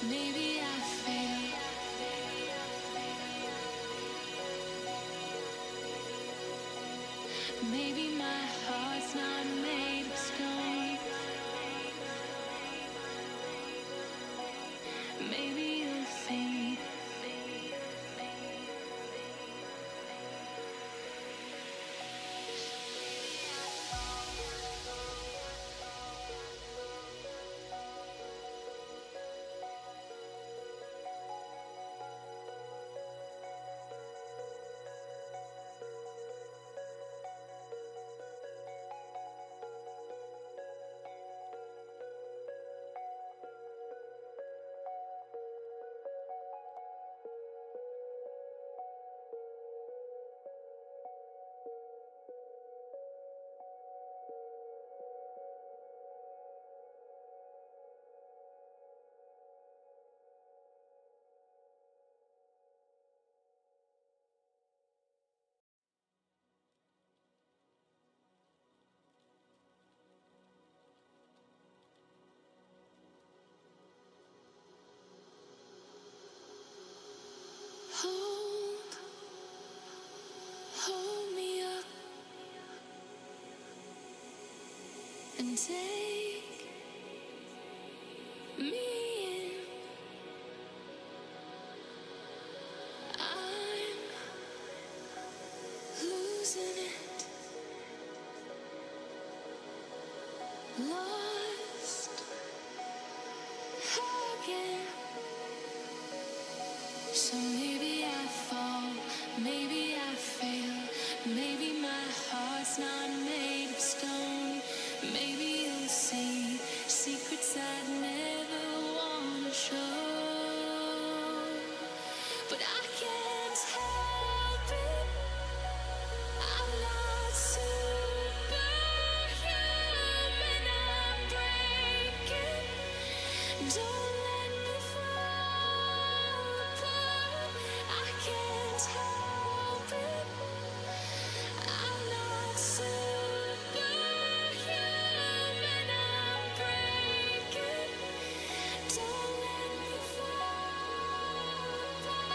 Maybe I fail. Maybe my heart's not made of stone. Maybe you'll see. Hold me up and take me in. I'm losing it, lost again. So maybe I fall, maybe I fail, maybe my heart's not made of stone. Maybe you'll see secrets I'd never want to show. But I can't help it, I'm not superhuman, I'm breaking. Don't let me fall apart, I can't help it, I'm not superhuman, I'm breaking. Don't let me fall apart.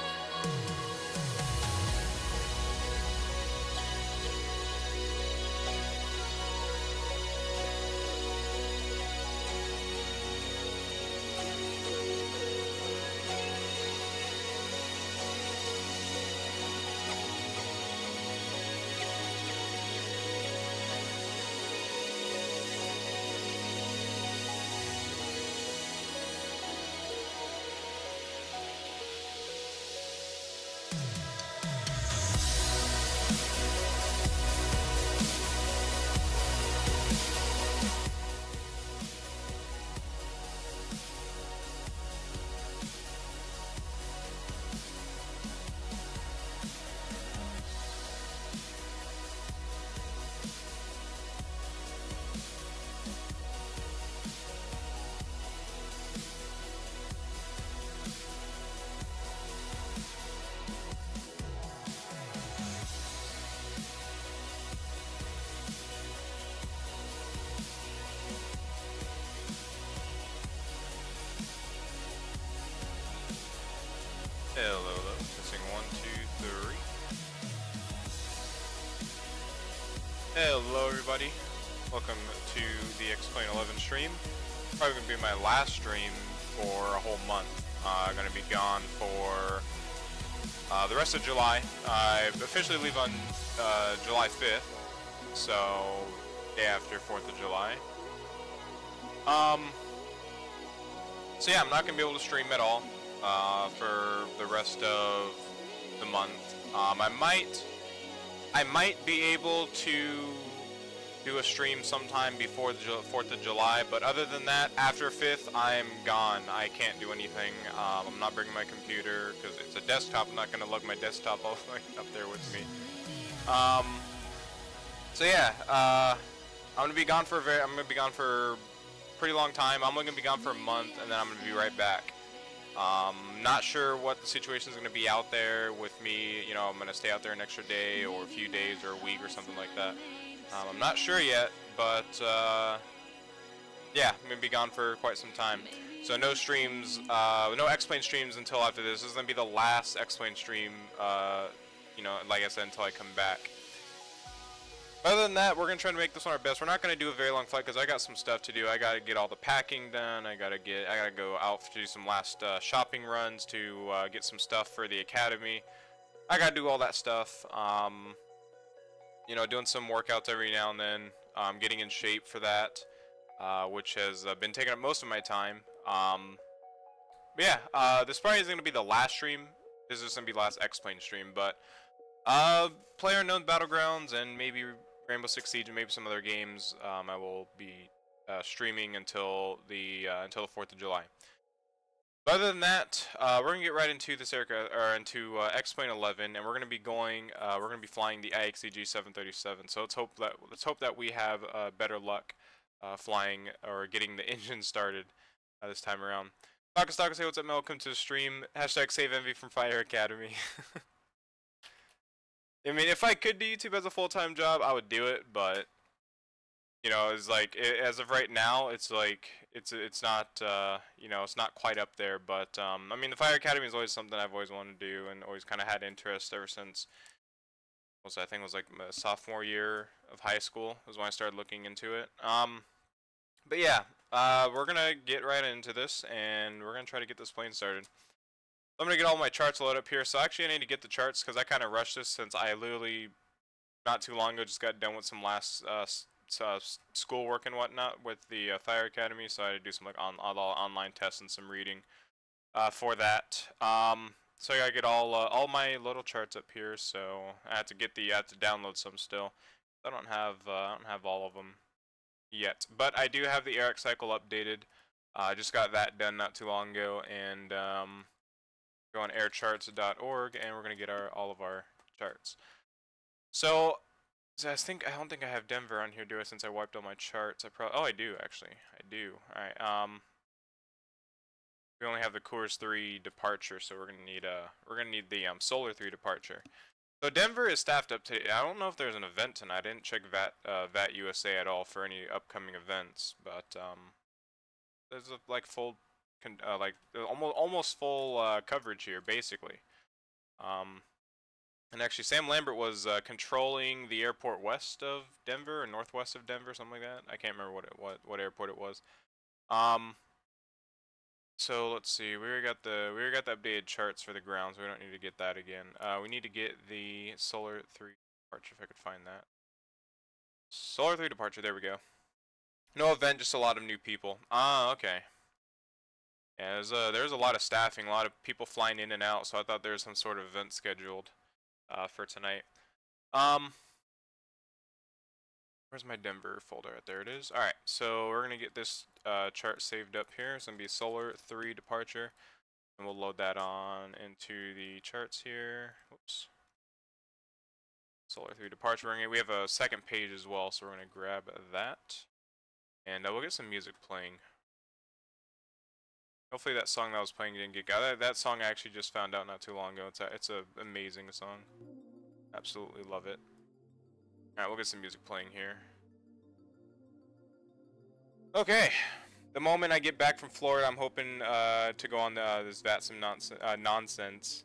Hello, missing 1, 2, 3. Hello everybody, welcome to the Explain 11 stream. Probably going to be my last stream for a whole month. I'm going to be gone for the rest of July. I officially leave on July 5th, so day after 4th of July. So yeah, I'm not going to be able to stream at all for the rest of the month. I might be able to do a stream sometime before the 4th of July, but other than that, after 5th, I'm gone. I can't do anything. I'm not bringing my computer because it's a desktop. I'm not going to lug my desktop all the way up there with me. So yeah, I'm going to be gone for a pretty long time. I'm only going to be gone for a month, and then I'm going to be right back. Not sure what the situation is going to be out there with me. You know, I'm going to stay out there an extra day or a few days or a week or something like that. I'm not sure yet, but yeah, I'm going to be gone for quite some time. So no streams, no X-Plane streams until after this. This is going to be the last X-Plane stream, you know, like I said, until I come back. Other than that, we're going to try to make this one our best. We're not going to do a very long flight because I got some stuff to do. I got to get all the packing done. I got to go out to do some last shopping runs to get some stuff for the academy. I got to do all that stuff. You know, doing some workouts every now and then. Getting in shape for that, which has been taking up most of my time. But yeah, this probably isn't going to be the last stream. This is going to be the last X-Plane stream, but PlayerUnknown's Battlegrounds and maybe Rainbow Six Siege and maybe some other games I will be streaming until the 4th of July. But other than that, we're gonna get right into this into X-Plane 11, and we're gonna be flying the IXE G737. So let's hope that we have better luck flying or getting the engine started this time around. Stalker, say what's up, welcome to the stream. Hashtag save envy from Fire Academy. I mean, if I could do YouTube as a full-time job, I would do it, but you know, it's like as of right now, it's like it's not you know, it's not quite up there. But I mean, the Fire Academy is always something I've always wanted to do and always kind of had interest ever since. I think it was like my sophomore year of high school was when I started looking into it. But yeah, we're gonna get right into this, and we're gonna try to get this plane started. I'm going to get all my charts loaded up here. So actually I need to get the charts because I kind of rushed this since I literally not too long ago just got done with some last schoolwork and whatnot with the Fire Academy. So I had to do some like online tests and some reading for that. So I got to get all my little charts up here. So I have to download some still. I don't have all of them yet, but I do have the ARX cycle updated. I just got that done not too long ago, and go on aircharts.org, and we're gonna get all of our charts. So I don't think I have Denver on here, do I? Since I wiped all my charts, I do actually. I do. All right. We only have the Coors 3 departure, so we're gonna need the Solar 3 departure. So Denver is staffed up today. I don't know if there's an event tonight. I didn't check VAT USA at all for any upcoming events, but there's a like full. Like almost full coverage here, basically. And actually, Sam Lambert was controlling the airport west of Denver or northwest of Denver, something like that. I can't remember what airport it was. So let's see. We already got the updated charts for the ground, so we don't need to get that again. We need to get the Solar 3 departure if I could find that. Solar 3 departure. There we go. No event, just a lot of new people. Ah, okay. Yeah, there's a lot of staffing, a lot of people flying in and out, so I thought there was some sort of event scheduled for tonight. Where's my Denver folder? There it is. Alright, so we're going to get this chart saved up here. It's going to be Solar 3 departure, and we'll load that on into the charts here. Whoops. Solar 3 departure. We have a second page as well, so we're going to grab that, and we'll get some music playing. Hopefully that song that I was playing didn't get got. That song I actually just found out not too long ago. It's an amazing song. Absolutely love it. Alright, we'll get some music playing here. Okay. The moment I get back from Florida, I'm hoping to go on this Vatsim nonsense.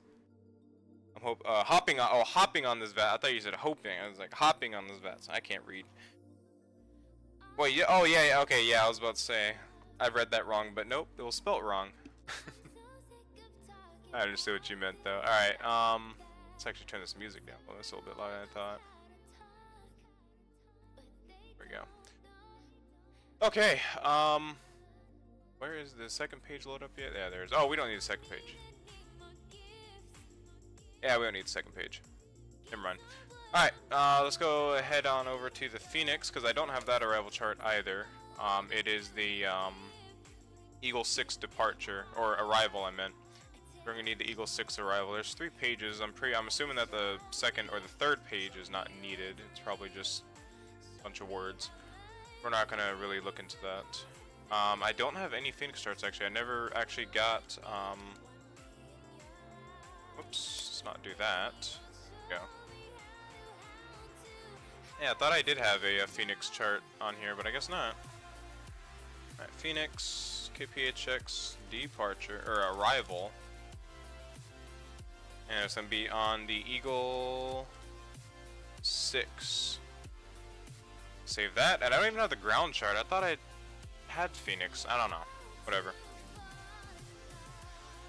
I'm hopping on this VAT. I thought you said hoping. I was like hopping on this VAT. I can't read. Wait, yeah, oh yeah, okay, yeah, I was about to say. I read that wrong, but nope, it was spelt wrong. I understood what you meant, though. Alright, let's actually turn this music down. Well, that's a little bit louder than I thought. There we go. Okay, where is the second page load up yet? Yeah, there's. Oh, we don't need the second page. Yeah, we don't need the second page. Never mind. Alright, let's go ahead on over to the Phoenix, because I don't have that arrival chart either. It is the Eagle 6 departure, or arrival I meant. We're going to need the Eagle 6 arrival. There's 3 pages. I'm assuming that the second or the third page is not needed. It's probably just a bunch of words. We're not going to really look into that. I don't have any Phoenix charts actually. I never actually got. Oops, let's not do that. Go. Yeah, I thought I did have a Phoenix chart on here, but I guess not. Alright, Phoenix, KPHX, departure, or arrival. And it's going to be on the Eagle 6. Save that, and I don't even have the ground chart. I thought I had Phoenix. I don't know. Whatever.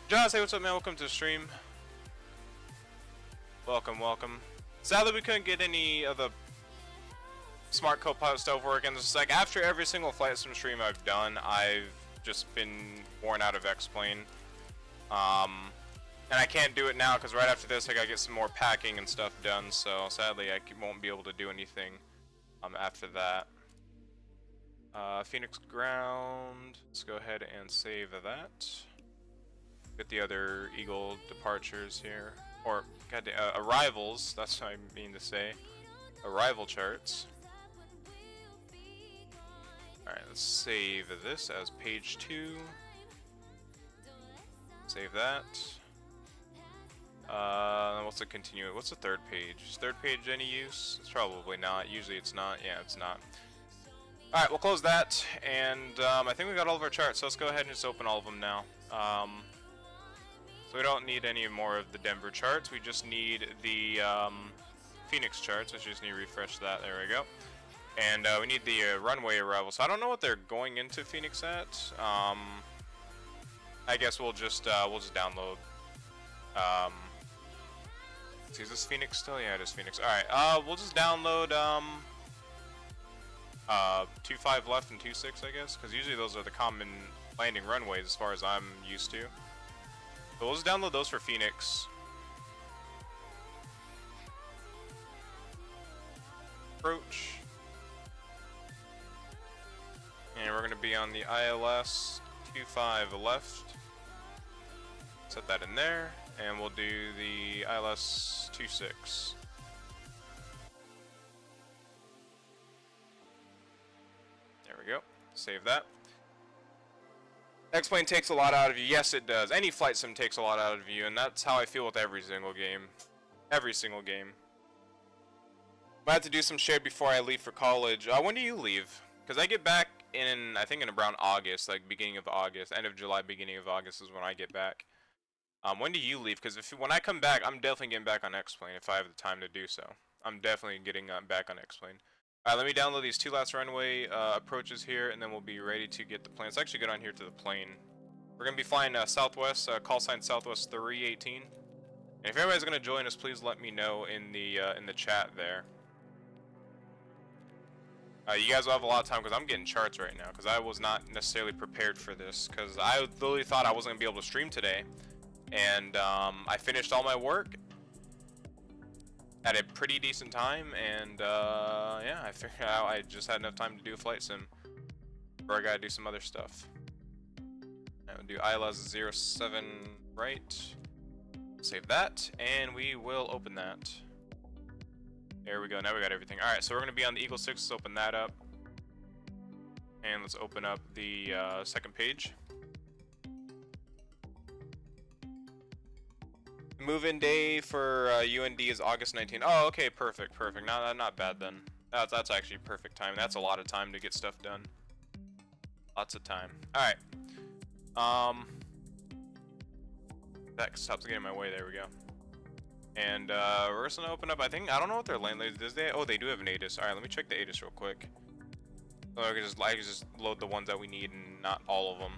John, say what's up, man. Welcome to the stream. Welcome, welcome. Sadly, we couldn't get any of the smart co-pilot stuff working. It's like after every single flight sim stream I've done, I've just been worn out of X-Plane. And I can't do it now because right after this I gotta get some more packing and stuff done, so sadly I won't be able to do anything after that. Phoenix ground, let's go ahead and save that. Get the other Eagle departures here, or arrivals, that's what I mean to say. Arrival charts. Alright, let's save this as page 2. Save that. What's the continue? What's the third page? Is third page any use? It's probably not. Usually it's not. Yeah, it's not. Alright, we'll close that, and I think we got all of our charts, so let's go ahead and just open all of them now. So we don't need any more of the Denver charts, we just need the Phoenix charts, so we just need to refresh that. There we go. And we need the runway arrival, so I don't know what they're going into Phoenix at. I guess we'll just download. Is this Phoenix still? Yeah, it is Phoenix. Alright, we'll just download 2.5 left and 2.6, I guess, because usually those are the common landing runways as far as I'm used to. But we'll just download those for Phoenix. Approach. And we're going to be on the ILS 2.5 left. Set that in there. And we'll do the ILS 2.6. There we go. Save that. X-Plane takes a lot out of you. Yes, it does. Any flight sim takes a lot out of you, and that's how I feel with every single game. Every single game. I have to do some share before I leave for college. When do you leave? Because I get back in, I think in around August, like beginning of August. End of July, beginning of August is when I get back. When do you leave? Because when I come back, I'm definitely getting back on X-Plane if I have the time to do so. I'm definitely getting back on X-Plane. Alright, let me download these 2 last runway approaches here, and then we'll be ready to get the plane. Let's actually get on here to the plane. We're going to be flying Southwest, call sign Southwest 318. And if everybody's going to join us, please let me know in the chat there. You guys will have a lot of time because I'm getting charts right now because I was not necessarily prepared for this because I literally thought I wasn't going to be able to stream today. And I finished all my work at a pretty decent time, and yeah, I figured out I just had enough time to do a flight sim, or I gotta do some other stuff. I would do ILS 07 right, save that, and we will open that. There we go, now we got everything. Alright, so we're gonna be on the Eagle 6, let's open that up. And let's open up the second page. Move-in day for UND is August 19th. Oh, okay, perfect, perfect. Not bad then. That's actually perfect time. That's a lot of time to get stuff done. Lots of time. All right. That stops getting in my way. There we go. And we're just gonna open up. I don't know what their lane is. Oh, they do have an ATIS. All right, let me check the ATIS real quick. So I can just load the ones that we need and not all of them.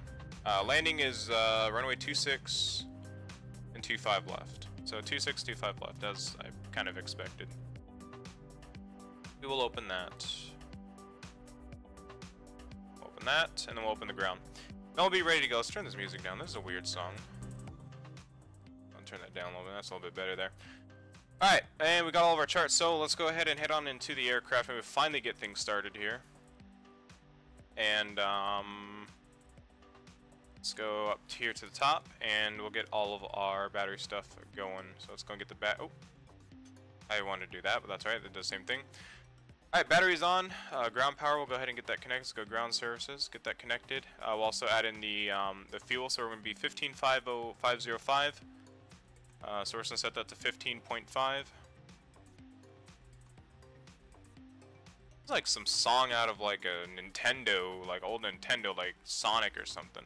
Landing is runway 26. And 2.5 left. So 2.6, 2.5 left, as I kind of expected. We will open that. Open that, and then we'll open the ground. Then we'll be ready to go. Let's turn this music down. This is a weird song. I'll turn that down a little bit. That's a little bit better there. Alright, and we got all of our charts. So let's go ahead and head on into the aircraft and we finally get things started here. And let's go up here to the top, and we'll get all of our battery stuff going. So let's go and get the oh, I wanted to do that, but that's alright, that does the same thing. Alright, battery's on. Ground power, we'll go ahead and get that connected. Let's go ground services, get that connected. We'll also add in the fuel, so we're going to be 15.50505. So we're just going to set that to 15.5. It's like some song out of like a Nintendo, like old Nintendo, like Sonic or something.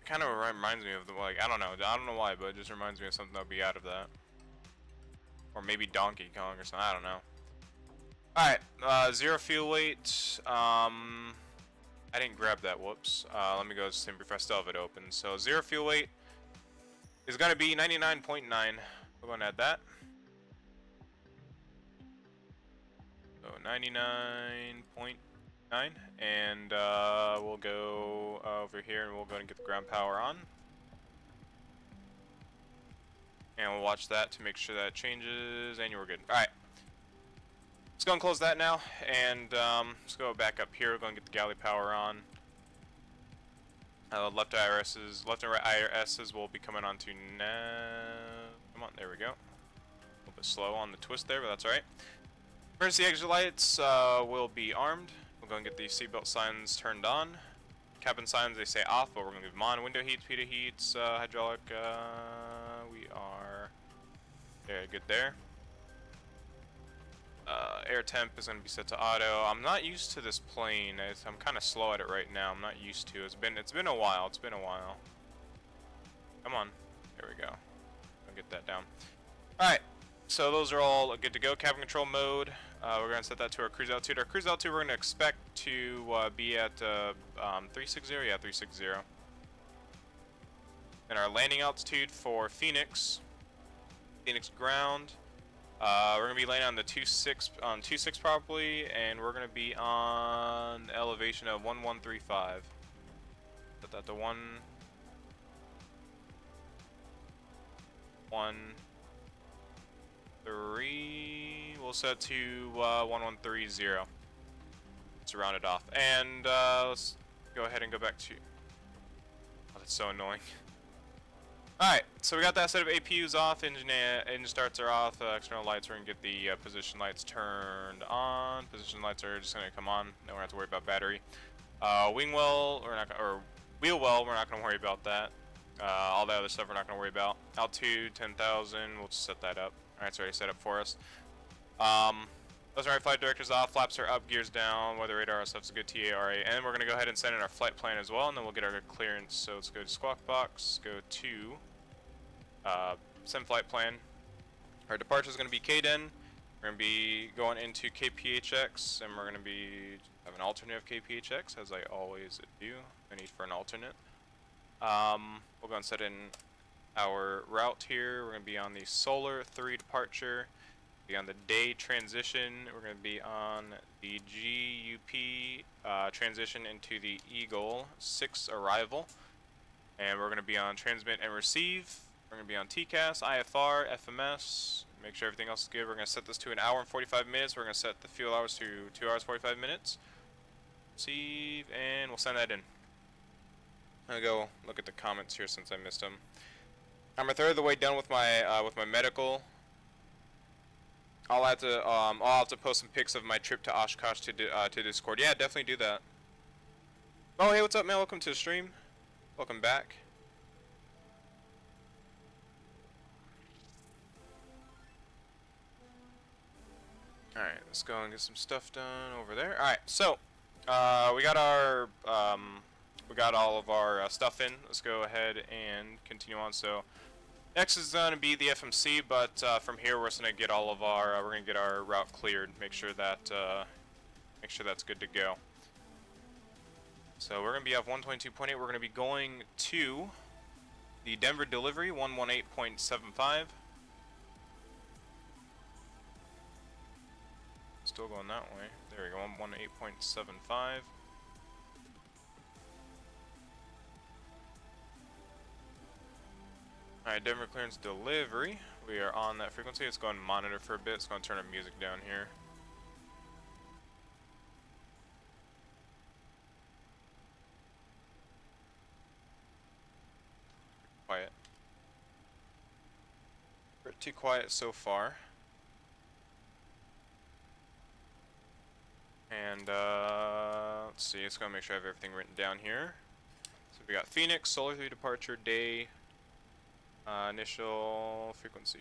It kind of reminds me of the, like, I don't know why, but it just reminds me of something that'll be out of that. Or maybe Donkey Kong or something, I don't know. Alright, 0 fuel weight. I didn't grab that, whoops. Let me go to Simber if I still have it open. So 0 fuel weight is going to be 99.9. We're going to add that. So 99.9. And we'll go over here and we'll go and get the ground power on. And we'll watch that to make sure that changes, and we're good. Alright. Let's go and close that now, and let's go back up here. We're going to get the galley power on. Left and right IRSs will be coming on to now. Come on, there we go. A little bit slow on the twist there, but that's alright. Emergency exit lights will be armed. We'll go and get the seatbelt signs turned on. Cabin signs, they say off, but we're going to leave them on. Window heats, PITA heats, hydraulic, we are good there. Air temp is going to be set to auto. I'm not used to this plane. I'm kind of slow at it right now. I'm not used to it. It's been a while. It's been a while. Come on. There we go. I'll get that down. Alright. So those are all good to go. Cabin control mode. We're going to set that to our cruise altitude. Our cruise altitude we're going to expect to be at 360. Yeah, 360. And our landing altitude for Phoenix ground. We're gonna be landing on the 26 probably, and we're gonna be on elevation of 1135. Set that to 113. We'll set to 1130. Let's round it off, and let's go ahead and go back to. Oh, that's so annoying. Alright, so we got that set of APUs off, engine starts are off, external lights, we're going to get the position lights turned on. Position lights are just going to come on, then we don't have to worry about battery. Wing well, wheel well, we're not going to worry about that. All the other stuff we're not going to worry about. Altitude, 10,000, we'll just set that up. Alright, it's already set up for us. Those are our flight directors off, flaps are up, gears down, weather radar, stuff's a good TARA, and we're going to go ahead and send in our flight plan as well, and then we'll get our clearance. So let's go to squawk box, go to send flight plan. Our departure is going to be KDEN. We're going to be going into KPHX, and we're going to be have an alternate of KPHX, as I always do. I need for an alternate. We'll go and set in our route here. We're going to be on the Solar 3 departure. Be on the day transition. We're going to be on the GUP transition into the Eagle 6 arrival, and we're going to be on transmit and receive. We're going to be on TCAS, IFR, FMS. Make sure everything else is good. We're going to set this to 1 hour and 45 minutes. We're going to set the fuel hours to 2 hours 45 minutes. Receive, and we'll send that in. I'm going to go look at the comments here since I missed them. I'm a third of the way done with my medical. I'll have to post some pics of my trip to Oshkosh to Discord. Yeah, definitely do that. Oh, hey, what's up, man? Welcome to the stream. Welcome back. All right, let's go and get some stuff done over there. All right, so we got all of our stuff in. Let's go ahead and continue on. So. Next is going to be the FMC, but from here we're just going to get all of our we're going to get our route cleared, make sure that's good to go. So we're going to be off 122.8. We're going to be going to the Denver delivery 118.75. Still going that way. There we go. 118.75. Alright, Denver clearance delivery. We are on that frequency. Let's go and monitor for a bit. It's going to turn our music down here. Quiet. Pretty quiet so far. And let's see, let's go make sure I have everything written down here. So we got Phoenix, Solar 3 departure, day, initial frequency.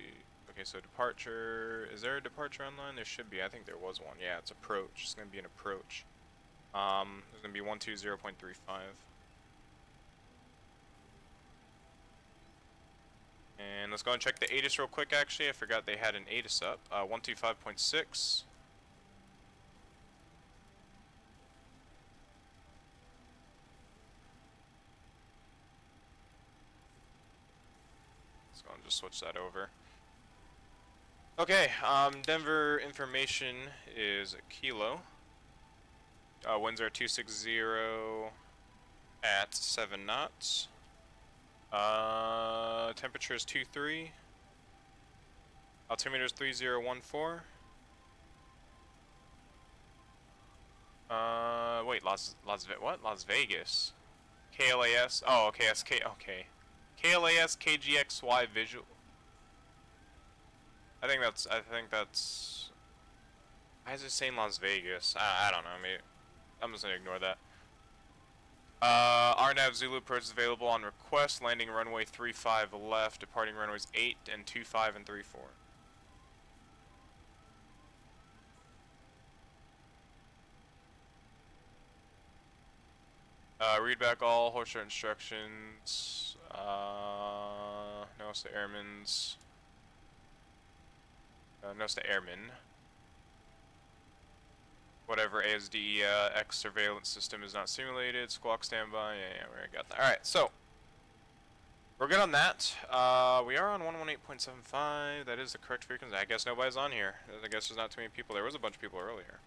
Okay, so departure, is there a departure online? There should be, I think there was one. Yeah, it's approach, it's going to be an approach. There's going to be 120.35. And let's go and check the ATIS real quick actually, I forgot they had an ATIS up. 125.6. Let's go and just switch that over. Okay, Denver information is Kilo. Winds are 260 at 7 knots. Temperature is 23. Altimeter is 3014. Wait, Las Vegas. KLAS. Oh, okay, SK. Okay. KLAS KGXY visual. I think that's. Why is it saying Las Vegas? I don't know. Maybe I'm just gonna ignore that. RNAV Zulu approach is available on request. Landing runway 35 left. Departing runways 8 and 25 and 34. Read back all horseshoe instructions. Notice the airmen's. Notice the airmen. Whatever ASD X surveillance system is not simulated. Squawk standby. Yeah, we already got that. Alright, so we're good on that. We are on 118.75. That is the correct frequency. I guess nobody's on here. I guess there's not too many people. There was a bunch of people earlier.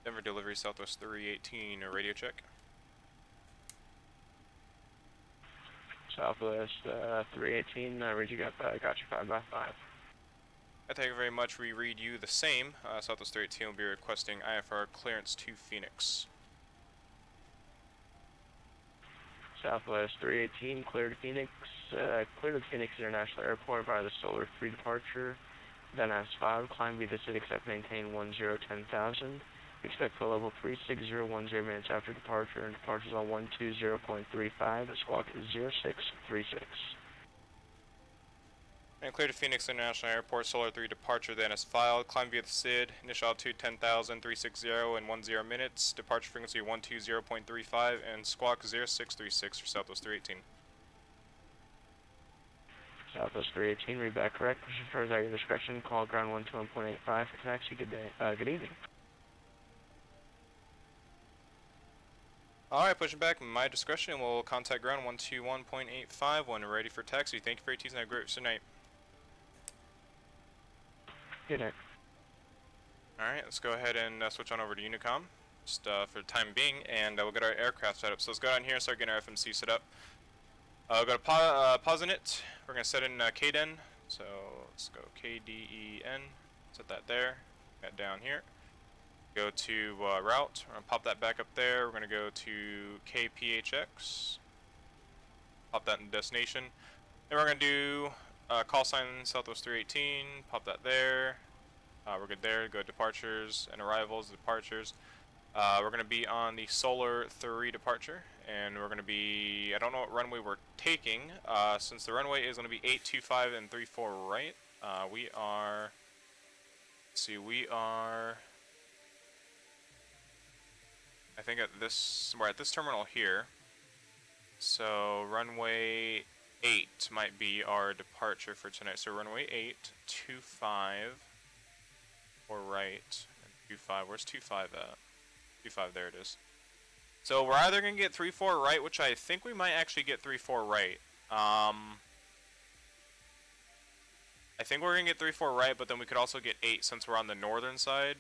Denver delivery Southwest 318, a radio check. Southwest 318, read you got you 5 by 5. Thank you very much. We read you the same. Southwest 318 will be requesting IFR clearance to Phoenix. Southwest 318, clear to Phoenix. Clear to Phoenix International Airport via the Solar 3 departure. Then S5, climb via the city except maintain 10,000. Expect flow level 36010 minutes after departure, and departure is on 120.35. The squawk is 0636. And clear to Phoenix International Airport, Solar 3 departure then is filed. Climb via the SID, initial altitude 10,000, 360 and 10 minutes. Departure frequency 120.35 and squawk 0636 for Southwest 318. Southwest 318, read back correct. Pushing further at your discretion. Call ground 121.85 for taxi. Good day. Good evening. Alright, pushing back at my discretion. We'll contact ground 121.85 when ready for taxi. Thank you for ATs and have a great rest of the night. Good night. Alright, let's go ahead and switch on over to Unicom, just for the time being, and we'll get our aircraft set up. So let's go down here and start getting our FMC set up. We'll go to pause in it. We're going to set in KDEN. So let's go KDEN, set that there, that down here. Go to route, we're going to pop that back up there. We're going to go to KPHX, pop that in destination. Then we're going to do call sign Southwest 318, pop that there. We're good there. Go to departures and arrivals, departures. We're going to be on the Solar 3 departure, and we're going to be, I don't know what runway we're taking, since the runway is going to be 825 and 34 right. We are, let's see, we are, I think we're at this terminal here. So runway 8 might be our departure for tonight. So runway 8, 25, or right, and 25. Where's 25 at? 25, there it is. So we're either going to get 3-4 right, which I think we might actually get 3-4 right. I think we're going to get 3-4 right, but then we could also get 8 since we're on the northern side.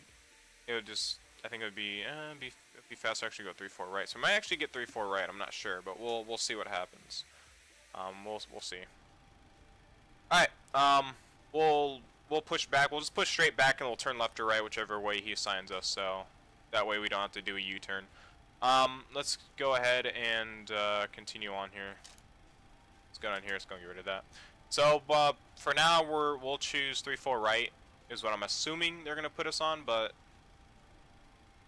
It would just, I think it would be, it'd be faster to actually go 3-4 right. So we might actually get 3-4 right, I'm not sure, but we'll see what happens. We'll see. Alright, we'll push back. We'll just push straight back and we'll turn left or right, whichever way he assigns us, so that way we don't have to do a U-turn. Let's go ahead and continue on here. Let's go down here, let's go get rid of that. So for now we'll choose 3-4 right is what I'm assuming they're gonna put us on, but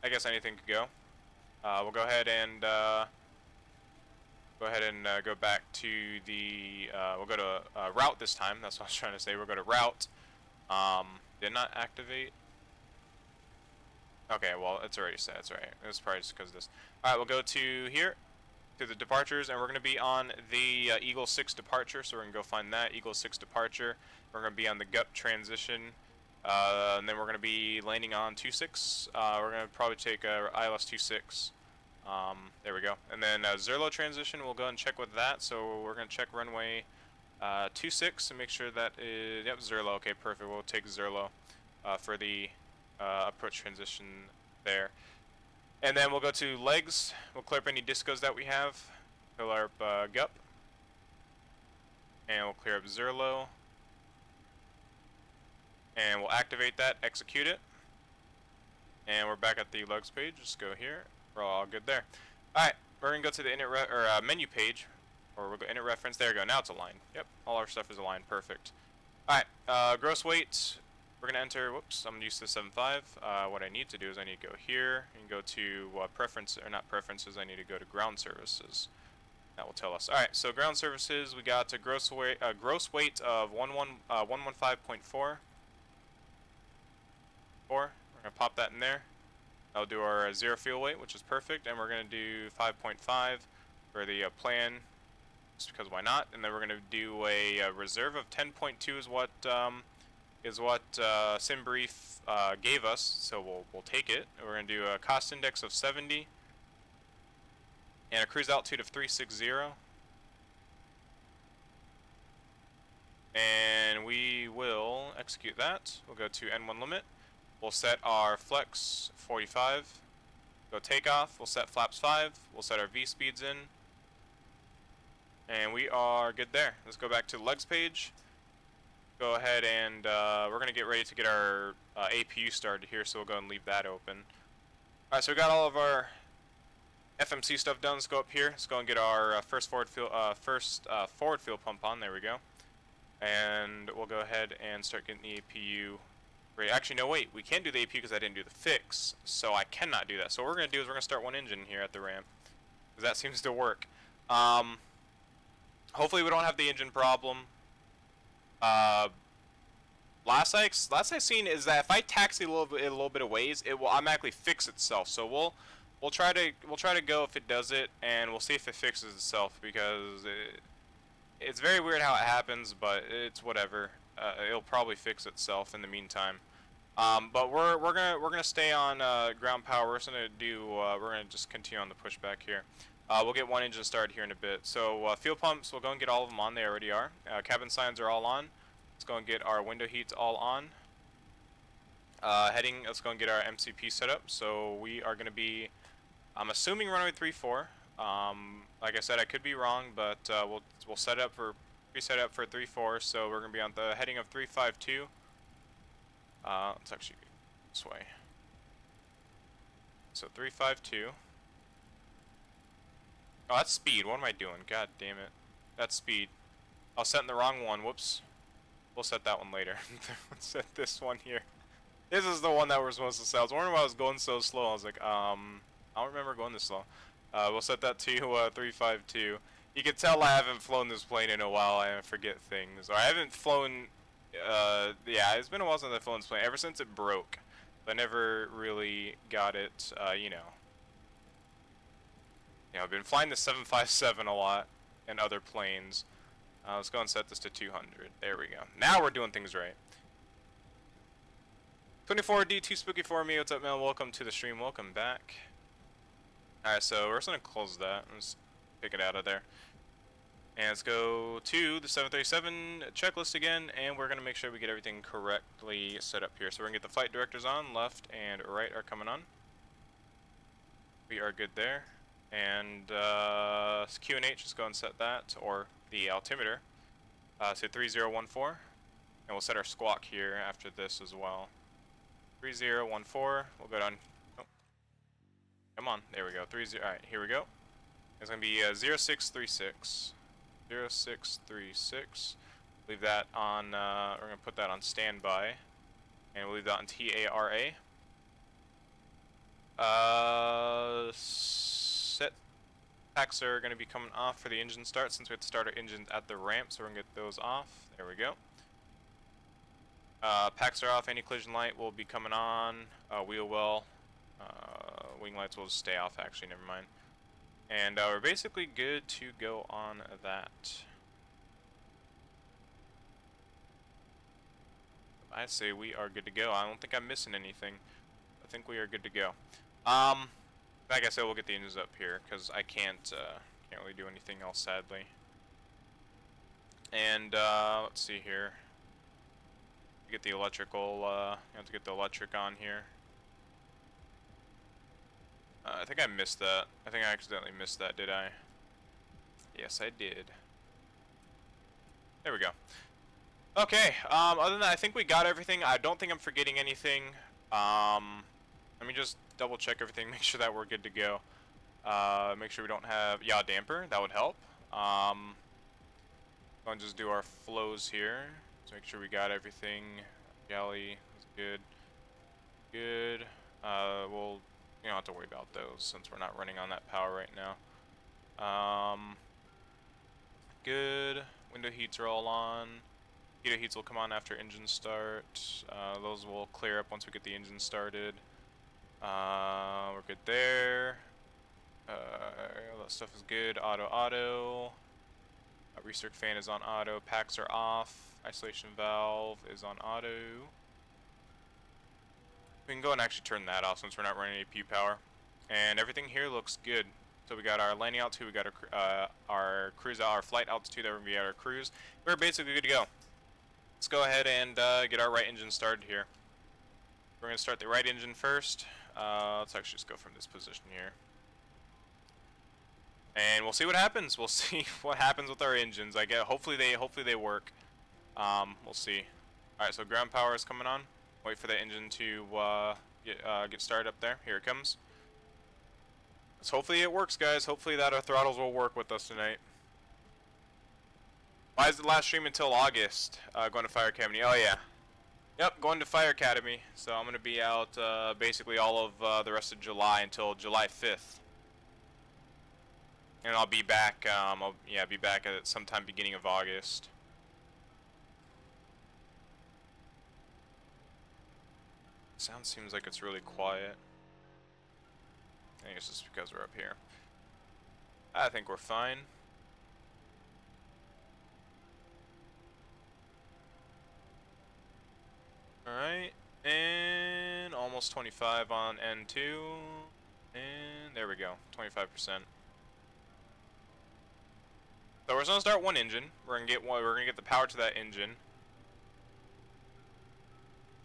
I guess anything could go. We'll go ahead and go back to the we'll go to route this time. That's what I was trying to say. We'll go to route. Did not activate. Okay, well it's already set. It's right. It's probably just because of this. All right, we'll go to here. To the departures, and we're going to be on the Eagle 6 departure, so we're going to go find that Eagle 6 departure. We're going to be on the GUP transition, and then we're going to be landing on 26. We're going to probably take ILS 26. There we go. And then Zerlo transition, we'll go and check with that. So we're going to check runway 26 and make sure that is, yep, Zerlo. Okay, perfect. We'll take Zerlo for the approach transition there. And then we'll go to legs. We'll clear up any discos that we have. Clear up GUP. And we'll clear up Zerlo. And we'll activate that, execute it. And we're back at the legs page. Just go here. We're all good there. Alright, we're going to go to the init menu page. Or we'll go init reference. There we go. Now it's aligned. Yep, all our stuff is aligned. Perfect. Alright, gross weight. We're going to enter, whoops, I'm going to use the 7.5. What I need to do is I need to go here and go to preference, or not preferences, I need to go to ground services. That will tell us. Alright, so ground services, we got a gross weight of 115.4. We're going to pop that in there. That'll do our zero fuel weight, which is perfect, and we're going to do 5.5 for the plan, just because why not? And then we're going to do a reserve of 10.2 is what SimBrief gave us, so we'll take it. We're going to do a cost index of 70 and a cruise altitude of 360. And we will execute that. We'll go to N1 limit. We'll set our flex 45. Go takeoff. We'll set flaps 5. We'll set our V speeds in. And we are good there. Let's go back to the legs page. Go ahead and we're going to get ready to get our APU started here, so we'll go and leave that open. Alright, so we got all of our FMC stuff done. Let's go up here. Let's go and get our first forward fuel pump on. There we go. And we'll go ahead and start getting the APU ready. Actually, no, wait. We can't do the APU because I didn't do the fix, so I cannot do that. So what we're going to do is we're going to start one engine here at the ramp, because that seems to work. Hopefully we don't have the engine problem. Last I seen is that if I taxi a little bit of ways, it will automatically fix itself. So we'll try to go if it does it, and we'll see if it fixes itself, because it's very weird how it happens, but it's whatever. It'll probably fix itself in the meantime. But we're gonna stay on ground power. We're gonna just continue on the pushback here. We'll get one engine started here in a bit. So fuel pumps, we'll go and get all of them on. They already are. Cabin signs are all on. Let's go and get our window heats all on. Heading, let's go and get our MCP set up. So we are going to be, I'm assuming runway 34. Like I said, I could be wrong, but we'll set up for preset up for 34. So we're going to be on the heading of 352. Let's actually go this way. So 352. Oh, that's speed. What am I doing? God damn it. That's speed. I was setting the wrong one. Whoops. We'll set that one later. Let's set this one here. This is the one that we're supposed to set. I was wondering why I was going so slow. I was like, I don't remember going this slow. We'll set that to 352. You can tell I haven't flown this plane in a while. I forget things. Or I haven't flown... yeah, it's been a while since I've flown this plane. Ever since it broke. I never really got it, you know. I've been flying the 757 a lot and other planes. Let's go and set this to 200. There we go. Now we're doing things right. 24D, too spooky for me. What's up, man? Welcome to the stream. Welcome back. Alright, so we're just going to close that. Let's pick it out of there. And let's go to the 737 checklist again, and we're going to make sure we get everything correctly set up here. So we're going to get the flight directors on. Left and right are coming on. We are good there. And QNH, just go and set that, or the altimeter, so 3014, and we'll set our squawk here after this as well. 3014, we'll go down, oh, come on, there we go, 30, alright, here we go. It's going to be 0636, 0636, Leave that on, we're gonna put that on standby. And we'll leave that on TARA. Set packs are gonna be coming off for the engine start since we have to start our engines at the ramp, so we're gonna get those off. There we go. Packs are off, anti-collision light will be coming on, wheel well, wing lights will stay off actually, never mind. And we're basically good to go on that. I say we are good to go. I don't think I'm missing anything. I think we are good to go. Like I said, we'll get the engines up here because I can't really do anything else, sadly. And let's see here. Get the electrical. You have to get the electric on here. I think I missed that. I think I accidentally missed that, did I? Yes, I did. There we go. Okay, other than that, I think we got everything. I don't think I'm forgetting anything. Let me just double check everything, make sure that we're good to go. Make sure we don't have, yaw damper, that would help. Go and just do our flows here. Let's make sure we got everything. Galley is good. Good. We'll, you don't have to worry about those since we're not running on that power right now. Good. Window heats are all on. Heater heats will come on after engine start. Those will clear up once we get the engine started. We're good there. That stuff is good. Auto. Recirc fan is on auto. Packs are off. Isolation valve is on auto. We can go and actually turn that off since we're not running AP power. And everything here looks good. So we got our landing altitude, we got our cruise, our flight altitude that we're gonna be at our cruise. We're basically good to go. Let's go ahead and get our right engine started here. We're going to start the right engine first. Let's actually just go from this position here. And we'll see what happens. We'll see what happens with our engines. Hopefully they work. We'll see. All right, so ground power is coming on. Wait for the engine to get started up there. Here it comes. Let's hopefully it works, guys. Hopefully that our throttles will work with us tonight. Why is the last stream until August? Going to Fire Academy. Oh yeah. Yep, going to Fire Academy. So I'm going to be out basically all of the rest of July until July 5th. And I'll be back, be back at sometime beginning of August. Sound seems like it's really quiet. I think it's just because we're up here. I think we're fine. Alright, and almost 25 on N2, and there we go, 25%. So we're just gonna start one engine. We're gonna get the power to that engine.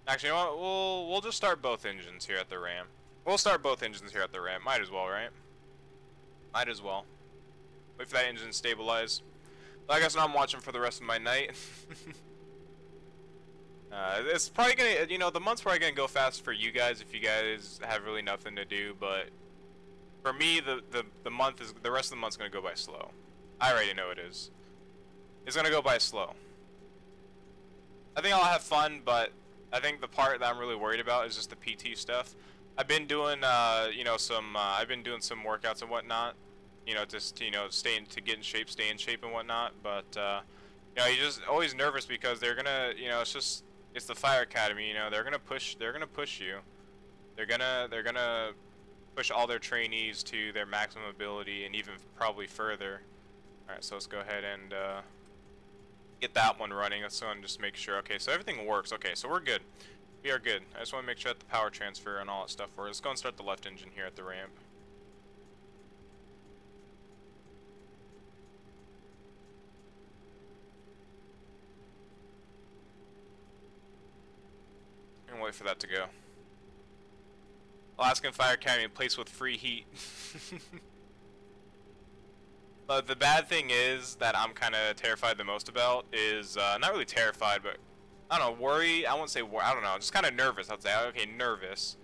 Actually, you know what? We'll just start both engines here at the ramp. We'll start both engines here at the ramp. Might as well, right? Might as well. Wait for that engine to stabilize. I guess now I'm watching for the rest of my night. It's probably gonna, the month's probably gonna go fast for you guys if you guys have really nothing to do, but for me, the rest of the month's gonna go by slow. I already know it is. It's gonna go by slow. I think I'll have fun, but I think the part that I'm really worried about is just the PT stuff. I've been doing, I've been doing some workouts and whatnot, just to get in shape, stay in shape and whatnot, but you're just always nervous because they're gonna, it's the Fire Academy, they're gonna push you. They're gonna push all their trainees to their maximum ability and even probably further. Alright, so let's go ahead and get that one running. Let's go and just make sure. Okay, so everything works. Okay, so we're good. We are good. I just want to make sure that the power transfer and all that stuff works. Let's go and start the left engine here at the ramp. And wait for that to go. Alaskan Fire Academy, place with free heat. But the bad thing is that I'm kind of terrified the most about is, not really terrified, but I don't know, worry. I won't say worry. I don't know, just kind of nervous. I'd say, okay, nervous.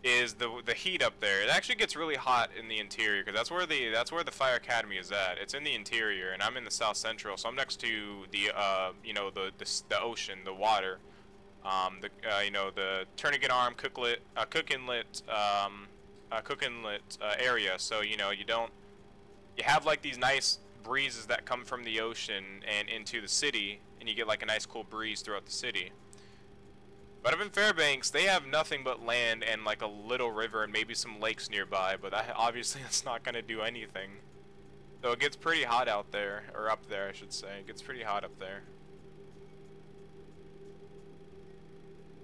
is the heat up there. It actually gets really hot in the interior, because that's where the Fire Academy is at. It's in the interior, and I'm in the South Central, so I'm next to the you know, the ocean, the water, you know, the Tourniquet Arm, Cook Inlet area. So you know, you have like these nice breezes that come from the ocean and into the city, and you get like a nice cool breeze throughout the city. But up in Fairbanks, they have nothing but land and like a little river and maybe some lakes nearby, but obviously that's not going to do anything. So it gets pretty hot out there, or up there I should say. It gets pretty hot up there.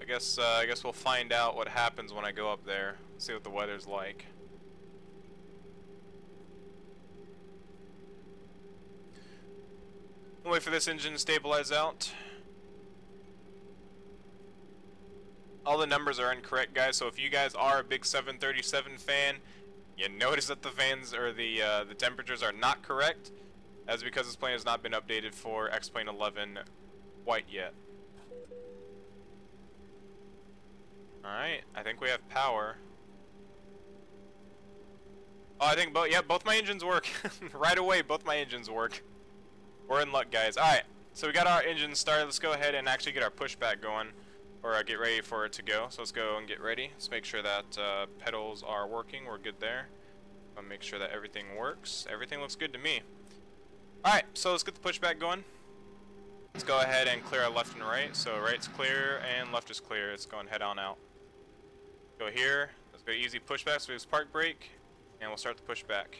I guess we'll find out what happens when I go up there. See what the weather's like. We'll wait for this engine to stabilize out. All the numbers are incorrect, guys, so if you guys are a big 737 fan, you notice that the fans or the temperatures are not correct. That's because this plane has not been updated for X-Plane 11 quite yet. Alright, I think we have power. Oh, I think both my engines work. Right away, both my engines work. We're in luck, guys. Alright, so we got our engine started. Let's go ahead and actually get our pushback going. Or get ready for it to go. So let's go and get ready. Let's make sure that pedals are working. We're good there. I'll make sure that everything works. Everything looks good to me. Alright, so let's get the pushback going. Let's go ahead and clear our left and right. So right's clear and left is clear. Let's go and head on out. Go here. Let's go easy pushback. So we use park brake. And we'll start the pushback.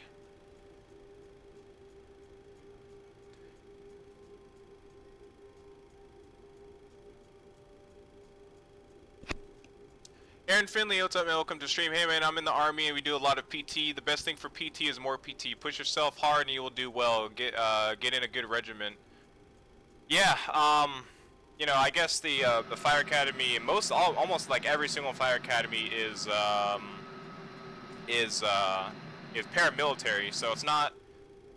Aaron Finley, what's up, man? Welcome to stream. Hey, man, I'm in the Army and we do a lot of PT. The best thing for PT is more PT. Push yourself hard and you will do well. Get in a good regiment. Yeah, you know, I guess the Fire Academy, almost like every single Fire Academy is paramilitary. So it's not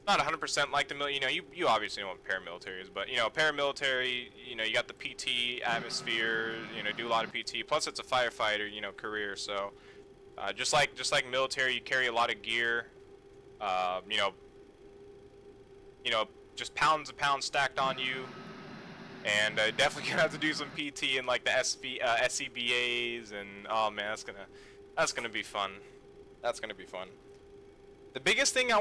100% like the you know, you obviously know what paramilitary is, but you know, paramilitary, you know, you got the PT atmosphere, you know, do a lot of PT, plus it's a firefighter, you know, career. So just like military, you carry a lot of gear, you know, just pounds of pounds stacked on you, and definitely gonna have to do some PT and like the SCBAs, and oh man, that's gonna be fun. That's gonna be fun. The biggest thing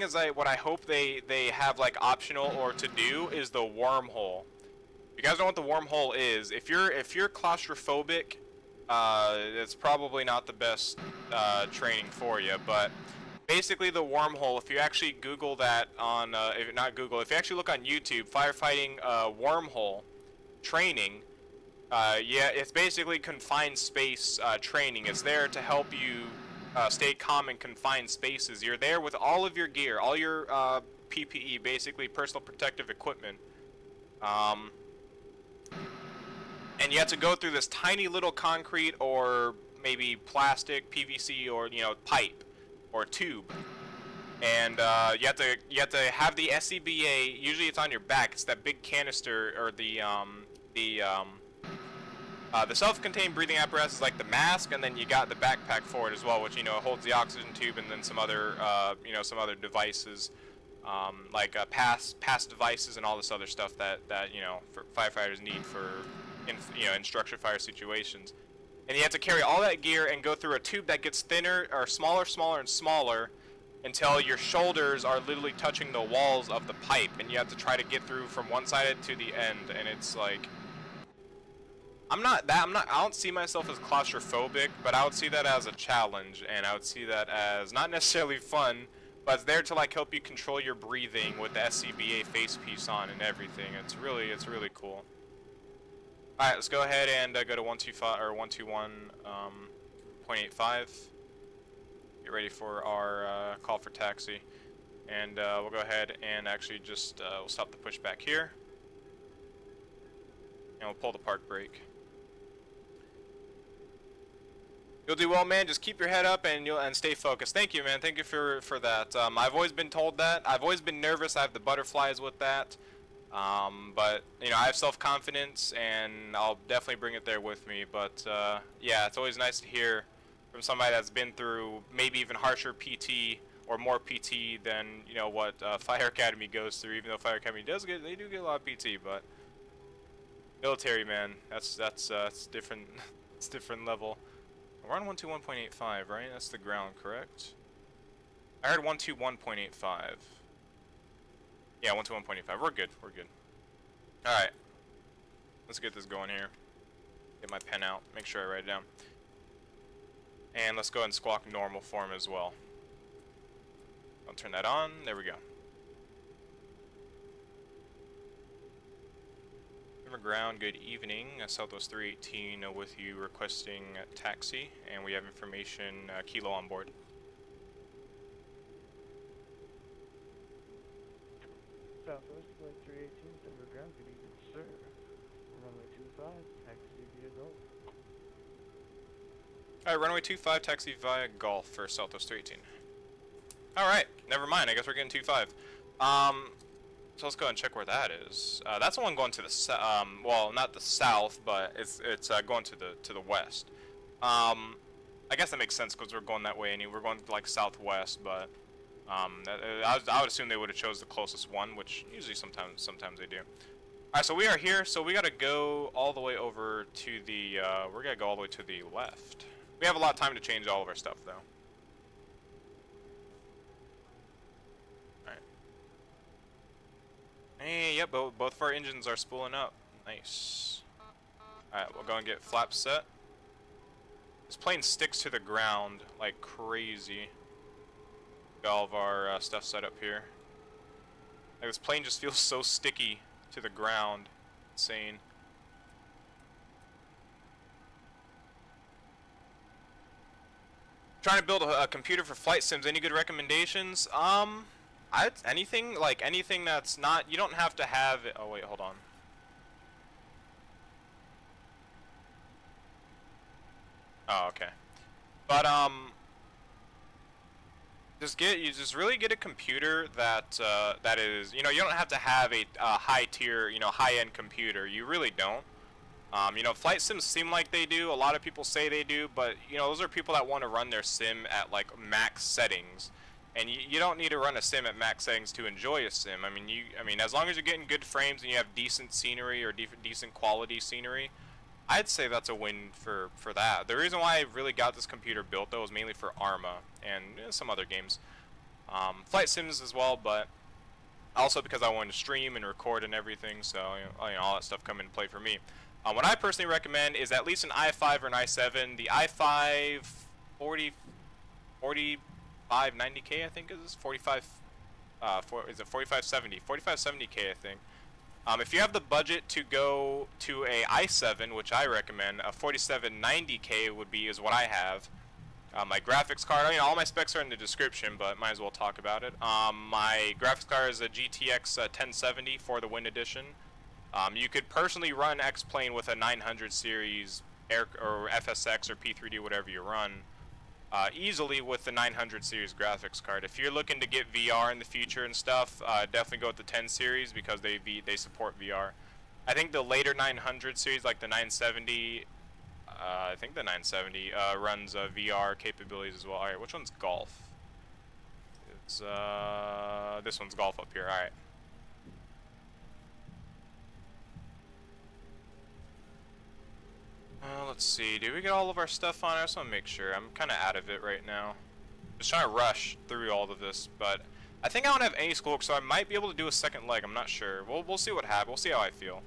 is what I hope they have like optional or to do is the wormhole. If you guys know what the wormhole is, if you're claustrophobic, it's probably not the best training for you. But basically, the wormhole. If you actually Google that on, if you actually look on YouTube, firefighting wormhole training. Yeah, it's basically confined space training. It's there to help you stay calm in confined spaces. You're there with all of your gear, all your PPE, basically personal protective equipment. And you have to go through this tiny little concrete or maybe plastic, PVC, or you know, pipe or tube. And you have to have the SCBA. Usually it's on your back. It's that big canister, or the self-contained breathing apparatus is like the mask, and then you got the backpack for it as well, which, you know, holds the oxygen tube, and then some other you know, some other devices, like pass devices and all this other stuff that you know, for firefighters need for in structure fire situations. And you have to carry all that gear and go through a tube that gets thinner or smaller and smaller until your shoulders are literally touching the walls of the pipe, and you have to try to get through from one side to the end. And it's like, I don't see myself as claustrophobic, but I would see that as a challenge, and I would see that as not necessarily fun, but it's there to like help you control your breathing with the SCBA face piece on and everything. It's really cool. All right, let's go ahead and go to 125 or 121.85. Get ready for our call for taxi, and we'll go ahead and actually just we'll stop the pushback here, and we'll pull the park brake. You'll do well, man. Just keep your head up and stay focused. Thank you, man. Thank you for that. I've always been told that. I've always been nervous. I have the butterflies with that. But you know, I have self-confidence, and I'll definitely bring it there with me. But yeah, it's always nice to hear from somebody that's been through maybe even harsher PT or more PT than, you know, what Fire Academy goes through. Even though Fire Academy do get a lot of PT, but military, man, that's different. It's different level. We're on 121.85, right? That's the ground, correct? I heard 121.85. Yeah, 121.85. We're good. We're good. All right. Let's get this going here. Get my pen out. Make sure I write it down. And let's go ahead and squawk normal form as well. I'll turn that on. There we go. Ground, good evening. Southwest 318 with you requesting taxi, and we have information Kilo on board. Southwest 318, Denver Ground, good evening, sir. Runway 25, taxi via Gulf. Alright, runway 25, taxi via Gulf for Southwest 318. Alright, never mind, I guess we're getting 25. So let's go ahead and check where that is. That's the one going to the well, not the south, but it's going to the west. I guess that makes sense because we're going that way, and we're going like southwest. But I would assume they would have chose the closest one, which usually sometimes they do. All right, so we are here. So we gotta go all the way over to the. We're gonna go all the way to the left. We have a lot of time to change all of our stuff, though. Hey, yep, both of our engines are spooling up. Nice. Alright, we'll go and get flaps set. This plane sticks to the ground like crazy. Got all of our stuff set up here. Like, this plane just feels so sticky to the ground. Insane. Trying to build a computer for flight sims. Any good recommendations? Anything that's not, you don't have to have it. Oh wait, hold on. Oh, okay. But just really get a computer that that is, you know, you don't have to have a high tier, you know, high-end computer. You really don't. You know, flight sims seem like they do. A lot of people say they do, but you know, those are people that want to run their sim at like max settings. And you don't need to run a sim at max settings to enjoy a sim. I mean, as long as you're getting good frames and you have decent scenery or decent quality scenery, I'd say that's a win for that. The reason why I really got this computer built, though, was mainly for Arma and some other games. Flight sims as well, but also because I wanted to stream and record and everything, so you know, all that stuff come into play for me. What I personally recommend is at least an i5 or an i7. The i5 4590K, I think is 45. Is it 4570? 4570K, I think. If you have the budget to go to a i7, which I recommend, a 4790K is what I have. My graphics card, I mean, all my specs are in the description, but might as well talk about it. My graphics card is a GTX 1070 for the Win Edition. You could personally run X-Plane with a 900 series or FSX or P3D, whatever you run, easily with the 900 series graphics card. If you're looking to get VR in the future and stuff, definitely go with the 10 series because they support VR. I think the later 900 series, like the 970, I think the 970 runs VR capabilities as well. All right, which one's golf? It's this one's golf up here. All right. Let's see, did we get all of our stuff on? I just want to make sure. I'm kind of out of it right now. Just trying to rush through all of this, but I think I don't have any schoolwork, so I might be able to do a second leg. I'm not sure. We'll see what happens. We'll see how I feel.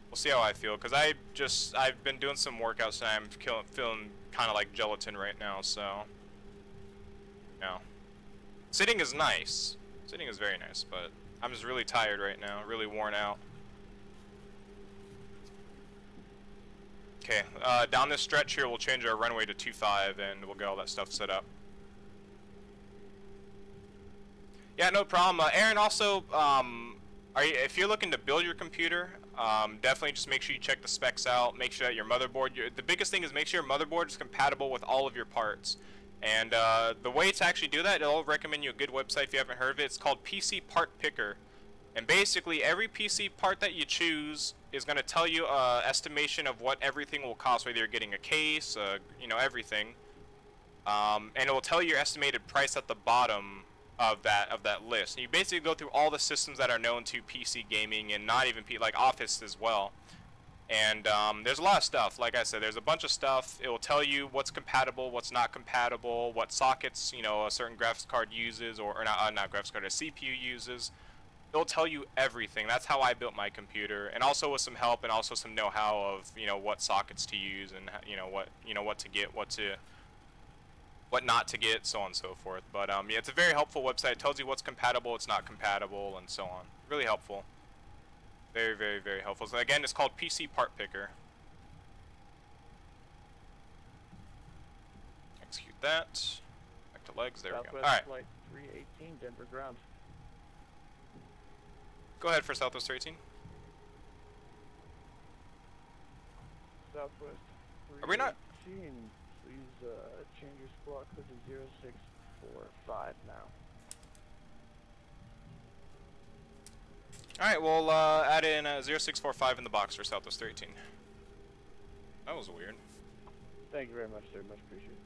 We'll see how I feel, because I've been doing some workouts and I'm feeling kind of like gelatin right now, so. No. Sitting is nice. Sitting is very nice, but I'm just really tired right now, really worn out. Okay, down this stretch here, we'll change our runway to 25 and we'll get all that stuff set up. Yeah, no problem. Aaron, also, if you're looking to build your computer, definitely just make sure you check the specs out. Make sure that your motherboard, the biggest thing is make sure your motherboard is compatible with all of your parts. And the way to actually do that, I'll recommend you a good website if you haven't heard of it. It's called PC Part Picker. And basically, every PC part that you choose is going to tell you an estimation of what everything will cost, whether you're getting a case, you know, everything. And it will tell you your estimated price at the bottom of that list. And you basically go through all the systems that are known to PC gaming, and not even like Office as well. And there's a lot of stuff. Like I said, there's a bunch of stuff. It will tell you what's compatible, what's not compatible, what sockets, you know, a certain graphics card uses, or not graphics card, a CPU uses. It'll tell you everything. That's how I built my computer, and also with some help and also some know-how of, you know, what sockets to use and what to get, what not to get, so on and so forth. But yeah, it's a very helpful website. It tells you what's compatible, what's not compatible, and so on. Really helpful. Very, very, very helpful. So again, it's called PC Part Picker. Execute that. Back to legs. There we go. All right. Flight 318, Denver ground. Go ahead for Southwest 318. Southwest 318. Are we not? Please change your squawk code to 0645 now. Alright, we'll add in 0645 in the box for Southwest 318. That was weird. Thank you very much, sir. Much appreciated.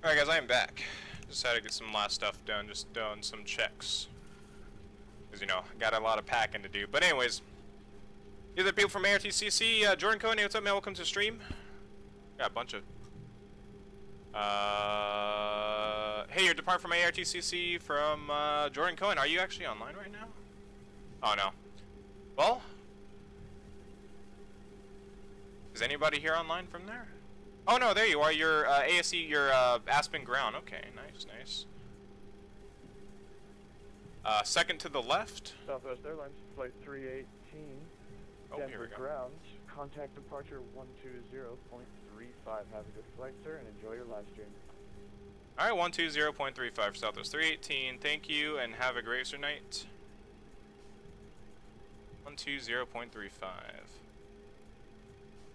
Alright guys, I am back. Just had to get some last stuff done, just done some checks. Because, you know, got a lot of packing to do. But anyways, these are people from ARTCC. Jordan Cohen, hey, what's up, man? Welcome to the stream. Got a bunch of... hey, you're departing from ARTCC from Jordan Cohen. Are you actually online right now? Oh, no. Well... Is anybody here online from there? Oh no, there you are. You're ASE. You're Aspen Ground. Okay, nice, nice. Second to the left. Southwest Airlines Flight 318. Oh, Denver here we go. ground. Contact departure 120.35. Have a good flight, sir, and enjoy your live stream. All right, 120.35 for Southwest 318. Thank you, and have a great rest of your night. 120.35.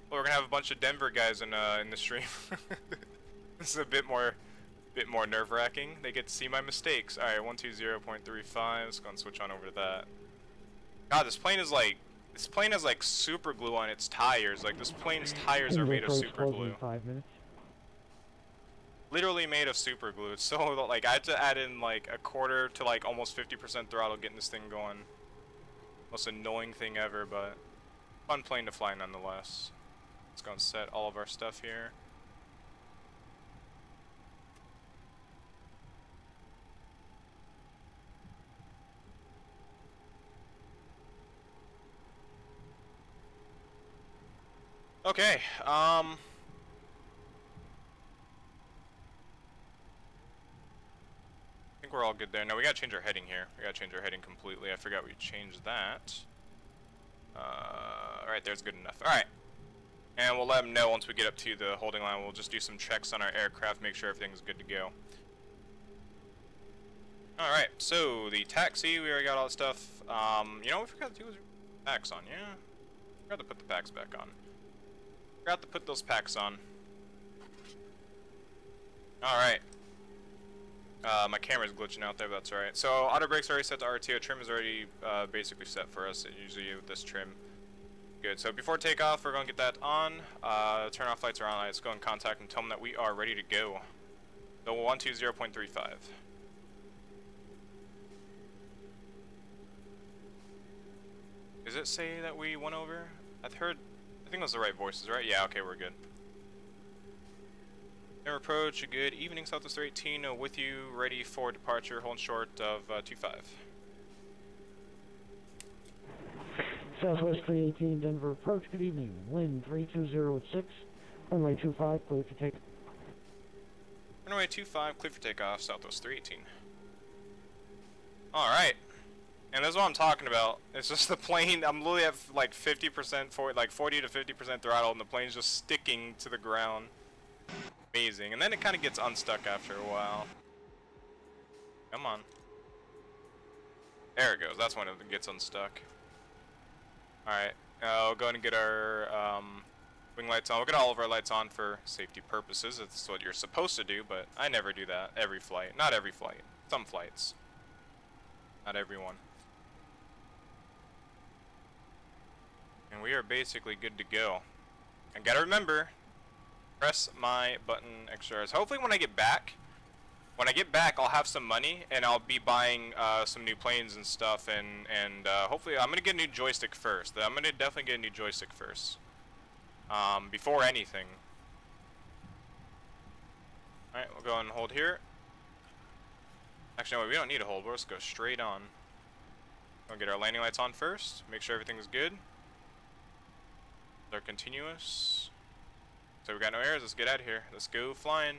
Well, we're gonna have a bunch of Denver guys in the stream. This is a bit more nerve-wracking. They get to see my mistakes. All right, 120.35. Let's go and switch on over to that. God, this plane has like super glue on its tires. Like this plane's tires are made of super glue. 5 minutes. Literally made of super glue. It's so like I had to add in like a quarter to like almost 50% throttle getting this thing going. Most annoying thing ever, but fun plane to fly nonetheless. Let's go and set all of our stuff here. Okay, we're all good there. No, we gotta change our heading here. We gotta change our heading completely. I forgot we changed that. Alright, there's good enough. Alright. And we'll let them know once we get up to the holding line. We'll just do some checks on our aircraft, make sure everything's good to go. Alright, so the taxi, we already got all that stuff. You know what we forgot to do was packs on, yeah? Forgot to put the packs back on. Forgot to put those packs on. Alright. My camera's glitching out there, but that's alright. So, auto brake's already set to RTO. Trim is already basically set for us, usually with this trim. Good, so before takeoff, we're going to get that on. Turn off lights are on. Let's go in contact and tell them that we are ready to go. So, 120.35. Does it say that we went over? I think those are the right voices, right? Yeah, okay, we're good. Never approach, a good evening, Southwest 318, with you, ready for departure, holding short of 25. Southwest 318, Denver approach, good evening, wind 3206, runway 25, clear for takeoff. Runway 25, clear for takeoff, Southwest 318. Alright. And that's what I'm talking about. It's just the plane, I'm literally at like 50%, like 40 to 50% throttle, and the plane's just sticking to the ground. Amazing. And then it kind of gets unstuck after a while. Come on. There it goes. That's when it gets unstuck. Alright. We'll go ahead and get our wing lights on. We'll get all of our lights on for safety purposes. That's what you're supposed to do, but I never do that every flight. Not every flight. Some flights. Not everyone. And we are basically good to go. And gotta remember, press my button extras. Hopefully when I get back, I'll have some money and I'll be buying some new planes and stuff, and hopefully I'm gonna get a new joystick first. I'm gonna definitely get a new joystick first, before anything. All right, we'll go and hold here. Actually, no, we don't need a hold. We'll just go straight on. We'll get our landing lights on first. Make sure everything's good. They're continuous. So we got no errors. Let's get out of here. Let's go flying.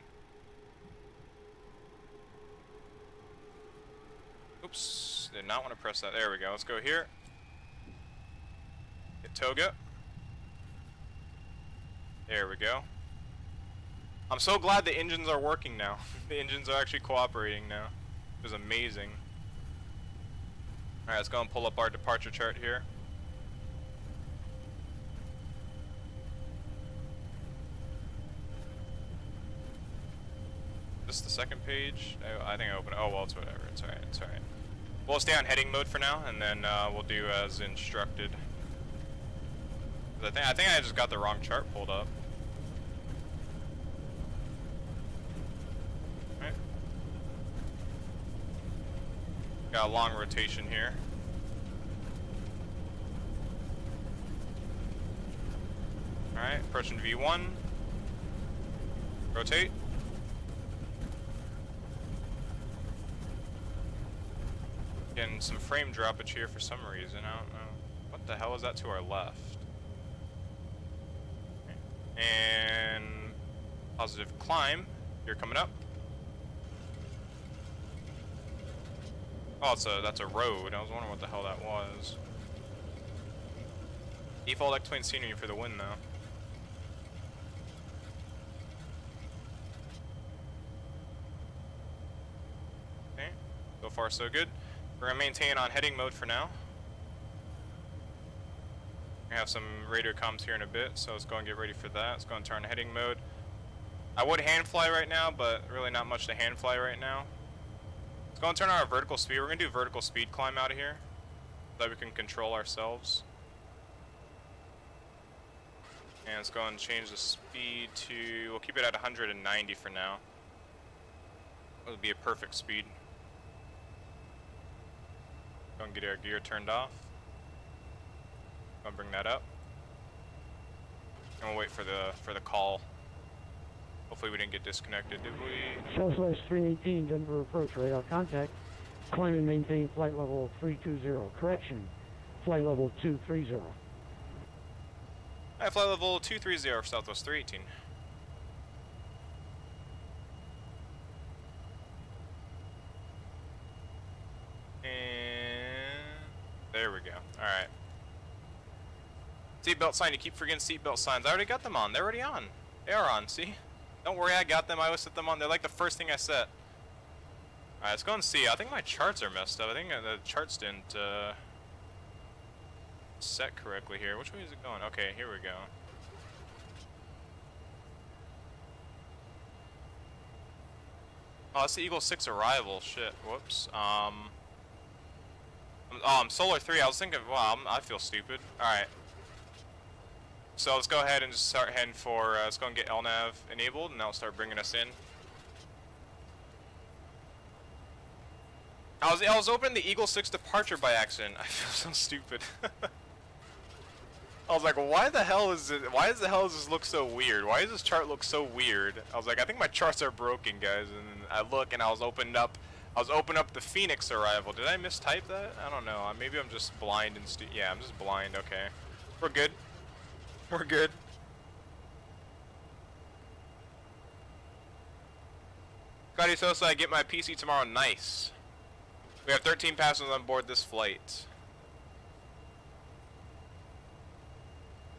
Oops. Did not want to press that. There we go. Let's go here. Hit toga. There we go. I'm so glad the engines are working now. The engines are actually cooperating now. It was amazing. Alright, let's go and pull up our departure chart here. This is the second page. I think I opened it. Oh, well, it's whatever. It's alright. It's alright. We'll stay on heading mode for now, and then we'll do as instructed. I think I just got the wrong chart pulled up. Alright. Got a long rotation here. Alright, approaching V1. Rotate. Getting some frame droppage here for some reason. I don't know. What the hell is that to our left? Okay. And positive climb. You're coming up. Oh, that's a road. I was wondering what the hell that was. Default X-plane scenery for the win, though. Okay. So far, so good. We're going to maintain on heading mode for now. We have some radio comms here in a bit, so let's go and get ready for that. Let's go and turn heading mode. I would hand fly right now, but really not much to hand fly right now. Let's go and turn on our vertical speed. We're going to do vertical speed climb out of here, so that we can control ourselves. And let's go and change the speed to, we'll keep it at 190 for now. That would be a perfect speed. Go and get our gear turned off. Go and bring that up. And we'll wait for the call. Hopefully we didn't get disconnected, did we? Southwest 318, Denver approach, radar contact. Climb and maintain flight level 320. Correction, flight level 230. Alright, flight level 230 for Southwest 318. Seatbelt sign, you keep forgetting seatbelt signs. I already got them on. They're already on. They are on, see? Don't worry, I got them. I always set them on. They're like the first thing I set. Alright, let's go and see. I think my charts are messed up. I think the charts didn't set correctly here. Which way is it going? Okay, here we go. Oh, that's the Eagle 6 arrival. Shit. Whoops. I'm Solar 3. I was thinking, wow, I feel stupid. Alright. So let's go ahead and just start heading for, let's go and get LNAV enabled, and that'll start bringing us in. I was opening the Eagle 6 departure by accident. I feel so stupid. I was like, why the hell does this look so weird? Why does this chart look so weird? I was like, I think my charts are broken, guys. And I look, and I was opening up the Phoenix arrival. Did I mistype that? I don't know. Maybe I'm just blind and yeah, I'm just blind. Okay, we're good. We're good. Scotty Sosa, I get my PC tomorrow. Nice. We have 13 passengers on board this flight.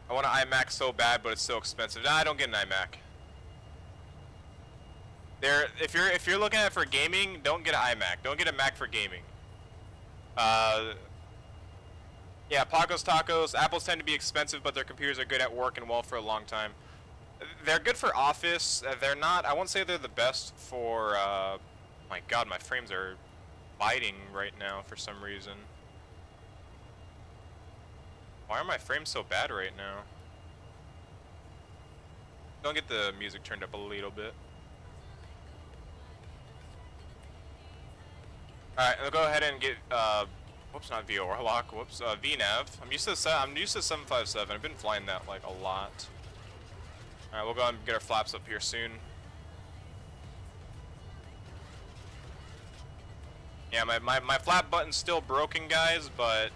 I want an iMac so bad, but it's so expensive. Nah, I don't get an iMac. If you're looking at it for gaming, don't get an iMac. Don't get a Mac for gaming. Yeah, Pacos Tacos. Apples tend to be expensive, but their computers are good at work and well for a long time. They're good for office. They're not. I won't say they're the best for. My God, my frames are biting right now for some reason. Why are my frames so bad right now? Don't get the music turned up a little bit. Alright, I'll go ahead and get, whoops, not VO Warlock, whoops, VNAV. I'm used to 757. I've been flying that, like, a lot. Alright, we'll go ahead and get our flaps up here soon. Yeah, my flap button's still broken, guys, but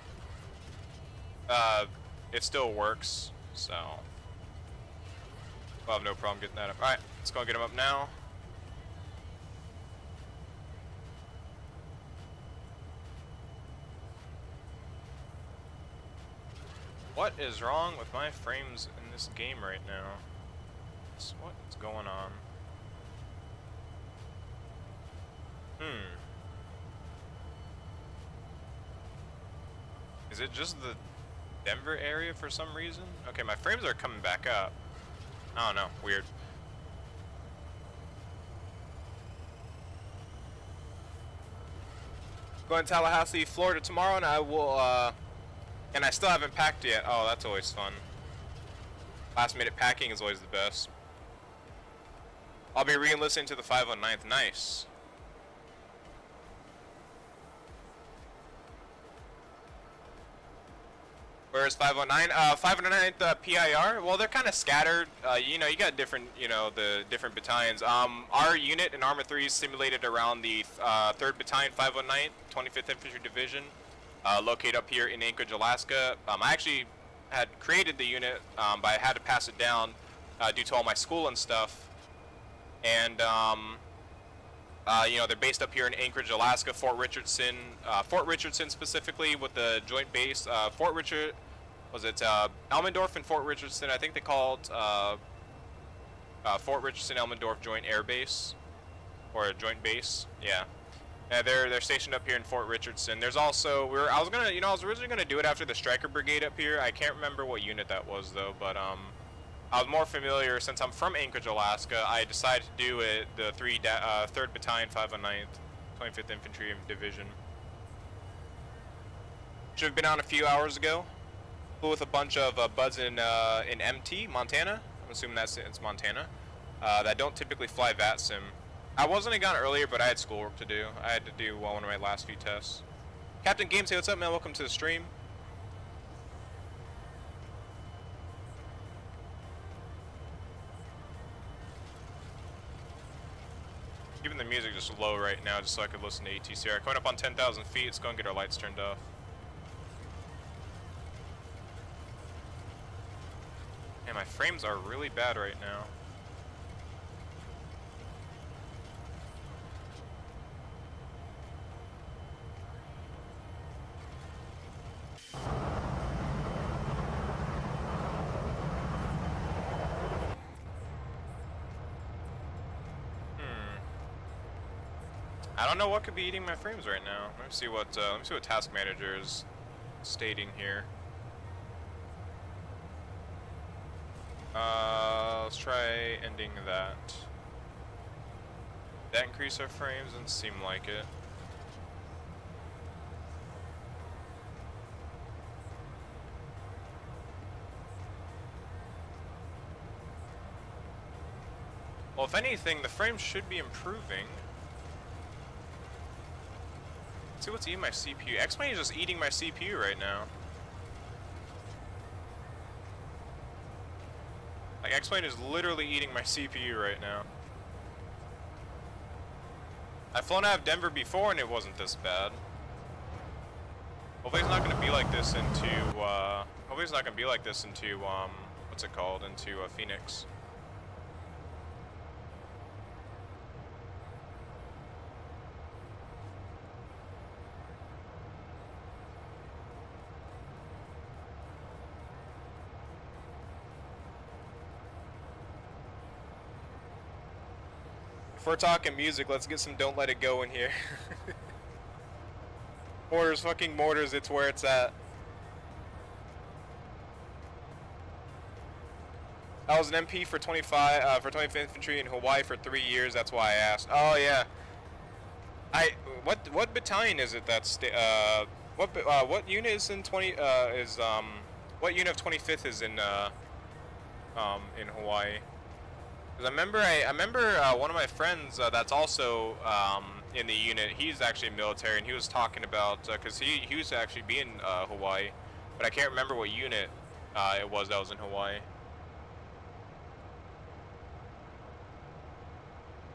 it still works, so I'll have no problem getting that up. Alright, let's go get him up now. What is wrong with my frames in this game right now? What is going on? Is it just the Denver area for some reason? Okay, my frames are coming back up. I don't know, weird. Going to Tallahassee, Florida tomorrow, and I will, and I still haven't packed yet. Oh, that's always fun. Last minute packing is always the best. I'll be re-listening to the 509th. Nice. Where's 509? 509th PIR? Well, they're kind of scattered. You know, you got different, you know, the different battalions. Our unit in Armor 3 is simulated around the 3rd Battalion, 509th, 25th Infantry Division, located up here in Anchorage, Alaska. I actually had created the unit, but I had to pass it down due to all my school and stuff. And you know, they're based up here in Anchorage, Alaska, Fort Richardson specifically with the joint base. Fort Richard, was it Elmendorf and Fort Richardson? I think they called Fort Richardson Elmendorf Joint Air Base, or a joint base. Yeah, they're stationed up here in Fort Richardson. There's also I was originally gonna do it after the Stryker Brigade up here. I can't remember what unit that was though, but I was more familiar since I'm from Anchorage, Alaska. I decided to do it the 3rd Battalion, 509th, 25th Infantry Division. Should have been on a few hours ago. Flew with a bunch of buds in MT, Montana. I'm assuming it's Montana. That don't typically fly Vatsim. I wasn't gone earlier, but I had schoolwork to do. I had to do one of my last few tests. Captain Games, hey, what's up, man? Welcome to the stream. Keeping the music just low right now just so I could listen to ATCR. Coming up on 10,000 feet, let's go and get our lights turned off. Man, my frames are really bad right now. I don't know what could be eating my frames right now. Let me see what Task Manager is stating here. Let's try ending that. Did that increase our frames? Doesn't seem like it. Well, if anything, the frames should be improving. Let's see what's eating my CPU. X-Plane is just eating my CPU right now. Like, X-Plane is literally eating my CPU right now. I've flown out of Denver before and it wasn't this bad. Hopefully it's not gonna be like this into, hopefully it's not gonna be like this into, what's it called, into, Phoenix. If we're talking music, let's get some Don't Let It Go in here. Mortars, fucking mortars, it's where it's at. I was an MP for 25th Infantry in Hawaii for 3 years. That's why I asked. Oh yeah. What battalion is it? That's what unit is in what unit of 25th is in Hawaii? Because I remember one of my friends that's also in the unit. He's actually military, and he was talking about because he used to actually be in Hawaii, but I can't remember what unit it was that was in Hawaii.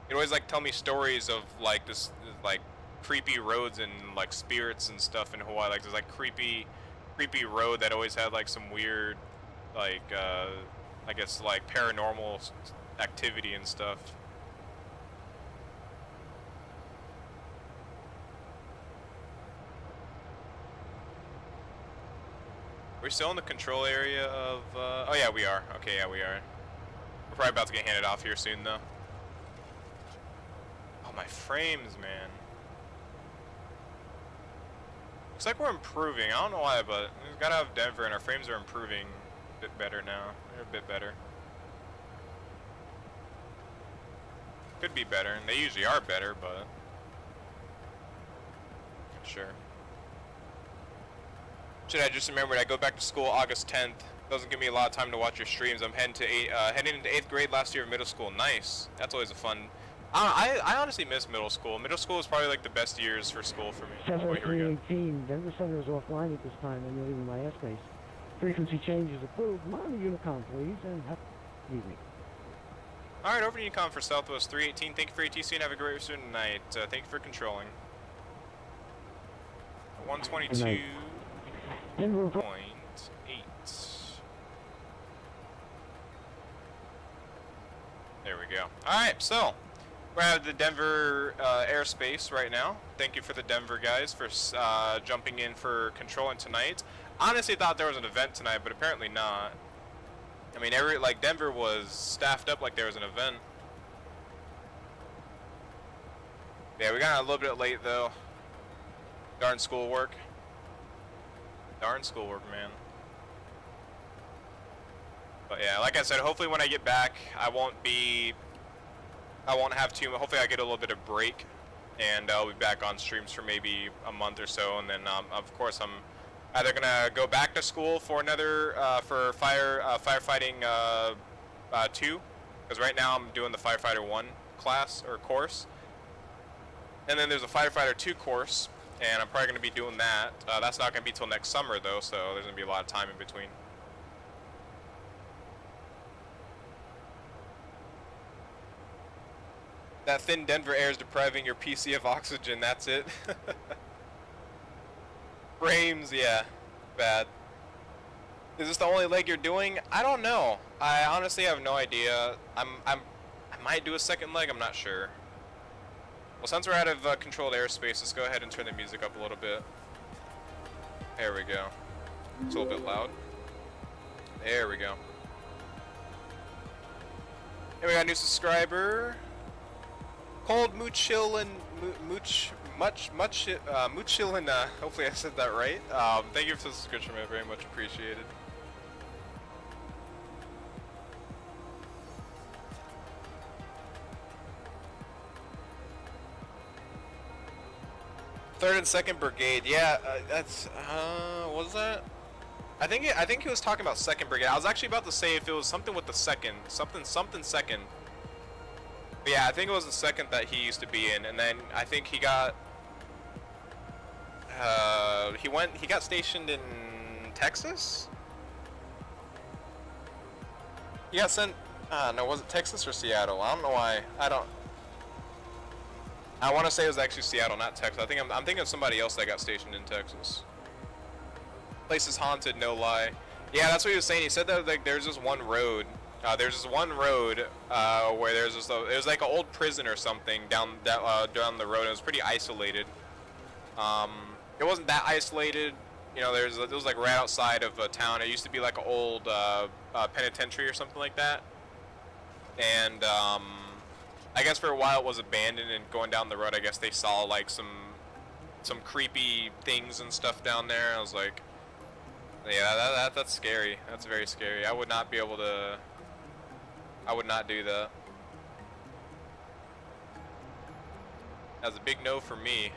He'd always like tell me stories of like this like creepy roads and like spirits and stuff in Hawaii. Like there's like creepy road that always had like some weird like I guess like paranormal activity and stuff. We're still in the control area of oh yeah, we are. Okay, yeah, we are. We're probably about to get handed off here soon though. Oh, my frames, man. Looks like we're improving. I don't know why, but we've got to have Denver and our frames are improving a bit better now. They're a bit better. Could be better, and they usually are better, but sure. Should I just remembered I go back to school August 10th. Doesn't give me a lot of time to watch your streams. I'm heading into 8th grade last year of middle school. Nice. That's always a fun. I honestly miss middle school. Middle school is probably like the best years for school for me. 7318, Denver Center is offline at this time and you're leaving my airspace. Frequency change is approved. Monitor Unicom, please, and have evening. Alright, over to Unicom for Southwest 318. Thank you for ATC and have a great rest of the night. Thank you for controlling. 122.8. There we go. Alright, so we're at the Denver airspace right now. Thank you for the Denver guys for jumping in for controlling tonight. Honestly thought there was an event tonight, but apparently not. I mean, Denver was staffed up like there was an event. Yeah, we got a little bit late though. Darn schoolwork. Darn schoolwork, man. But yeah, like I said, hopefully when I get back, I won't have too. Hopefully I get a little bit of break, and I'll be back on streams for maybe a month or so, and then of course I'm either gonna go back to school for another for firefighting 2, because right now I'm doing the firefighter 1 class or course, and then there's a firefighter 2 course, and I'm probably gonna be doing that. That's not gonna be till next summer though, so there's gonna be a lot of time in between. That thin Denver air is depriving your PC of oxygen, that's it. Frames, yeah, bad. Is this the only leg you're doing? I don't know. I honestly have no idea. I might do a second leg, I'm not sure. Well, since we're out of controlled airspace, let's go ahead and turn the music up a little bit. There we go. It's a little bit loud. There we go. And we got a new subscriber. cold Moochillin, Moochillin, hopefully I said that right. Thank you for the subscription, man, very much appreciated. Third and second brigade, yeah, that's, what was that? I think he was talking about second brigade. I was actually about to say if it was something with the second, something second. But yeah, I think it was the second that he used to be in, and then I think he got, he got stationed in Texas? He got sent, no, was it Texas or Seattle? I don't know why, I want to say it was actually Seattle, not Texas. I'm thinking of somebody else that got stationed in Texas. Place is haunted, no lie. Yeah, that's what he was saying. He said that like there's this one road. Where there's this. It was like an old prison or something down the road. It was pretty isolated. It wasn't that isolated. You know, it was like right outside of a town. It used to be like an old penitentiary or something like that. And I guess for a while it was abandoned, and going down the road, I guess they saw like some creepy things and stuff down there. I was like, yeah, that's scary. That's very scary. I would not be able to. I would not do that. That's a big no for me.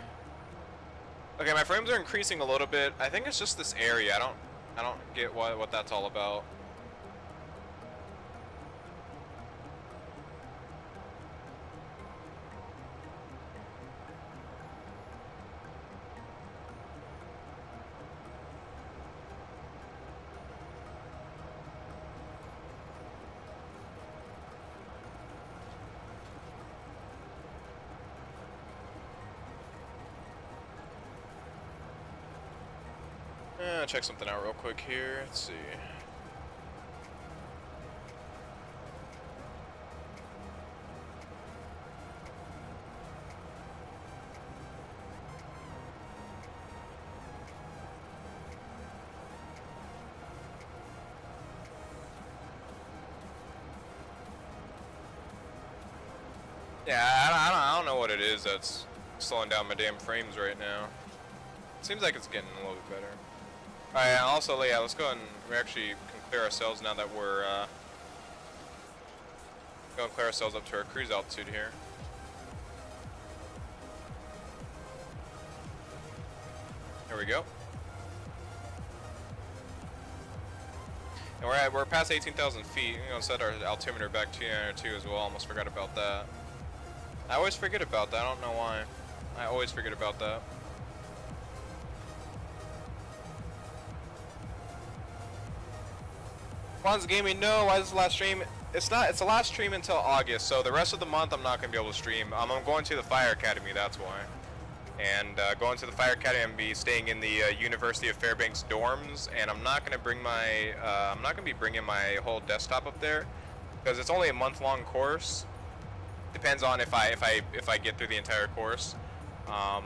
Okay, my frames are increasing a little bit. I think it's just this area. I don't get what that's all about. Check something out real quick here. Let's see. Yeah, I don't know what it is that's slowing down my damn frames right now. Seems like it's getting a little bit better. Alright, also, yeah, let's go ahead and we actually can clear ourselves now that we're, go and clear ourselves up to our cruise altitude here. There we go. And we're past 18,000 feet. We're gonna set our altimeter back to 902 as well. Almost forgot about that. I always forget about that. I don't know why. I always forget about that. Juan's Gaming, no, why is this the last stream? It's not, it's the last stream until August, so the rest of the month I'm not going to be able to stream. I'm going to the Fire Academy, that's why. And going to the Fire Academy, I'm going to be staying in the University of Fairbanks dorms, and I'm not going to bring my, I'm not going to be bringing my whole desktop up there, because it's only a month-long course. Depends on if I get through the entire course. Yeah,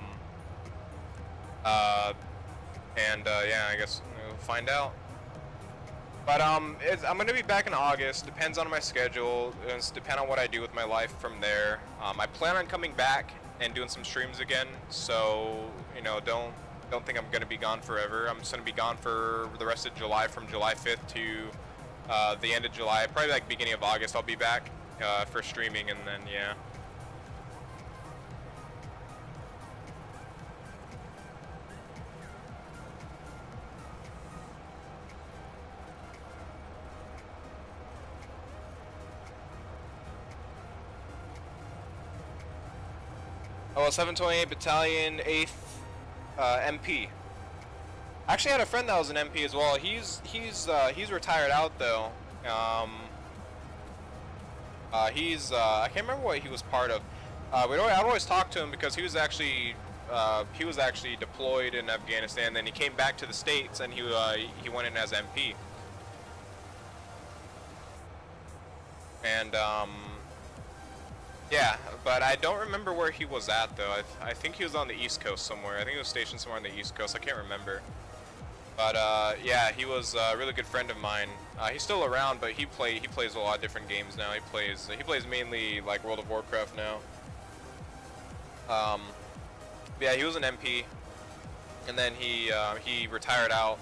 I guess we'll find out. But I'm gonna be back in August. Depends on my schedule. It's depend on what I do with my life from there. I plan on coming back and doing some streams again. So you know, don't think I'm gonna be gone forever. I'm just gonna be gone for the rest of July, from July 5th to the end of July. Probably like beginning of August. I'll be back for streaming, and then yeah. Oh, 728 Battalion, 8th MP. I actually had a friend that was an MP as well. He's retired out though. I can't remember what he was part of. I've always talked to him because he was actually deployed in Afghanistan. Then he came back to the States and he went in as MP. And yeah, but I don't remember where he was at though. I think he was on the East Coast somewhere. I think he was stationed somewhere on the East Coast. I can't remember. But yeah, he was a really good friend of mine. He's still around, but he plays a lot of different games now. He plays mainly like World of Warcraft now. Yeah, he was an MP, and then he retired out.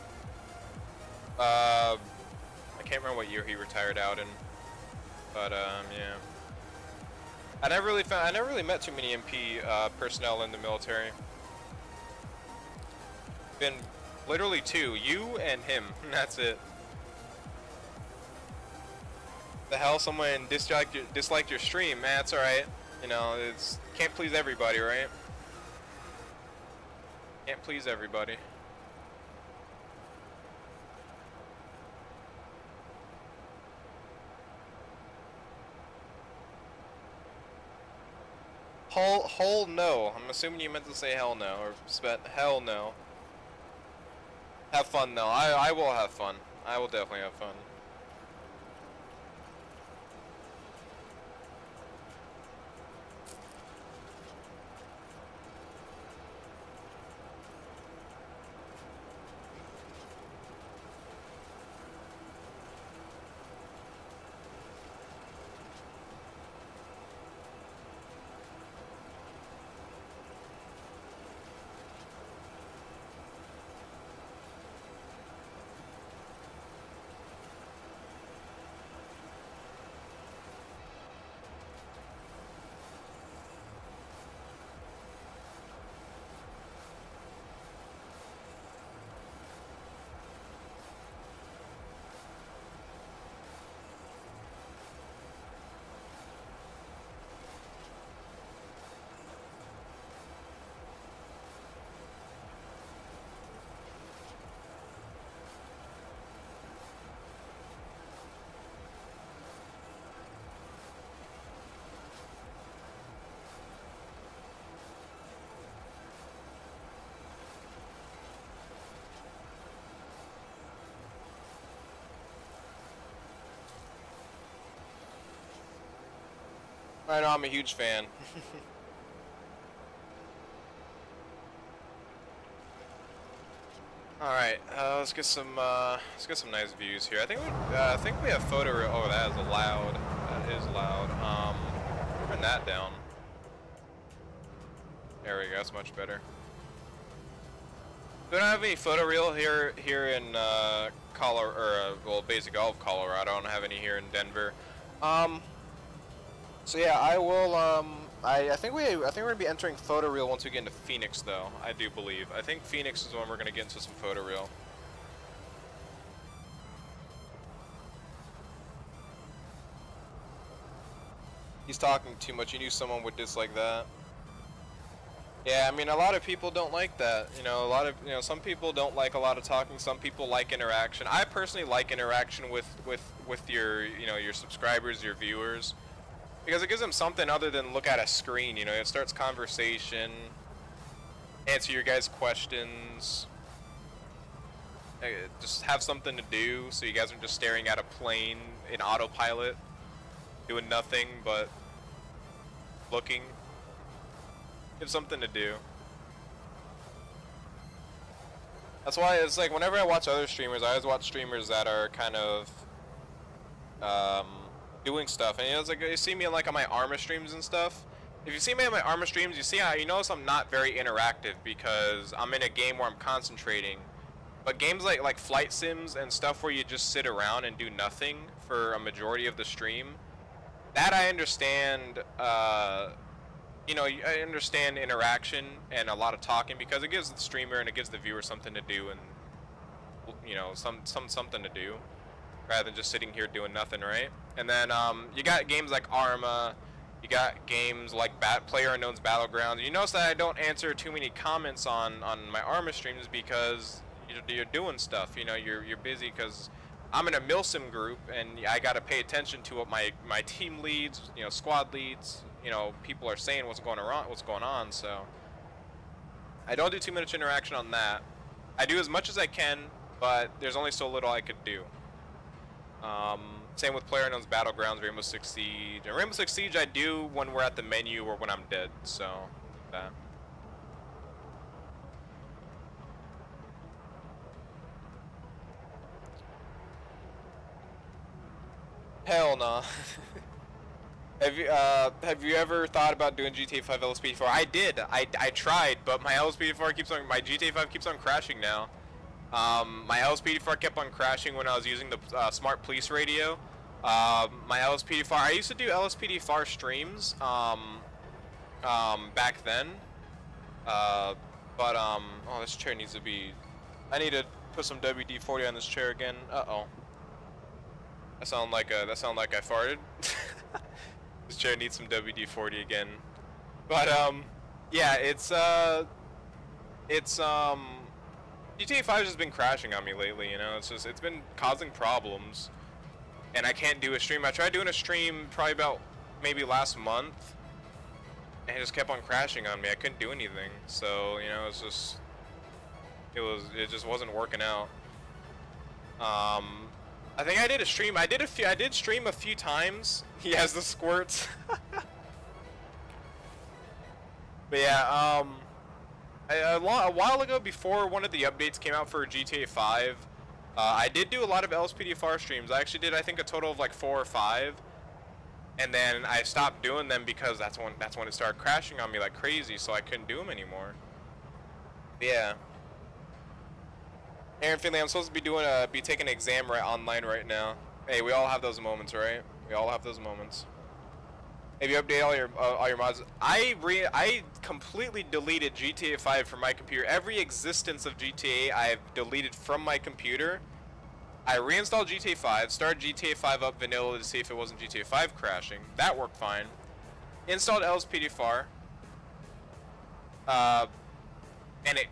I can't remember what year he retired out in, but yeah. I never really met too many MP personnel in the military. Been literally 2, you and him. That's it. The hell, someone disliked your stream, man. It's all right. You know, it's can't please everybody, right? Can't please everybody. Hell no. I'm assuming you meant to say hell no, or hell no. Have fun though. I will have fun. I will definitely have fun. I know, I'm a huge fan. All right, let's get some nice views here. I think we have photo. Oh, that is loud. That is loud. Turn that down. There we go. That's much better. We don't have any photoreal here in Colorado, or well, basically all of Colorado. I don't have any here in Denver. So yeah, I will. I think we're gonna be entering photoreal once we get into Phoenix, though. I do believe. I think Phoenix is when we're gonna get into some photoreal. He's talking too much. You knew someone would dislike that. Yeah, I mean, a lot of people don't like that. You know, some people don't like a lot of talking. Some people like interaction. I personally like interaction with your, your subscribers, your viewers. Because it gives them something other than look at a screen, it starts conversation, answer your guys' questions, just have something to do so you guys aren't just staring at a plane in autopilot, doing nothing but looking. Give something to do. That's why it's like whenever I watch other streamers, I always watch streamers that are kind of, doing stuff, and it's like you see me on my Arma streams and stuff. If you see me on my Arma streams, you notice I'm not very interactive because I'm in a game where I'm concentrating. But games like flight sims and stuff where you just sit around and do nothing for a majority of the stream, that I understand. I understand interaction and a lot of talking because it gives the streamer and it gives the viewer something to do and something to do, rather than just sitting here doing nothing, right? And then you got games like Arma, you got games like PlayerUnknown's Battlegrounds. You notice that I don't answer too many comments on my Arma streams because you're doing stuff. You're busy because I'm in a milsim group and I got to pay attention to what my team leads, squad leads, people are saying what's going on. So I don't do too much interaction on that. I do as much as I can, but there's only so little I could do. Same with PlayerUnknown's Battlegrounds, Rainbow Six Siege. And Rainbow Six Siege I do when we're at the menu or when I'm dead, so that. Hell no. Have you ever thought about doing GTA 5 LSPD4? I did. I tried, but my GTA 5 keeps on crashing now. My LSPD4 kept on crashing when I was using the smart police radio. My LSPD4, I used to do LSPD4 streams back then. Oh, this chair needs to be. I need to put some WD-40 on this chair again. Uh-oh. That sounded like I farted. This chair needs some WD-40 again. But yeah, it's GTA 5 has just been crashing on me lately, you know. It's been causing problems, and I can't do a stream. I tried doing a stream probably about maybe last month, and it just kept on crashing on me. I couldn't do anything, so you know, it just wasn't working out. I think I did a stream. I did stream a few times. He has the squirts. But yeah, a while ago, before one of the updates came out for GTA 5, I did do a lot of LSPDFR streams. I actually did, I think, a total of like 4 or 5, and then I stopped doing them because that's when it started crashing on me like crazy, so I couldn't do them anymore. But yeah. Aaron Finley, I'm supposed to be taking an exam online right now. Hey, we all have those moments, right? We all have those moments. If you update all your mods, I completely deleted GTA 5 from my computer. Every existence of GTA I've deleted from my computer. I reinstalled GTA 5, started GTA 5 up vanilla to see if it wasn't GTA 5 crashing. That worked fine. Installed LSPDFR, and it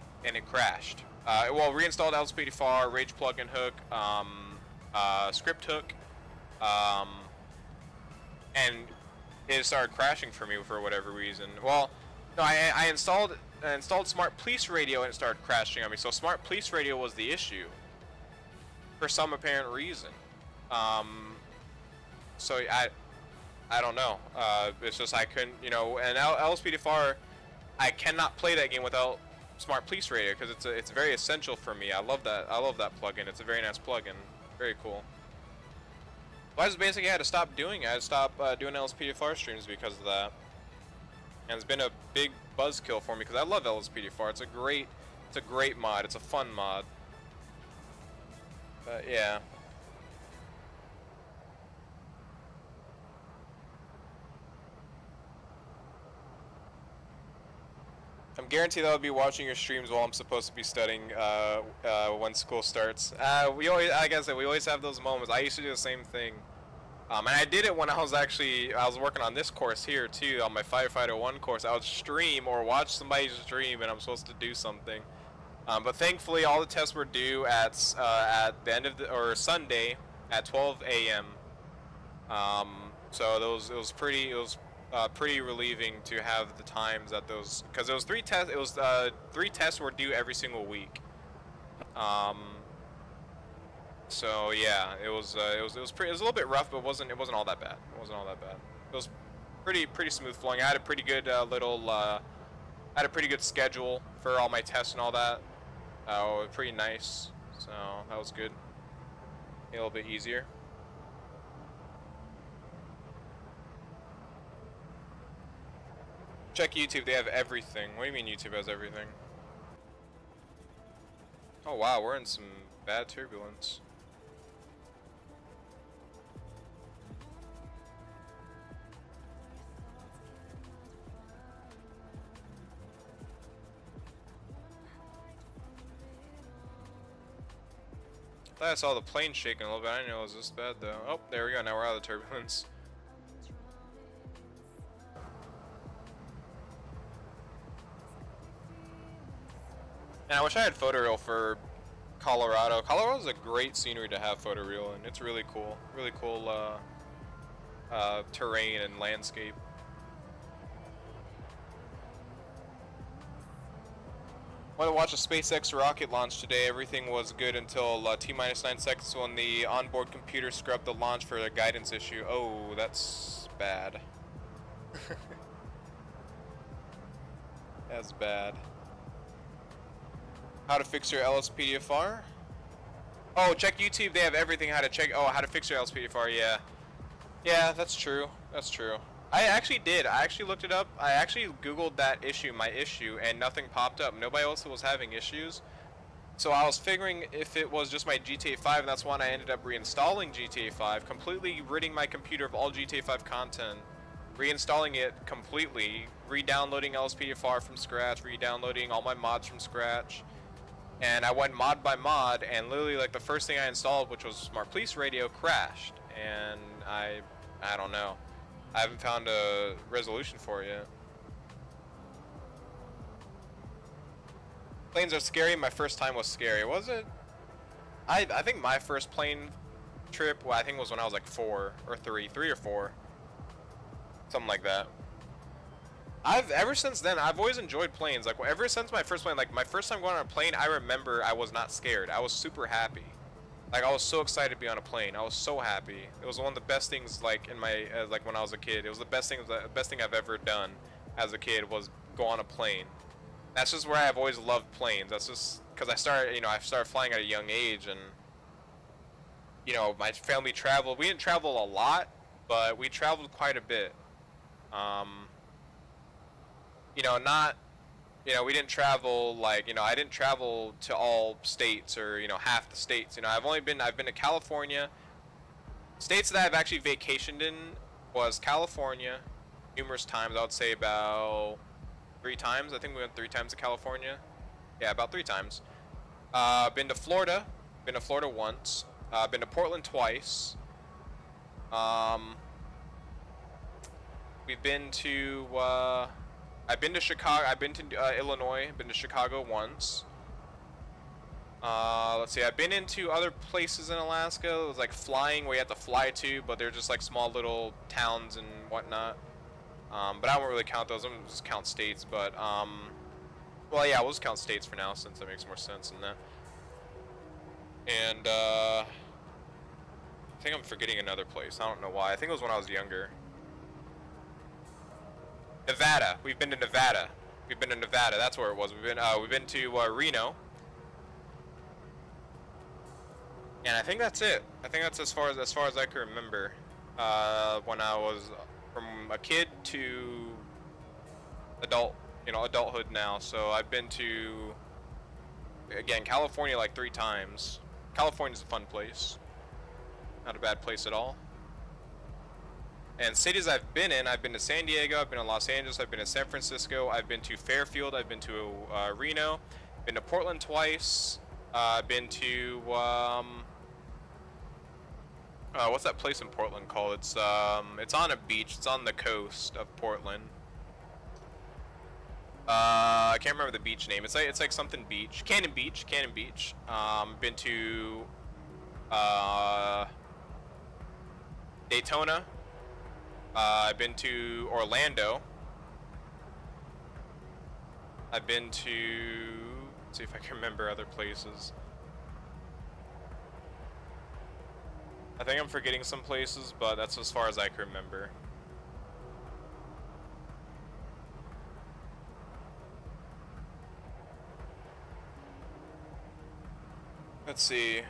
crashed. Well, reinstalled LSPDFR, Rage plugin hook, script hook, and it started crashing for me for whatever reason. Well, no, I installed Smart Police Radio and it started crashing on me. So Smart Police Radio was the issue for some apparent reason. So I don't know. It's just I couldn't, you know, and LSPDFR, I cannot play that game without Smart Police Radio because it's very essential for me. I love that plugin. It's a very nice plugin. Very cool. Well, I just basically had to stop doing it. I had to stop doing LSPDFR streams because of that. And it's been a big buzzkill for me because I love LSPDFR. It's a great mod. It's a fun mod. But yeah. I'm guaranteed I'll be watching your streams while I'm supposed to be studying when school starts. Like I said, we always have those moments. I used to do the same thing. And I did it when I was working on this course here too, on my Firefighter 1 course. I would stream or watch somebody stream and I'm supposed to do something. But thankfully all the tests were due at the end of Sunday at 12 a.m. So it was pretty relieving to have the times that those, because it was 3 tests. It was 3 tests were due every single week. So yeah, it was a little bit rough, but it wasn't all that bad. It wasn't all that bad. It was pretty smooth flowing. I had a pretty good schedule for all my tests and all that. Pretty nice. So that was good. A little bit easier. Check YouTube, they have everything. What do you mean YouTube has everything? Oh wow, we're in some bad turbulence. I thought I saw the plane shaking a little bit. I didn't know it was this bad though. Oh, there we go, now we're out of the turbulence. And I wish I had photoreal for Colorado. Colorado's a great scenery to have photoreal in. It's really cool terrain and landscape. I wanted to watch a SpaceX rocket launch today. Everything was good until T-minus 9 seconds when the onboard computer scrubbed the launch for a guidance issue. Oh, that's bad. That's bad. How to fix your LSPDFR? Oh, check YouTube. They have everything. How to fix your LSPDFR. Yeah. Yeah, that's true. That's true. I actually did. I actually looked it up. I actually Googled that issue, my issue, and nothing popped up. Nobody else was having issues. So I was figuring if it was just my GTA 5, and that's when I ended up reinstalling GTA 5, completely ridding my computer of all GTA 5 content, reinstalling it completely, re-downloading LSPDFR from scratch, re-downloading all my mods from scratch. And I went mod by mod, and literally like the first thing I installed, which was Smart Police Radio, crashed. And I don't know. I haven't found a resolution for it yet. Planes are scary. My first time was scary, was it? I think my first plane trip, well, I think was when I was like 4 or 3 or 4, something like that. Ever since then, I've always enjoyed planes. Like ever since my first plane, like my first time going on a plane, I remember I was not scared. I was super happy. Like I was so excited to be on a plane. I was so happy. It was one of the best things, like in my like when I was a kid. It was the best thing I've ever done as a kid was go on a plane. That's just where I've always loved planes. That's just because I started flying at a young age, and my family traveled. We didn't travel a lot, but we traveled quite a bit. We didn't travel like, I didn't travel to all states or, half the states. I've been to California. States that I've actually vacationed in was California numerous times. I would say about 3 times. I think we went 3 times to California. Yeah, about 3 times. Been to Florida. Been to Florida once. Been to Portland twice. We've been to, I've been to Chicago. I've been to Illinois. Been to Chicago once. Let's see. I've been into other places in Alaska. It was like flying where you have to fly to, but they're just like small little towns and whatnot. But I won't really count those. I'm gonna just count states. But well, yeah, we'll just count states for now since that makes more sense than that. And I think I'm forgetting another place. I don't know why. I think it was when I was younger. Nevada. We've been to Nevada. We've been to Nevada. That's where it was. We've been to Reno. And I think that's it. I think that's as far as I can remember. When I was from a kid to adulthood now. So I've been to, again, California like 3 times. California's a fun place. Not a bad place at all. And cities I've been to San Diego, I've been to Los Angeles, I've been to San Francisco, I've been to Fairfield, I've been to Reno, been to Portland twice, I've been to, what's that place in Portland called? It's on a beach, it's on the coast of Portland. I can't remember the beach name. It's like something beach. Cannon Beach. Been to, Daytona. I've been to Orlando. I've been to, let's see if I can remember other places. I think I'm forgetting some places, but that's as far as I can remember. Let's see.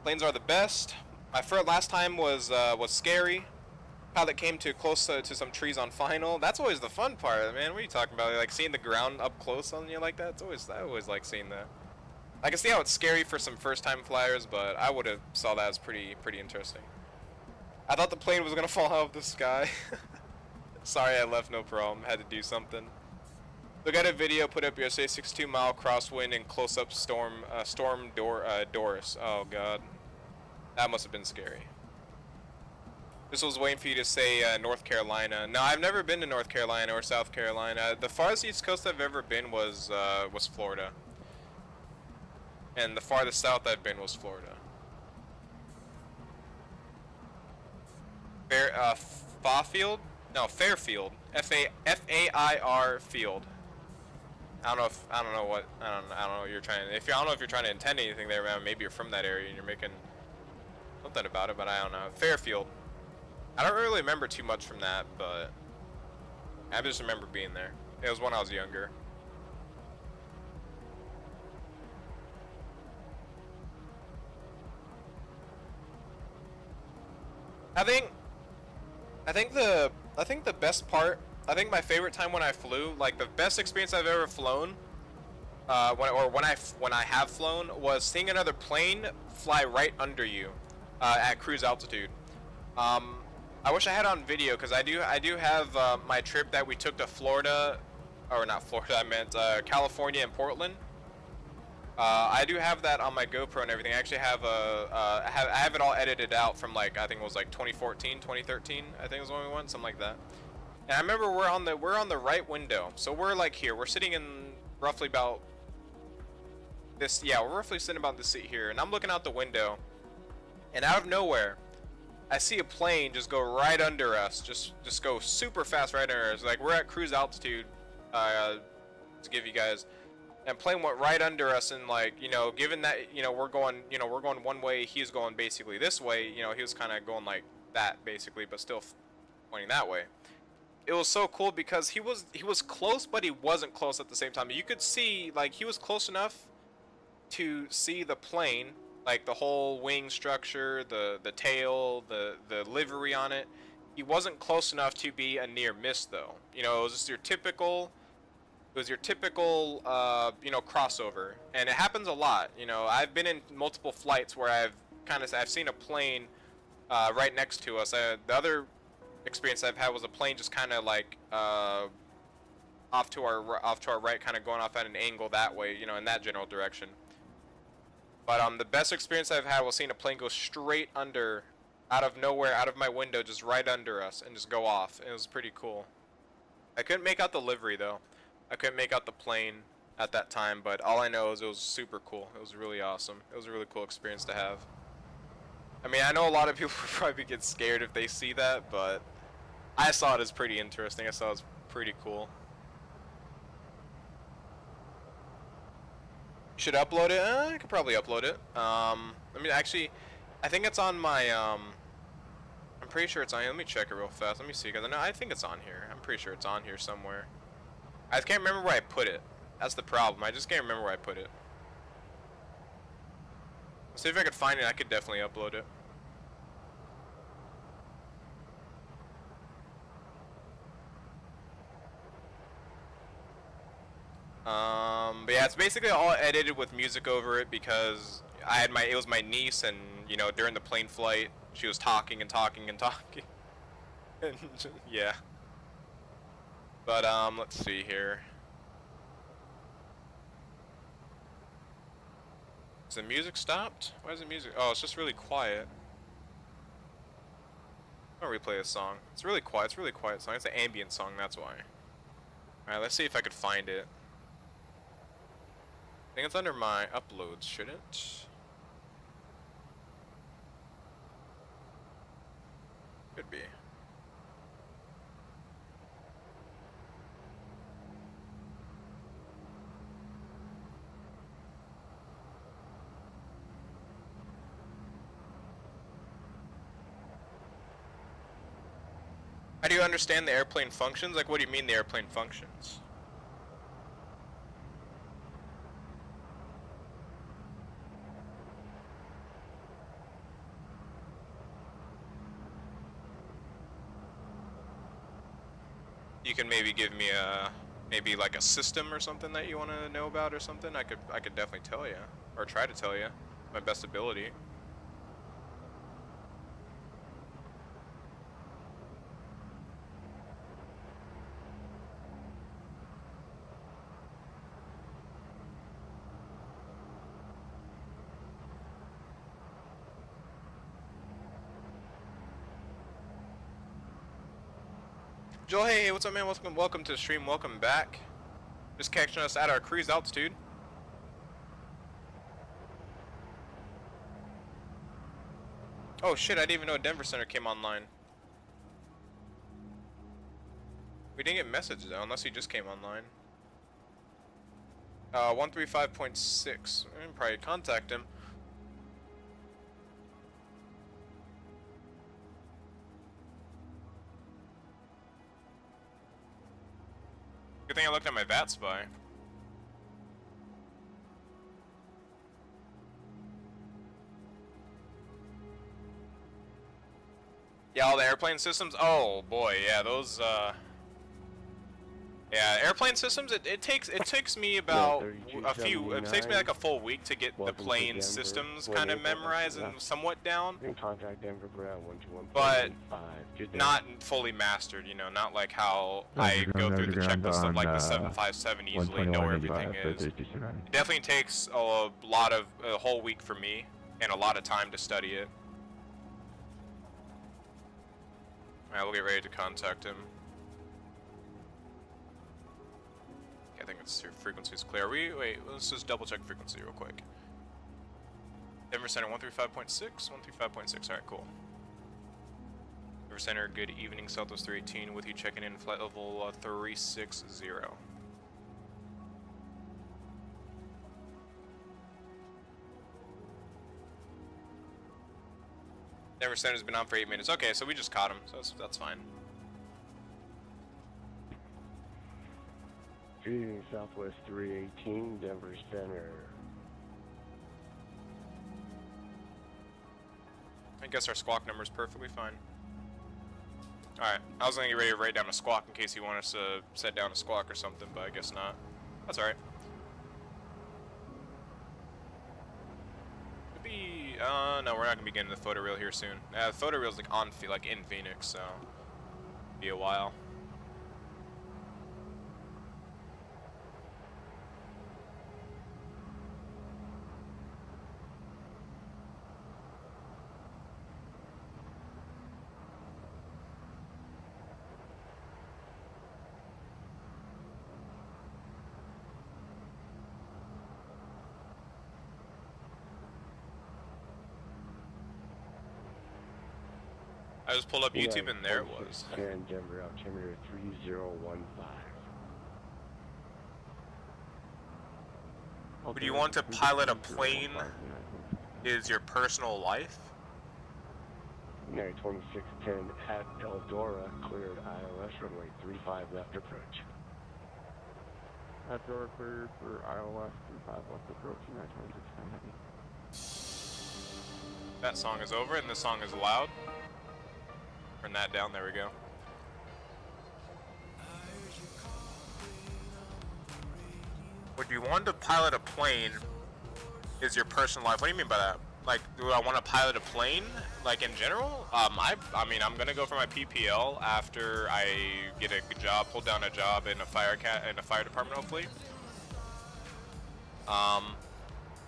Planes are the best. My last time was scary. How that came too close to some trees on final. That's always the fun part, man. What are you talking about? Like seeing the ground up close on you like that. I always like seeing that. I can see how it's scary for some first-time flyers, but I would have saw that as pretty interesting. I thought the plane was gonna fall out of the sky. Sorry, I left. No problem. Had to do something. Look at a video. Put up your say 62-mile crosswind and close-up storm Doris. Oh God. That must have been scary. This was waiting for you to say North Carolina. No, I've never been to North Carolina or South Carolina. The farthest east coast I've ever been was Florida. And the farthest south I've been was Florida. Fairfield? No, Fairfield. F-A-I-R Field. I don't know what you're trying to, I don't know if you're trying to intend anything there, man. Maybe you're from that area and you're making something about it, but I don't know. Fairfield. I don't really remember too much from that, but I just remember being there. It was when I was younger. I think I think the best part, I think my favorite time when I flew, like the best experience I've ever flown, when I have flown, was seeing another plane fly right under you at cruise altitude. I wish I had on video because I do have my trip that we took to Florida, or not Florida, I meant California and Portland. I do have that on my GoPro and everything. I actually have I have it all edited out from, like, I think it was like 2014, 2013. I think was when we went, something like that. And I remember we're on the right window, so we're like here. We're sitting in roughly about this. Yeah, we're roughly sitting about this seat here, and I'm looking out the window, and out of nowhere, I see a plane just go right under us. Just go super fast right under us. Like, we're at cruise altitude. To give you guys. And plane went right under us, and, like, you know, given that, you know, we're going one way, he's going basically this way, you know, he was kind of going like that basically, but still pointing that way. It was so cool because he was close, but he wasn't close at the same time. You could see, like, he was close enough to see the plane, like the whole wing structure, the tail, the livery on it. He wasn't close enough to be a near miss, though. You know, it was just your typical. It was your typical, you know, crossover, and it happens a lot. You know, I've been in multiple flights where I've seen a plane right next to us. The other experience I've had was a plane just kind of like off to our right, kind of going off at an angle that way, you know, in that general direction. But the best experience I've had was seeing a plane go straight under, out of nowhere, out of my window, just right under us, and just go off. It was pretty cool. I couldn't make out the livery though. I couldn't make out the plane at that time, but all I know is it was super cool. It was really awesome. It was a really cool experience to have. I mean, I know a lot of people would probably get scared if they see that, but I saw it as pretty interesting. I saw it as pretty cool. You should upload it? I could probably upload it. I mean, actually, I think it's on my, I'm pretty sure it's on here. Let me check it real fast. Let me see, because I think it's on here. I'm pretty sure it's on here somewhere. I just can't remember where I put it. That's the problem. I just can't remember where I put it. Let's see if I could find it. I could definitely upload it. But yeah, it's basically all edited with music over it because it was my niece, and, you know, during the plane flight, she was talking and talking and talking. And yeah. But, let's see here. Is the music stopped? Why is the music? Oh, it's just really quiet. I'll replay this song. It's really quiet. It's a really quiet song. It's an ambient song, that's why. Alright, let's see if I could find it. I think it's under my uploads, should it? Could be. How do you understand the airplane functions? Like, what do you mean the airplane functions? You can maybe give me maybe like a system or something that you want to know about or something. I could definitely tell you, or try to tell you, my best ability. Joel, hey, what's up, man? Welcome to the stream. Welcome back. Just catching us at our cruise altitude. Oh shit, I didn't even know Denver Center came online. We didn't get messaged though, unless he just came online. 135.6. We can probably contact him. Good thing I looked at my VAT spy. Yeah, all the airplane systems. Oh boy, yeah, those. Yeah, airplane systems. It takes me about It takes me like a full week to get the plane systems kind of memorized and somewhat down. Contact Denver ground 121.85. But not fully mastered. You know, not like how I go through the checklist of like the 757 easily know where everything is. It definitely takes a whole week for me and a lot of time to study it. Alright, we'll get ready to contact him. I think it's frequency is clear. Wait, let's just double check frequency real quick. Denver Center 135.6, 135.6. Alright, cool. Denver Center, good evening. Southwest 318 with you checking in flight level 360. Denver Center's been on for 8 minutes. Okay, so we just caught him, so that's fine. Good evening, Southwest 318, Denver Center. I guess our squawk number is perfectly fine. Alright, I was gonna get ready to write down a squawk in case you want us to set down a squawk or something, but I guess not. That's alright. Could be, no, we're not gonna be getting the photo reel here soon. The photo reel's like in Phoenix, so be a while. I just pulled up YouTube and there it was. Denver, altimeter 3015. Would you want to pilot a plane? Is your personal life? United 2610 at Eldora, cleared ILS runway 35 left approach. Eldora cleared for ILS 35 left approach, United 2610 heavy. That song is over and this song is loud. Turn that down, there we go. Would you want to pilot a plane is your personal life? What do you mean by that? Like, do I want to pilot a plane, like in general? I mean, I'm gonna go for my PPL after I get a good job, hold down a job in a fire department, hopefully.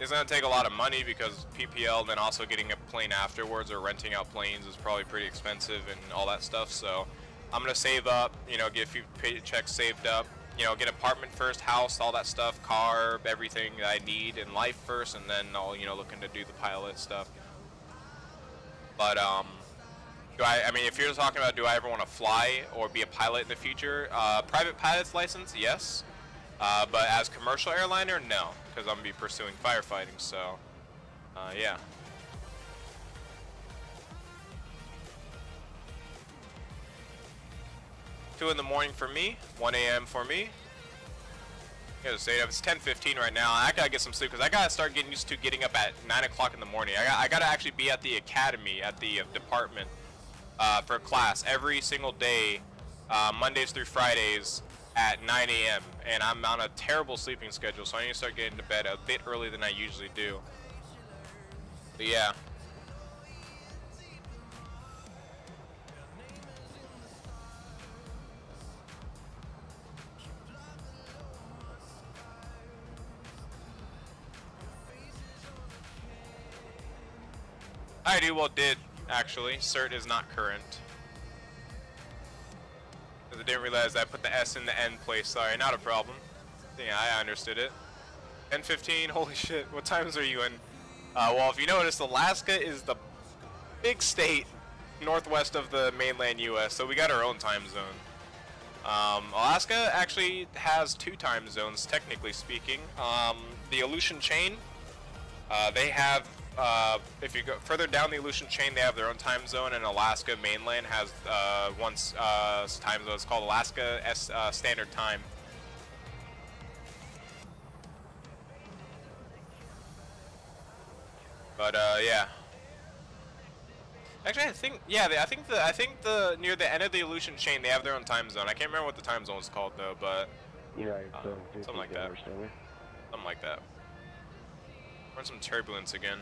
It's gonna take a lot of money because PPL, then also getting a plane afterwards or renting out planes is probably pretty expensive and all that stuff. So I'm gonna save up, you know, get a few paychecks saved up, you know, get apartment first, house, all that stuff, car, everything that I need in life first, and then I'll, you know, looking to do the pilot stuff. But I mean, if you're talking about do I ever want to fly or be a pilot in the future, private pilot's license, yes. But as commercial airliner, no, because I'm gonna be pursuing firefighting. So, yeah. Two in the morning for me, 1 a.m. for me. I gotta say, it's 10:15 right now. I gotta get some sleep because I gotta start getting used to getting up at 9 o'clock in the morning. I gotta actually be at the academy, at the department, for class every single day, Mondays through Fridays at 9 a.m. and I'm on a terrible sleeping schedule, so I need to start getting to bed a bit earlier than I usually do. But yeah. I do, well, did actually. Cert is not current. I didn't realize I put the S in the N place. Sorry, not a problem. Yeah, I understood it. 10:15. Holy shit! What times are you in? Well, if you notice, Alaska is the big state northwest of the mainland U.S., so we got our own time zone. Alaska actually has 2 time zones, technically speaking. The Aleutian Chain, they have. If you go further down the Aleutian Chain, they have their own time zone, and Alaska mainland has one time zone. It's called Alaska Standard Time. But yeah. Actually, I think yeah. I think the near the end of the Aleutian chain they have their own time zone. I can't remember what the time zone is called though, but something like that. Something like that. Run some turbulence again.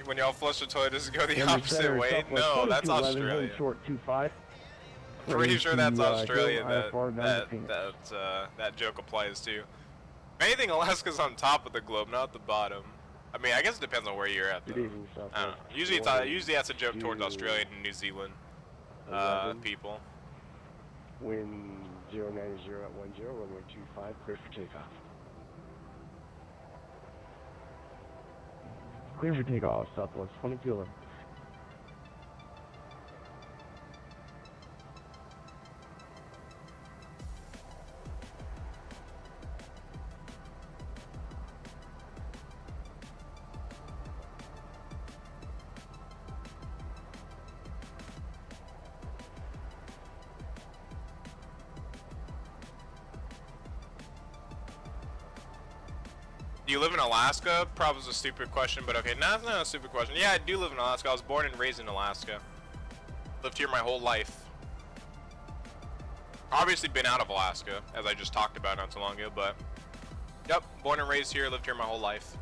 When y'all flush the toilet, does it go the opposite way? No, that's Australia. Short 25. I'm pretty sure that's Australia that joke applies to. If anything, Alaska's on top of the globe, not the bottom. I mean, I guess it depends on where you're at, though. I don't know. Usually that's a joke towards Australia and New Zealand people. Wind 090 at 10, runway 25, clear for takeoff. Clear for takeoff, Southwest 20 kilo. Do you live in Alaska? Probably a stupid question, but okay. No, it's not a stupid question. Yeah, I do live in Alaska. I was born and raised in Alaska. Lived here my whole life. Obviously been out of Alaska, as I just talked about not too long ago, but... Yep, born and raised here, lived here my whole life.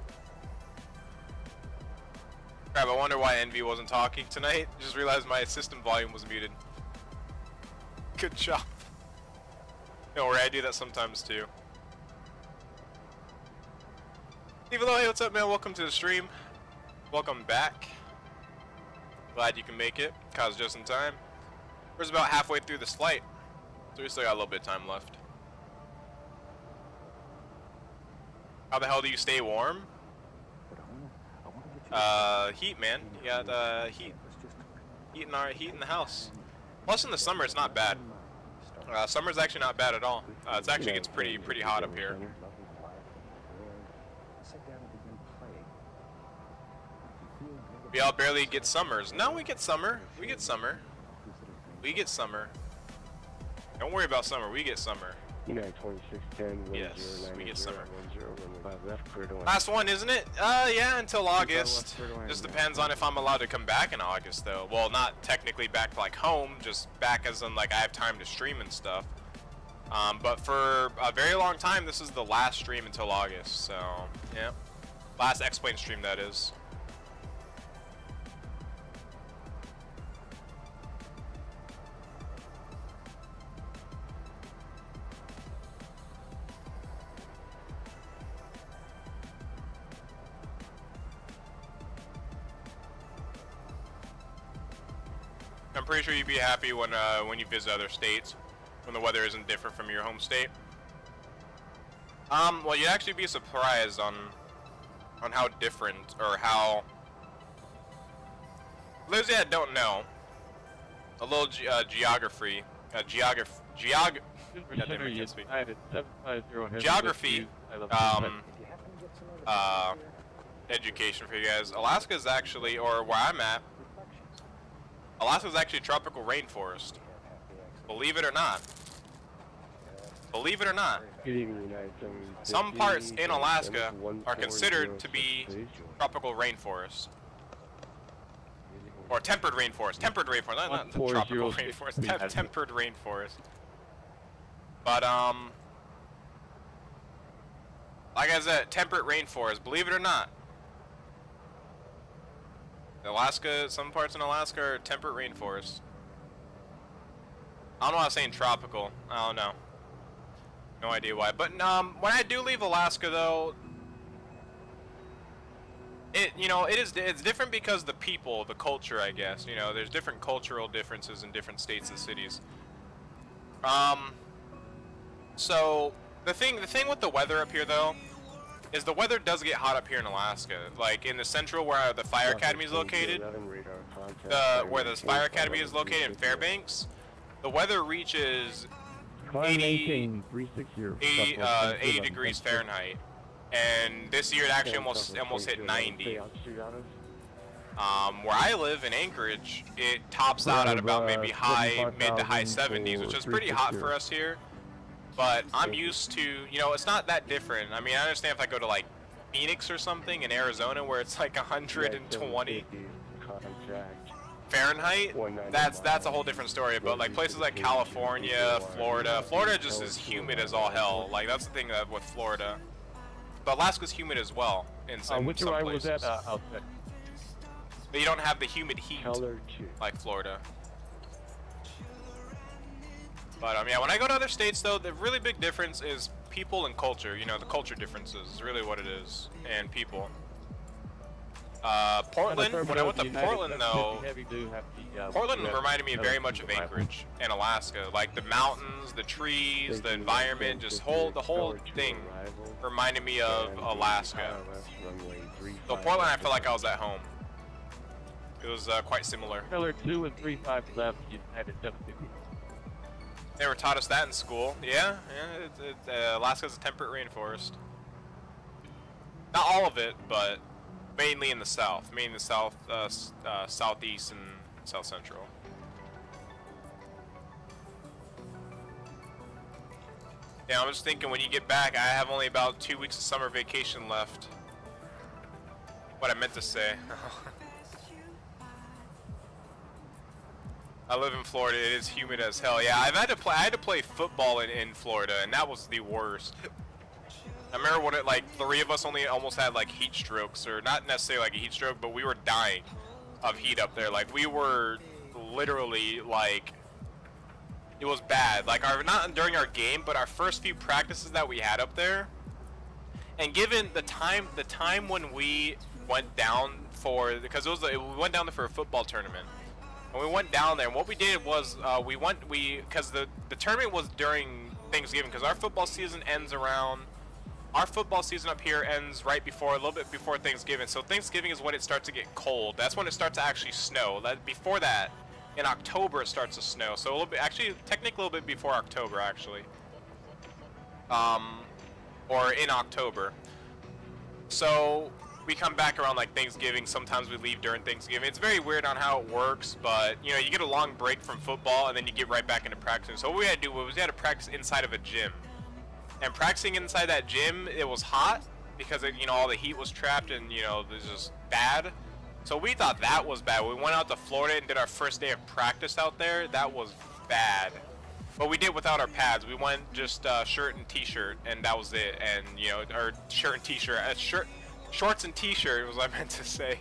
Crap, I wonder why Envy wasn't talking tonight. Just realized my system volume was muted. Good job. Don't worry, I do that sometimes too. Evilo, hey, what's up, man? Welcome to the stream. Welcome back. Glad you can make it. Cause just in time. We're about halfway through this flight, so we still got a little bit of time left. How the hell do you stay warm? Heat, man. You got heat. Heat in the house. Plus, in the summer, it's not bad. Summer's actually not bad at all. It's actually gets pretty hot up here. We all barely get summers. No, we get summer. We get summer. We get summer. Don't worry about summer. We get summer. United 2610. Yes, we get summer. 10 left, clear to land. Last one, isn't it? Yeah, until August. Just depends on if I'm allowed to come back in August, though. Well, not technically back to like home, just back as in like I have time to stream and stuff. But for a very long time, this is the last stream until August. So, yeah, last X-Plane stream that is. I'm pretty sure you'd be happy when you visit other states, when the weather isn't different from your home state. Well, you'd actually be surprised on how different, or how... Those that don't know, a little geography, education for you guys. Alaska is actually, or where I'm at, Alaska is actually a tropical rainforest. Believe it or not. Believe it or not. Some parts in Alaska are considered to be tropical rainforests. Or tempered rainforest. Tempered rainforest, not tropical rainforest. Tempered rainforest. But, like I said, temperate rainforest. Believe it or not. Alaska, some parts in Alaska are temperate rainforests. I don't know why I was saying tropical. I don't know. No idea why. But when I do leave Alaska, though, it's different because the people, the culture, I guess. You know, there's different cultural differences in different states and cities. So the thing with the weather up here, though, is the weather does get hot up here in Alaska. Like in the central where the fire academy is located, where the fire academy is located in Fairbanks, the weather reaches 80 degrees Fahrenheit. And this year it actually almost hit 90. Where I live in Anchorage, it tops out at about maybe mid to high 70s, which is pretty hot for us here. But I'm used to, you know, it's not that different. I mean, I understand if I go to like Phoenix or something in Arizona where it's like 120 Fahrenheit, that's a whole different story. But like places like California, Florida just is humid as all hell. Like that's the thing with Florida. But Alaska's humid as well in some places. Was that outfit? But you don't have the humid heat like Florida. But yeah, when I go to other states though, the really big difference is people and culture. You know, the culture differences is really what it is, and people. Portland, when I went to Portland though, Portland reminded me very much of Anchorage and Alaska. Like the mountains, the trees, the environment, just the whole thing reminded me of Alaska. So Portland, I felt like I was at home. It was quite similar. Miller 2 and 3-5 left. United 750. They were taught us that in school. Yeah, Alaska's a temperate rainforest. Not all of it, but mainly in the south. Mainly in the south, southeast, and south central. Yeah, I was thinking when you get back, I have only about 2 weeks of summer vacation left. What I meant to say. I live in Florida. It is humid as hell. Yeah, I had to play football in Florida, and that was the worst. I remember when like 3 of us almost had like heat strokes, or not necessarily like a heat stroke, but we were dying of heat up there. Like we were literally like, it was bad. Like not during our game, but our first few practices that we had up there. And given the time when we went down because we went down there for a football tournament. And we went down there, and what we did was because the tournament was during Thanksgiving, because our football season up here ends right before, a little bit before Thanksgiving. So Thanksgiving is when it starts to get cold. That's when it starts to actually snow. Before that, in October it starts to snow. So a little bit, actually, technically a little bit before October, actually. Or in October. So we come back around like Thanksgiving. Sometimes we leave during Thanksgiving. It's very weird on how it works, but you know, you get a long break from football and then you get right back into practicing. So what we had to do was we had to practice inside of a gym. And practicing inside that gym, it was hot because you know, all the heat was trapped, and you know, it was just bad. So we thought that was bad. We went out to Florida and did our first day of practice out there. That was bad. But we did without our pads. We went just shirt and t-shirt, and that was it. And you know, or shirt and t-shirt, shorts and t-shirt was what I meant to say.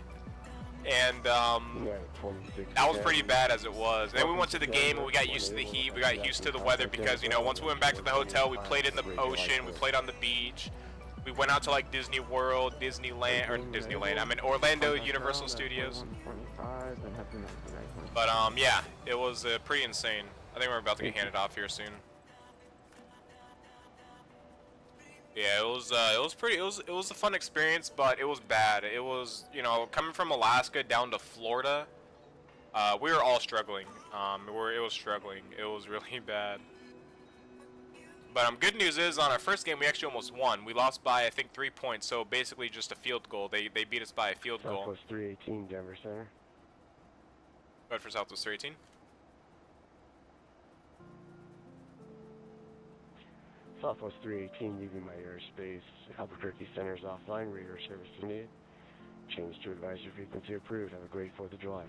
And that was pretty bad as it was. And then we went to the game and we got used to the heat. We got used to the weather because, you know, once we went back to the hotel, we played in the ocean, we played on the beach. We went out to like Disney World, I mean Orlando Universal Studios. But yeah, it was pretty insane. I think we're about to get handed off here soon. Yeah, it was a fun experience, but it was bad. It was, you know, coming from Alaska down to Florida, we were all struggling. It was struggling. It was really bad. But good news is, on our first game, we actually almost won. We lost by, I think, 3 points, so basically just a field goal. They beat us by a field goal. Southwest 318, Denver Center. Good for Southwest 318. Southwest 318, leaving my airspace. Albuquerque Center's offline, radar service is needed. Change to advisory frequency approved. Have a great 4th of July.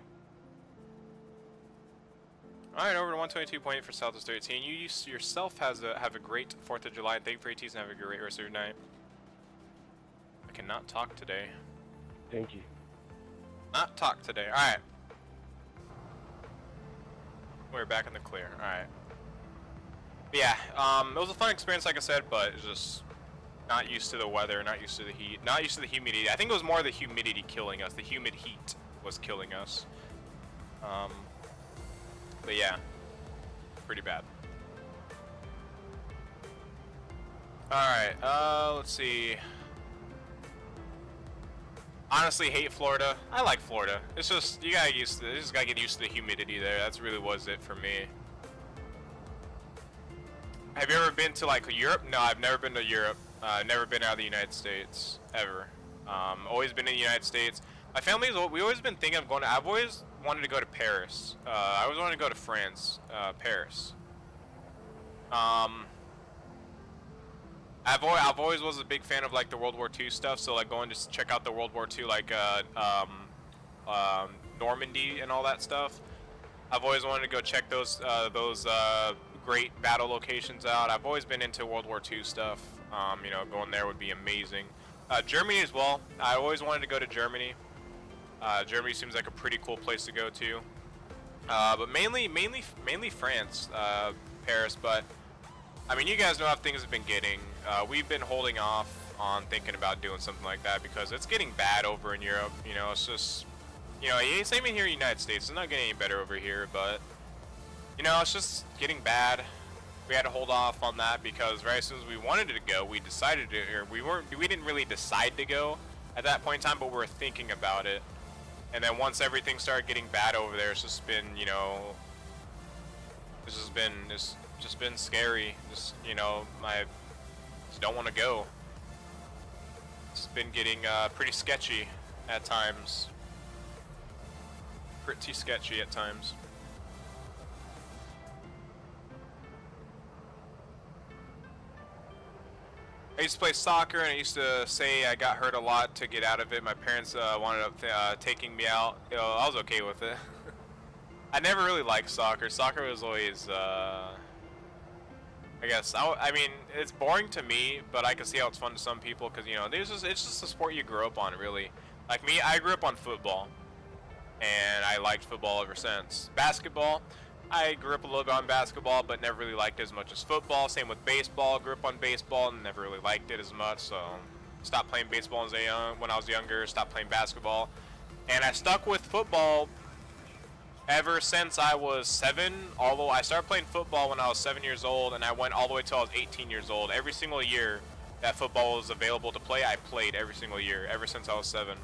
Alright, over to 122.8 for Southwest 318. You yourself have a great 4th of July, and thank you for ATs, and have a great rest of your night. I cannot talk today. Thank you. Not talk today. Alright. We're back in the clear. Alright. Yeah, it was a fun experience, like I said, but it's just not used to the weather, not used to the heat, not used to the humidity. I think it was more the humidity killing us. The humid heat was killing us. But yeah, pretty bad. Alright, let's see. Honestly, hate Florida. I like Florida. It's just you just gotta get used to the humidity there. That's really was it for me. Have you ever been to like Europe? No, I've never been to Europe. Never been out of the United States ever. Always been in the United States. My family's we always been thinking of going to. I've always wanted to go to Paris. I always wanted to go to France, Paris. I've always was a big fan of like the World War II stuff. So like going to check out the World War II, like Normandy and all that stuff. I've always wanted to go check those great battle locations out. I've always been into World War II stuff. You know, going there would be amazing. Germany as well. I always wanted to go to Germany. Germany seems like a pretty cool place to go to. But mainly France, Paris. But I mean, you guys know how things have been getting. We've been holding off on thinking about doing something like that because it's getting bad over in Europe. You know, it's just, you know, same in here in the United States. It's not getting any better over here, but you know, it's just getting bad. We had to hold off on that because right as soon as we wanted to go, we decided to, or we didn't really decide to go at that point in time, but we were thinking about it. And then once everything started getting bad over there, it's just been, you know, it's just been scary. Just, you know, I just don't want to go. It's been getting pretty sketchy at times. Pretty sketchy at times. I used to play soccer, and I used to say I got hurt a lot to get out of it. My parents wound up taking me out. You know, I was okay with it. I never really liked soccer. Soccer was always, I guess, I mean, it's boring to me, but I can see how it's fun to some people because, you know, it's just a sport you grow up on, really. Like me, I grew up on football, and I liked football ever since. Basketball, I grew up a little bit on basketball, but never really liked it as much as football. Same with baseball. Grew up on baseball and never really liked it as much. So stopped playing baseball when I was younger. Stopped playing basketball, and I stuck with football ever since I was 7. Although I started playing football when I was 7 years old, and I went all the way till I was 18 years old. Every single year that football was available to play, I played every single year, ever since I was 7.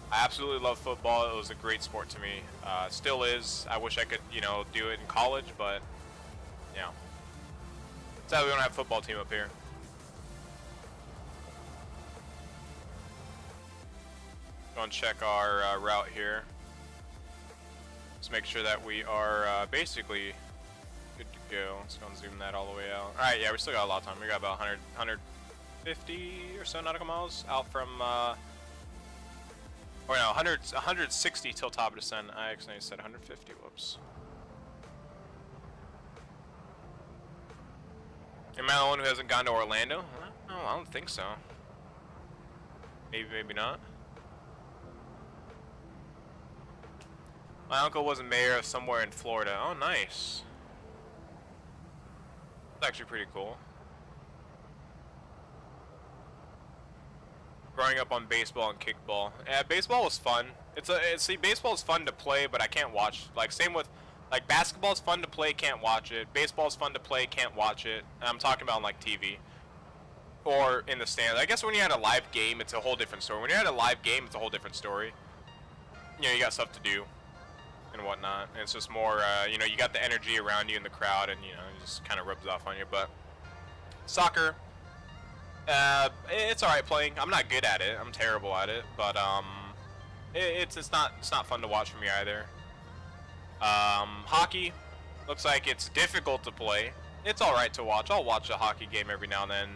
I absolutely love football. It was a great sport to me. Still is. I wish I could, you know, do it in college, but, you know. Sadly, we don't have a football team up here. Go and check our route here. Let's make sure that we are basically good to go. Let's go and zoom that all the way out. Alright, yeah, we still got a lot of time. We got about 150 or so nautical miles out from... Or no, 160 till top of descent. I actually said 150. Whoops. Am I the one who hasn't gone to Orlando? No, I don't think so. Maybe, maybe not. My uncle was a mayor of somewhere in Florida. Oh, nice. That's actually pretty cool. Growing up on baseball and kickball. Yeah, baseball was fun. See, baseball is fun to play, but I can't watch. Like, same with, like, basketball is fun to play, can't watch it. Baseball is fun to play, can't watch it. I'm talking about on, like, TV. Or in the stands. I guess when you're at a live game, it's a whole different story. When you're at a live game, it's a whole different story. You know, you got stuff to do and whatnot. And it's just more, you know, you got the energy around you in the crowd, and, you know, it just kind of rubs off on you. But soccer... it's alright playing. I'm not good at it. I'm terrible at it, but it's not fun to watch for me either. Hockey looks like it's difficult to play. It's alright to watch. I'll watch a hockey game every now and then.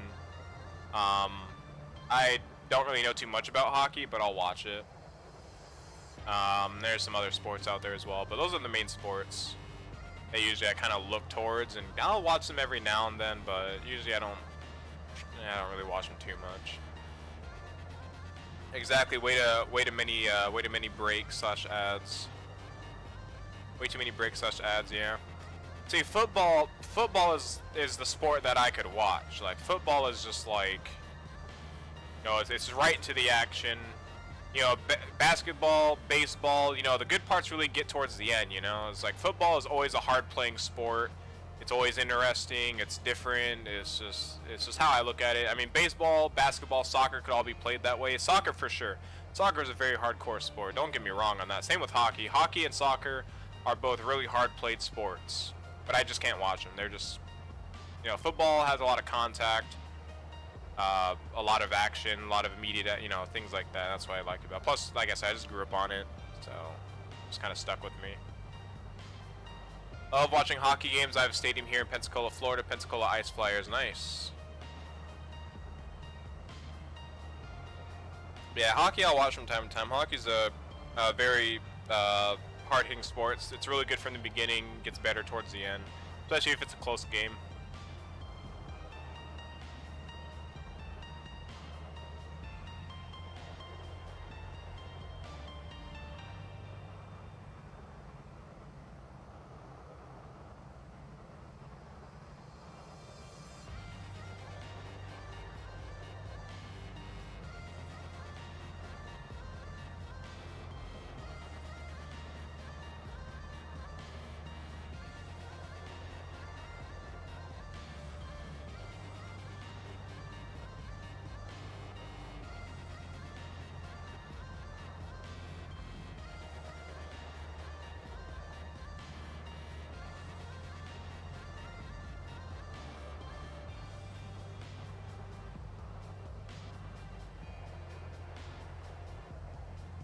I don't really know too much about hockey, but I'll watch it. There's some other sports out there as well, but those are the main sports that usually I kind of look towards, and I'll watch them every now and then, but usually I don't really watch them too much. Exactly. Way too many breaks / ads. Way too many breaks / ads. Yeah. See, football is the sport that I could watch. Like, football is just like, you know, it's right into the action. You know, basketball, baseball. You know, the good parts really get towards the end. You know, it's like football is always a hard playing sport. It's always interesting. It's different. It's just how I look at it. I mean, baseball, basketball, soccer could all be played that way. Soccer for sure. Soccer is a very hardcore sport. Don't get me wrong on that. Same with hockey. Hockey and soccer are both really hard-played sports, but I just can't watch them. They're just, you know, football has a lot of contact, a lot of action, a lot of immediate, you know, things like that. That's what I like about it. Plus, like I said, I just grew up on it, so it's kind of stuck with me. I love watching hockey games. I have a stadium here in Pensacola, Florida. Pensacola Ice Flyers, nice. Yeah, hockey I'll watch from time to time. Hockey's a very hard-hitting sport. It's really good from the beginning, gets better towards the end, especially if it's a close game.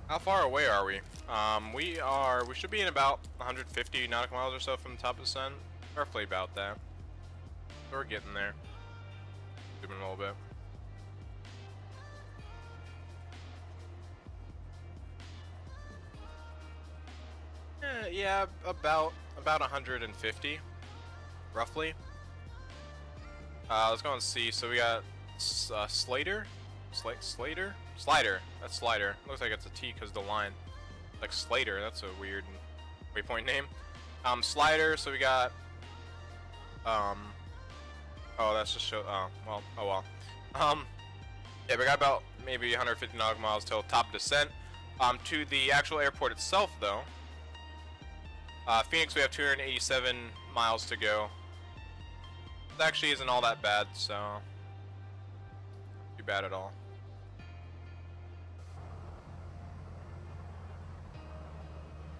How far away are we? We should be in about 150 nautical miles or so from the top of the sun. Roughly about that. So we're getting there. Zooming a little bit. Yeah, about 150, roughly. Let's go and see. So we got Slater. Slider. That's Slider. Looks like it's a T because the line. Like Slater. That's a weird waypoint name. Slider. So we got. Oh, that's just show. Oh well. Oh well. Yeah, we got about maybe 150 nautical miles till top descent. To the actual airport itself, though. Phoenix, we have 287 miles to go. It actually isn't all that bad, so not too bad at all.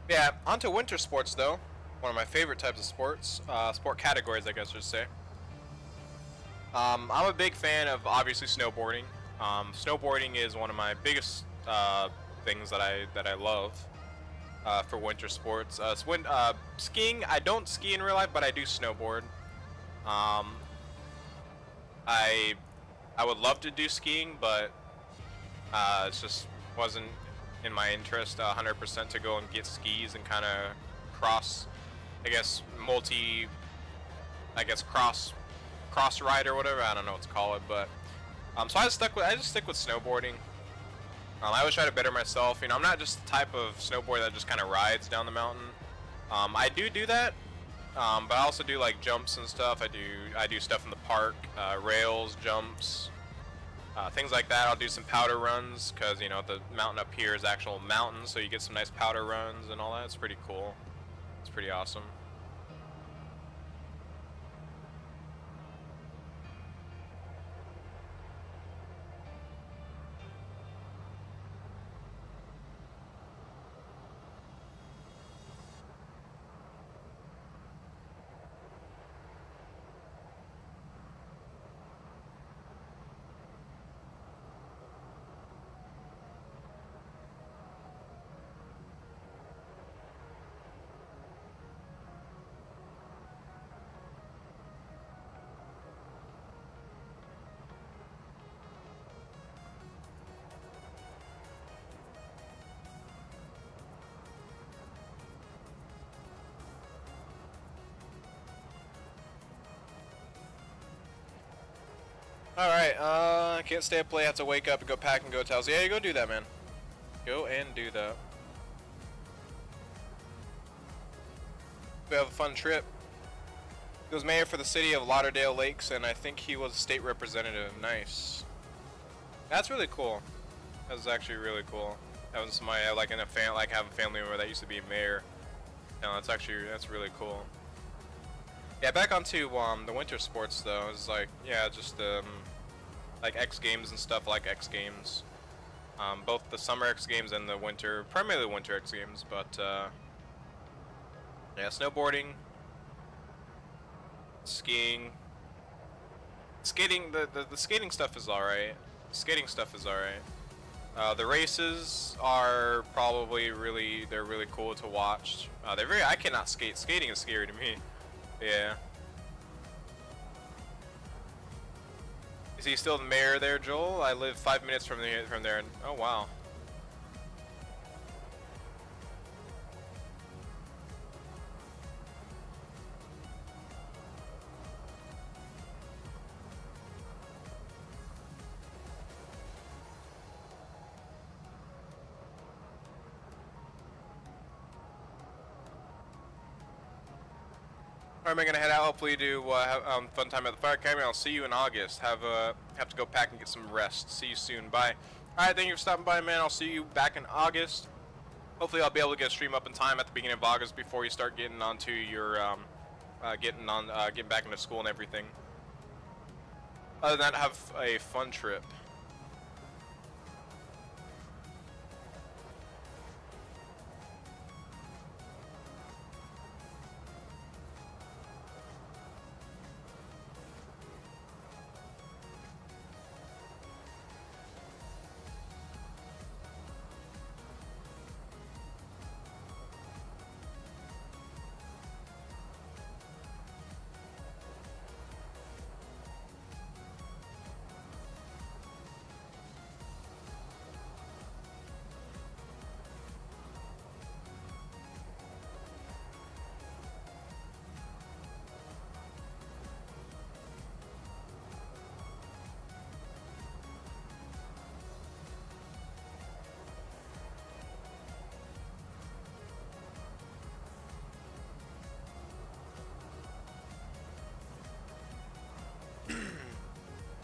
Yeah, onto winter sports though. One of my favorite types of sports, sport categories, I guess I should say. I'm a big fan of obviously snowboarding. Snowboarding is one of my biggest things that I love for winter sports. Skiing, I don't ski in real life, but I do snowboard. I would love to do skiing, but it just wasn't in my interest 100% to go and get skis and kind of cross, I guess, cross ride or whatever. I don't know what to call it, but so I just stick with snowboarding. I always try to better myself. You know, I'm not just the type of snowboarder that just kind of rides down the mountain. I do that, but I also do like jumps and stuff. I do stuff in the park, rails, jumps, things like that. I'll do some powder runs because, you know, the mountain up here is actual mountain, so you get some nice powder runs and all that. It's pretty cool. It's pretty awesome. Alright, can't stay up late, have to wake up and go pack and go to house. Yeah, you go do that, man. Go and do that. We have a fun trip. He was mayor for the city of Lauderdale Lakes, and I think he was state representative. Nice. That's really cool. That was actually really cool. Having somebody like in a have a family member that used to be a mayor. No, that's really cool. Yeah, back onto the winter sports though. It's like, yeah, just like X Games and stuff like X Games. Both the summer X Games and the winter, primarily the winter X Games, but yeah, snowboarding, skiing, skating. The skating stuff is all right. Skating stuff is all right. The races are probably they're really cool to watch. I cannot skate. Skating is scary to me. Yeah. Is he still the mayor there, Joel? I live 5 minutes from there. And, oh wow. Alright, I'm gonna head out. Hopefully, do have fun time at the fire academy. I'll see you in August. Have to go pack and get some rest. See you soon. Bye. Alright, thank you for stopping by, man. I'll see you back in August. Hopefully, I'll be able to get a stream up in time at the beginning of August before you start getting onto your getting back into school and everything. Other than that, have a fun trip.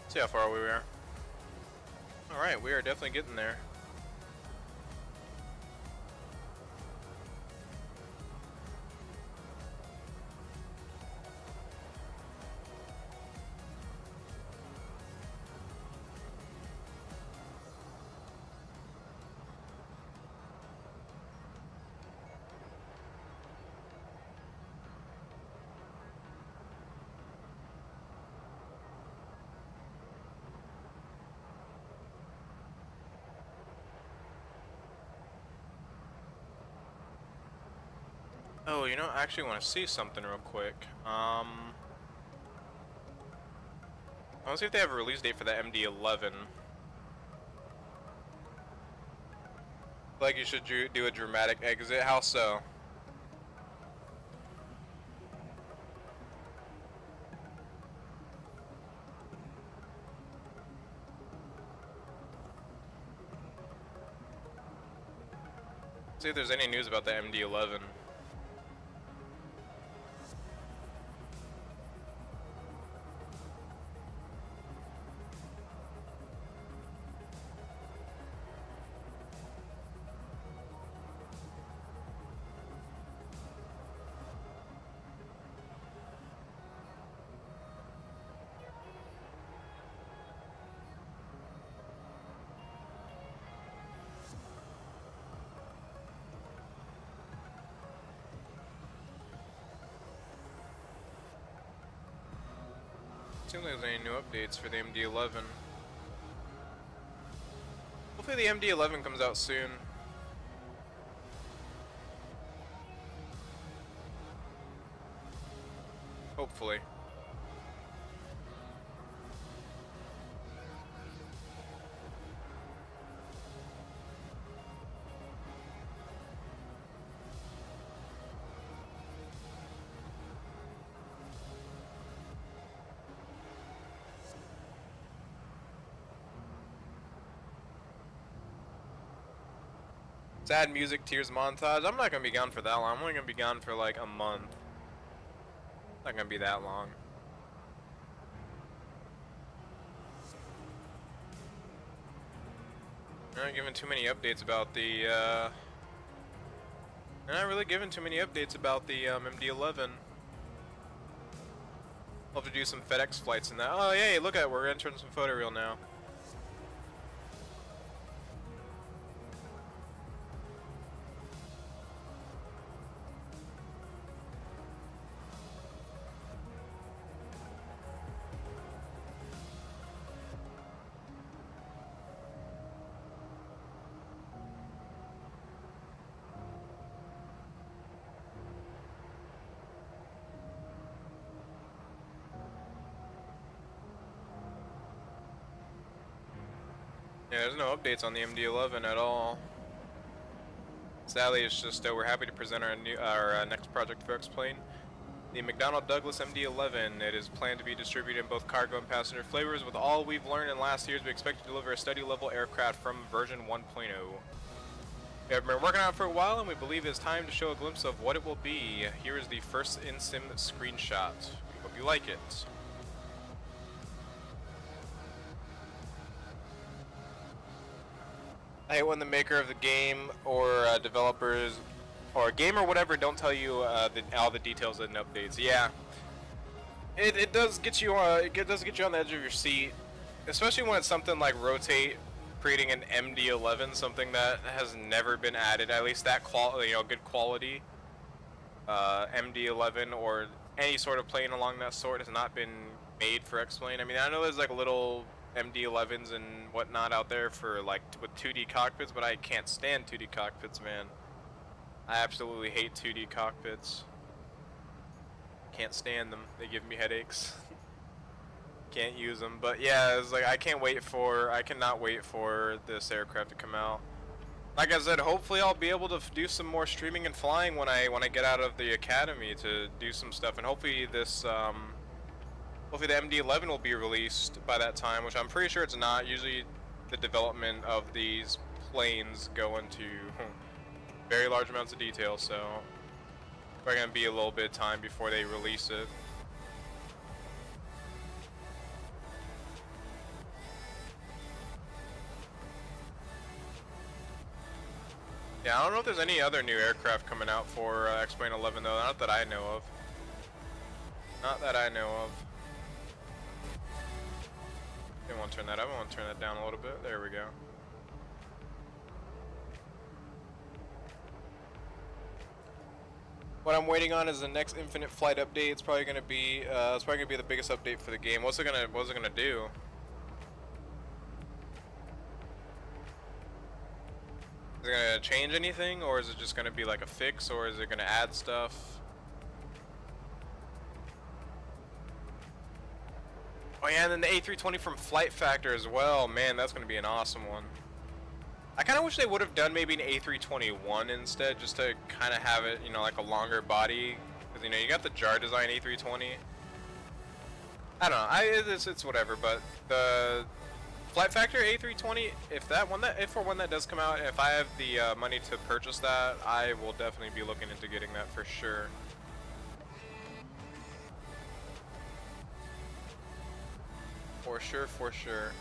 See how far we are. Alright, we are definitely getting there. Oh, you know, I actually want to see something real quick. I want to see if they have a release date for the MD11. Like you should do a dramatic exit. How so? See if there's any news about the MD11. Seems like there's any new updates for the MD11. Hopefully the MD11 comes out soon. Hopefully. Sad music, tears montage. I'm not gonna be gone for that long. I'm only gonna be gone for like a month. Not gonna be that long. I'm not giving too many updates about the I'm not really giving too many updates about the MD11. I'll have to do some FedEx flights and that. Oh yay, look at it, we're entering some photo reel now. Yeah, there's no updates on the MD-11 at all. Sadly, it's just we're happy to present our next project for X-Plane. The McDonnell Douglas MD-11. It is planned to be distributed in both cargo and passenger flavors. With all we've learned in last years, we expect to deliver a study-level aircraft from version 1.0. We have been working on it for a while, and we believe it's time to show a glimpse of what it will be. Here is the first in-sim screenshot. We hope you like it. I hate when the maker of the game or developers or game or whatever don't tell you all the details and updates. Yeah, it does get you it does get you on the edge of your seat, especially when it's something like rotate, creating an MD-11, something that has never been added. At least that quality, good quality MD-11 or any sort of plane along that sort has not been made for X-Plane. I mean, I know there's like little MD-11s and whatnot out there for like with 2D cockpits, but I can't stand 2D cockpits, man. I absolutely hate 2D cockpits. Can't stand them. They give me headaches. Can't use them. But yeah, it's like I cannot wait for this aircraft to come out. Like I said, hopefully I'll be able to do some more streaming and flying when I get out of the academy to do some stuff, and hopefully this hopefully the MD-11 will be released by that time, which I'm pretty sure it's not. Usually the development of these planes go into very large amounts of detail, so probably gonna be a little bit of time before they release it. Yeah, I don't know if there's any other new aircraft coming out for X-Plane 11 though, not that I know of. Not that I know of. I want to turn that up, I want to turn that down a little bit. There we go. What I'm waiting on is the next Infinite Flight update. It's probably gonna be the biggest update for the game. What's it gonna do? Is it gonna change anything, or is it just gonna be like a fix, or is it gonna add stuff? Oh yeah, and then the A320 from Flight Factor as well. Man, that's gonna be an awesome one. I kind of wish they would have done maybe an A321 instead, just to kind of have it, like a longer body. Because, you got the jar design A320. I don't know, it's whatever, but the Flight Factor A320, if for when that does come out, if I have the money to purchase that, I will definitely be looking into getting that for sure. For sure, for sure.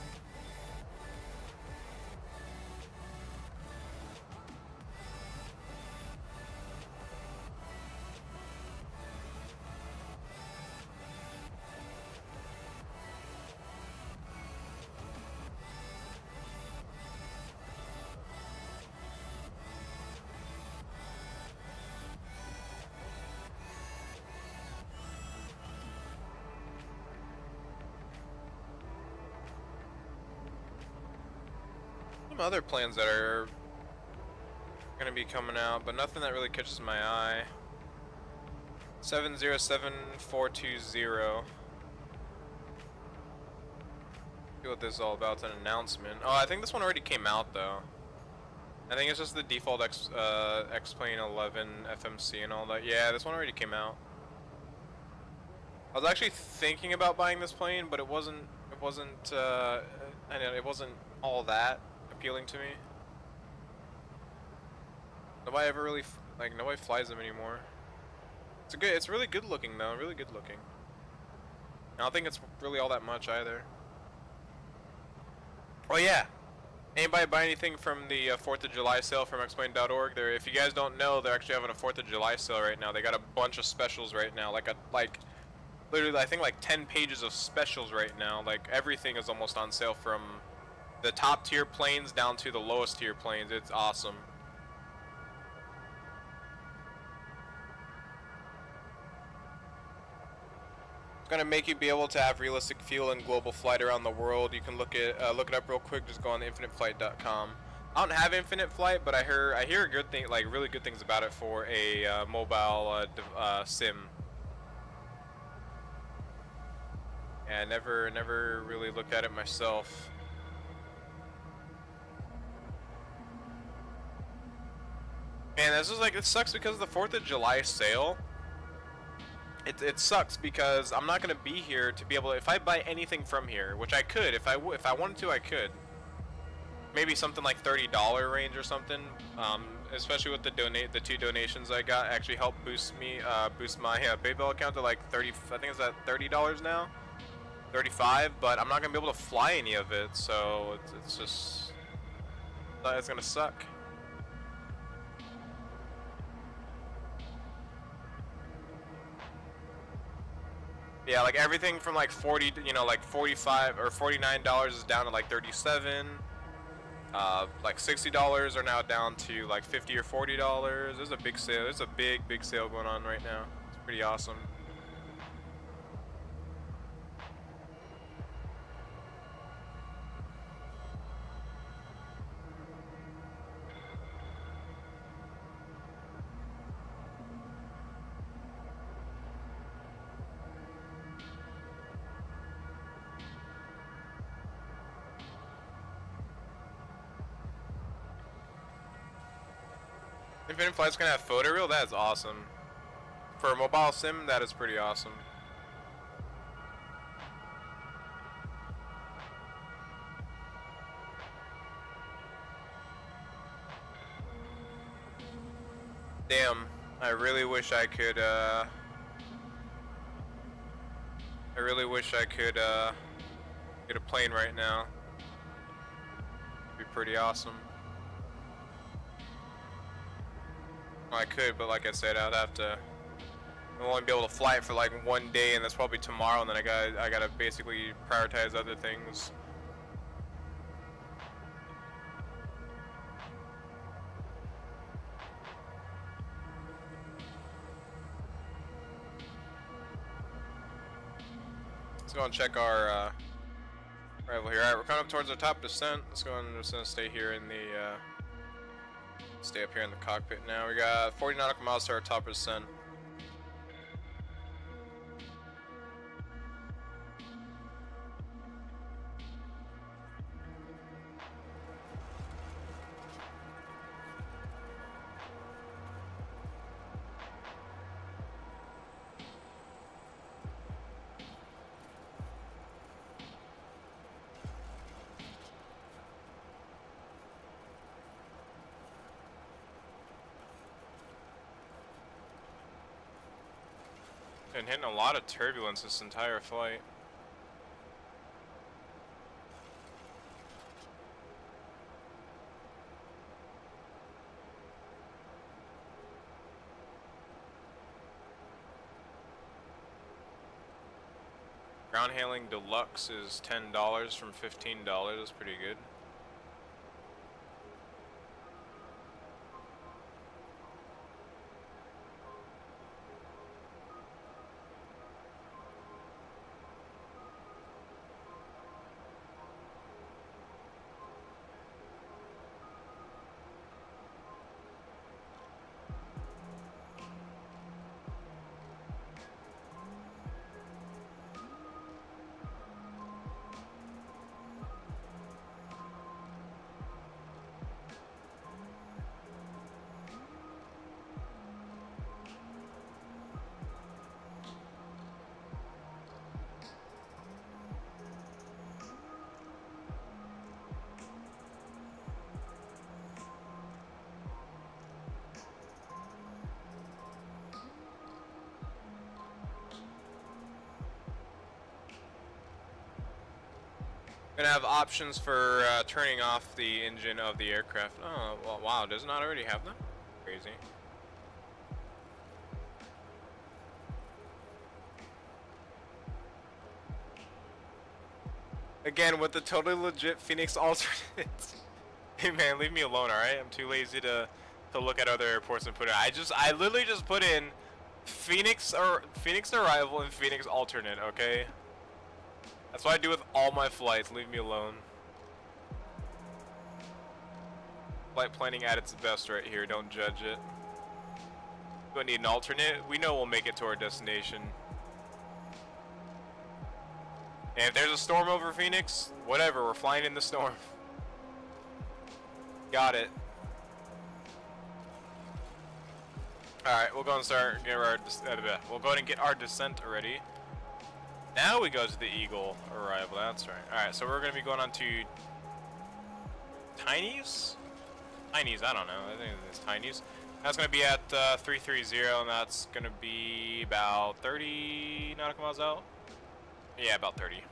Some other plans that are gonna be coming out, but nothing that really catches my eye. 707420. See what this is all about. It's an announcement. Oh, I think this one already came out though. I think it's just the default X-Plane 11 FMC and all that. Yeah, this one already came out. I was actually thinking about buying this plane, but it wasn't all that appealing to me. Nobody ever really nobody flies them anymore. It's really good looking though, really good looking. I don't think it's really all that much either. Oh yeah, anybody buy anything from the 4th of July sale from xplane.org? If you guys don't know, they're actually having a 4th of July sale right now. They got a bunch of specials right now, literally I think like 10 pages of specials right now. Like everything is almost on sale, from the top tier planes down to the lowest tier planes. It's awesome. It's gonna make you be able to have realistic fuel and global flight around the world. You can look it up real quick. Just go on infiniteflight.com. I don't have Infinite Flight, but I hear good thing, really good things about it for a mobile sim. Yeah, I never really looked at it myself. And this is like, it sucks because of the 4th of July sale. It sucks because I'm not gonna be here to be able to, if I buy anything from here, which I could, if I wanted to, I could. Maybe something like $30 range or something. Especially with the 2 donations I got, actually helped boost me, boost my PayPal account to like 30. I think it's at $30 now, 35. But I'm not gonna be able to fly any of it, so it's just, it's gonna suck. Yeah, like everything from like 40, you know, like 45 or $49 is down to like 37. Like $60 are now down to like $50 or $40. There's a big sale. There's a big sale going on right now. It's pretty awesome. Infinite Flight's gonna have photo reel? That is awesome. For a mobile sim, that is pretty awesome. Damn, I really wish I could, get a plane right now. It'd be pretty awesome. I could, but like I said, I'd have to. I'll only be able to fly it for like one day, and that's probably tomorrow. And then I gotta basically prioritize other things. Let's go and check our arrival here. All right, we're coming up towards our top descent. Let's go and I'm just gonna stay here in the. Stay up here in the cockpit now. We got 40 nautical miles to our top descent. Been hitting a lot of turbulence this entire flight. Ground handling deluxe is $10 from $15. That's pretty good. Gonna have options for turning off the engine of the aircraft. Oh, well, wow, does it not already have that? Crazy. Again, with the totally legit Phoenix alternates. Hey man, leave me alone, alright? I'm too lazy to look at other airports and put it. I literally just put in Phoenix arrival and Phoenix alternate, okay? That's what I do with all my flights. Leave me alone. Flight planning at its best right here. Don't judge it. We don't need an alternate. We know we'll make it to our destination. And if there's a storm over Phoenix, whatever. We're flying in the storm. Got it. Alright, we'll go and start get our we'll go ahead and get our descent already. Now we go to the Eagle arrival, that's right. Alright, so we're gonna be going on to Tiny's? Tiny's, I don't know. I think it's Tiny's. That's gonna be at 330, and that's gonna be about 30 nautical miles out. Yeah, about 30.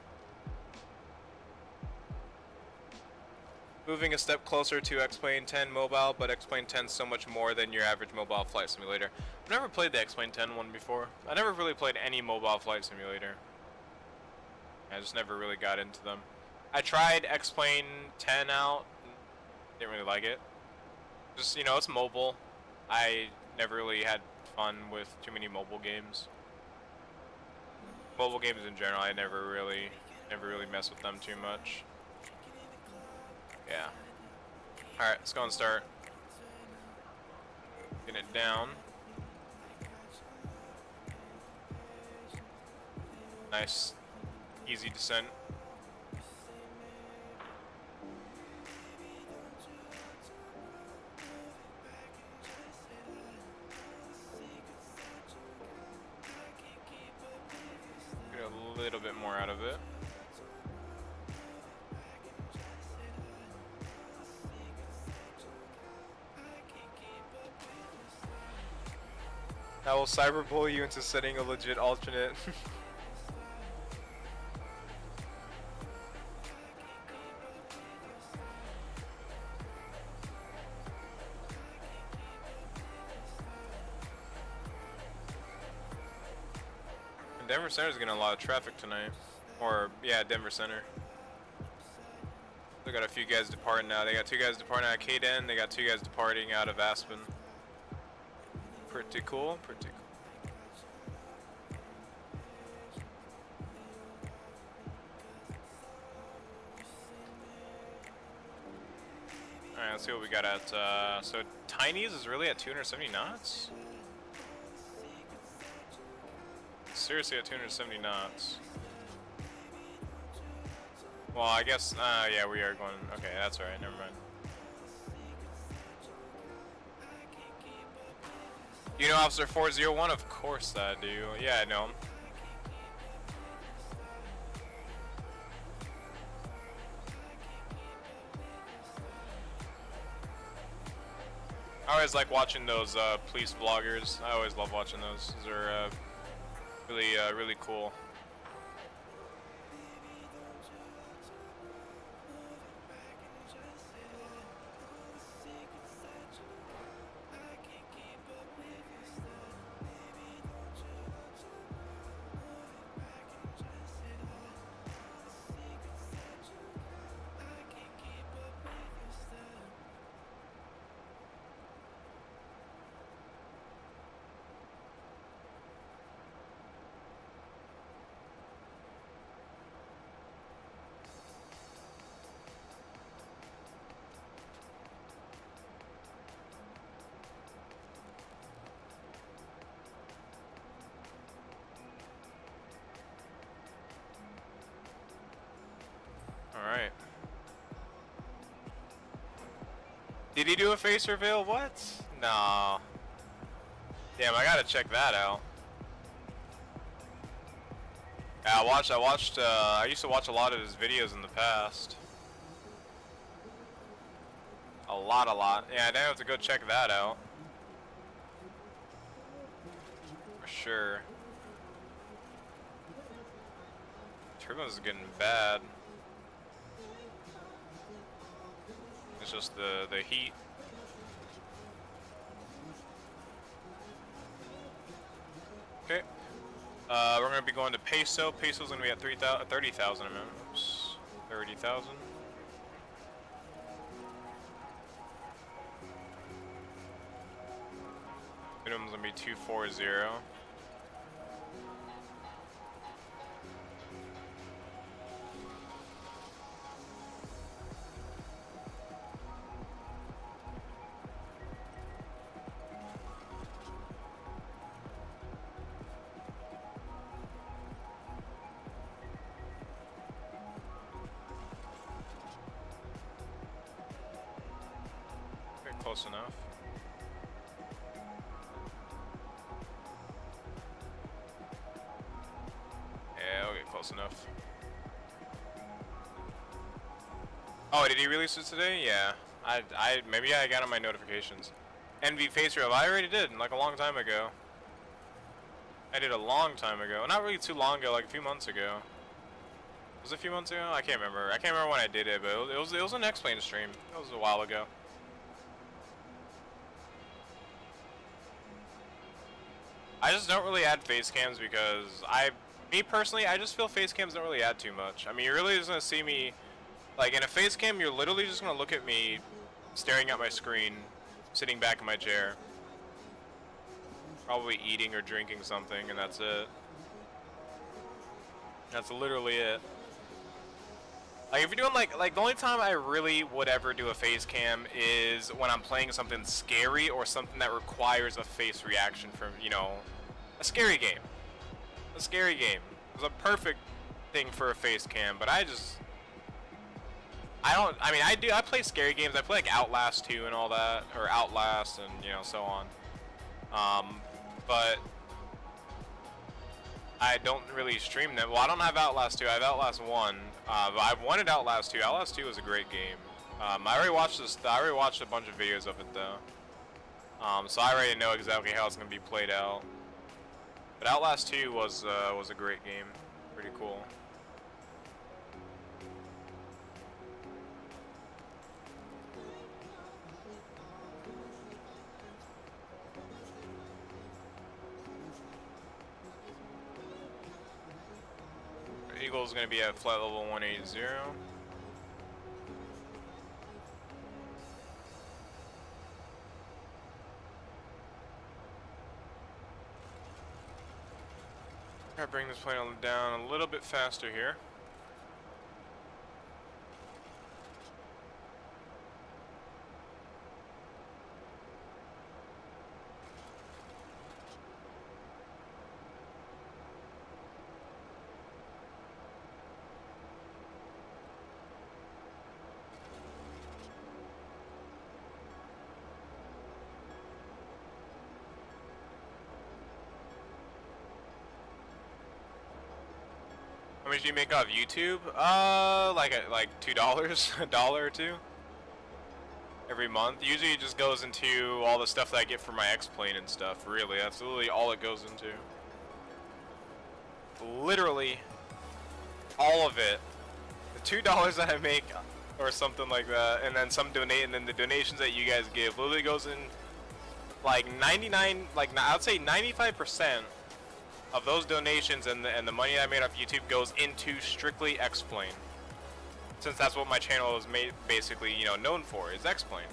Moving a step closer to X-Plane 10 mobile, but X-Plane 10 so much more than your average mobile flight simulator. I've never played the X-Plane 10 one before. I never really played any mobile flight simulator. I just never really got into them. I tried X-Plane 10 out, didn't really like it. Just, you know, it's mobile. I never really had fun with too many mobile games. Mobile games in general, I never really mess with them too much. Yeah. Alright, let's go and start. Get it down. Nice, easy descent. Get a little bit more out of it. I will cyberbully you into setting a legit alternate. Denver Center's getting a lot of traffic tonight. Or, yeah, Denver Center. They got a few guys departing now. They got 2 guys departing out of KDEN. They got 2 guys departing out of Aspen. Pretty cool, pretty cool. Alright, let's see what we got at, so Tiny's is really at 270 knots? Seriously at 270 knots. Well, I guess, yeah, we are going, okay, that's alright, never mind. You know Officer 401? Of course I do. Yeah, I know him. I always like watching those police vloggers. I always love watching those. Those are really cool. Alright. Did he do a face reveal? What? No. Damn, I gotta check that out. Yeah, I used to watch a lot of his videos in the past. A lot. Yeah, I have to go check that out. For sure. Turbo's getting bad. It's just the heat. Okay. We're gonna be going to Peso. Peso's gonna be at 30,000 a minute. Oops. 30,000. Minimum's gonna be 240. Close enough. close enough. Oh, did he release it today? Yeah. Maybe I got on my notifications. NV Face Reveal, I already did, like a long time ago. I did a long time ago. Not really too long ago, like a few months ago. Was it a few months ago? I can't remember. I can't remember when I did it, but it was an X-Plane stream. It was a while ago. I just don't really add face cams because me personally, I just feel face cams don't really add too much. I mean, you're really just gonna see me, like in a face cam, you're literally just gonna look at me staring at my screen, sitting back in my chair. Probably eating or drinking something, and that's it. That's literally it. Like, if you're doing, like, the only time I really would ever do a face cam is when I'm playing something scary or something that requires a face reaction from, you know, a scary game. A scary game. It's a perfect thing for a face cam, but I play scary games. I play, like, Outlast 2 and all that, or Outlast and, you know, so on. But I don't really stream them. Well, I don't have Outlast 2. I have Outlast 1. But I've wanted Outlast 2. Outlast 2 is a great game. I already watched a bunch of videos of it though. So I already know exactly how it's gonna be played out. But Outlast 2 was a great game. Pretty cool. Eagle's gonna be at flight level 180. Gotta bring this plane down a little bit faster here. How much do you make off YouTube? Like $2, $1 or $2 every month. Usually it just goes into all the stuff that I get for my X-Plane and stuff. Really, that's literally all it goes into. Literally all of it. The $2 that I make, or something like that, and then and then the donations that you guys give literally goes in like 99, like I would say 95%. Of those donations and the money I made off YouTube goes into strictly X-Plane, since that's what my channel is basically, you know, known for, is X-Plane.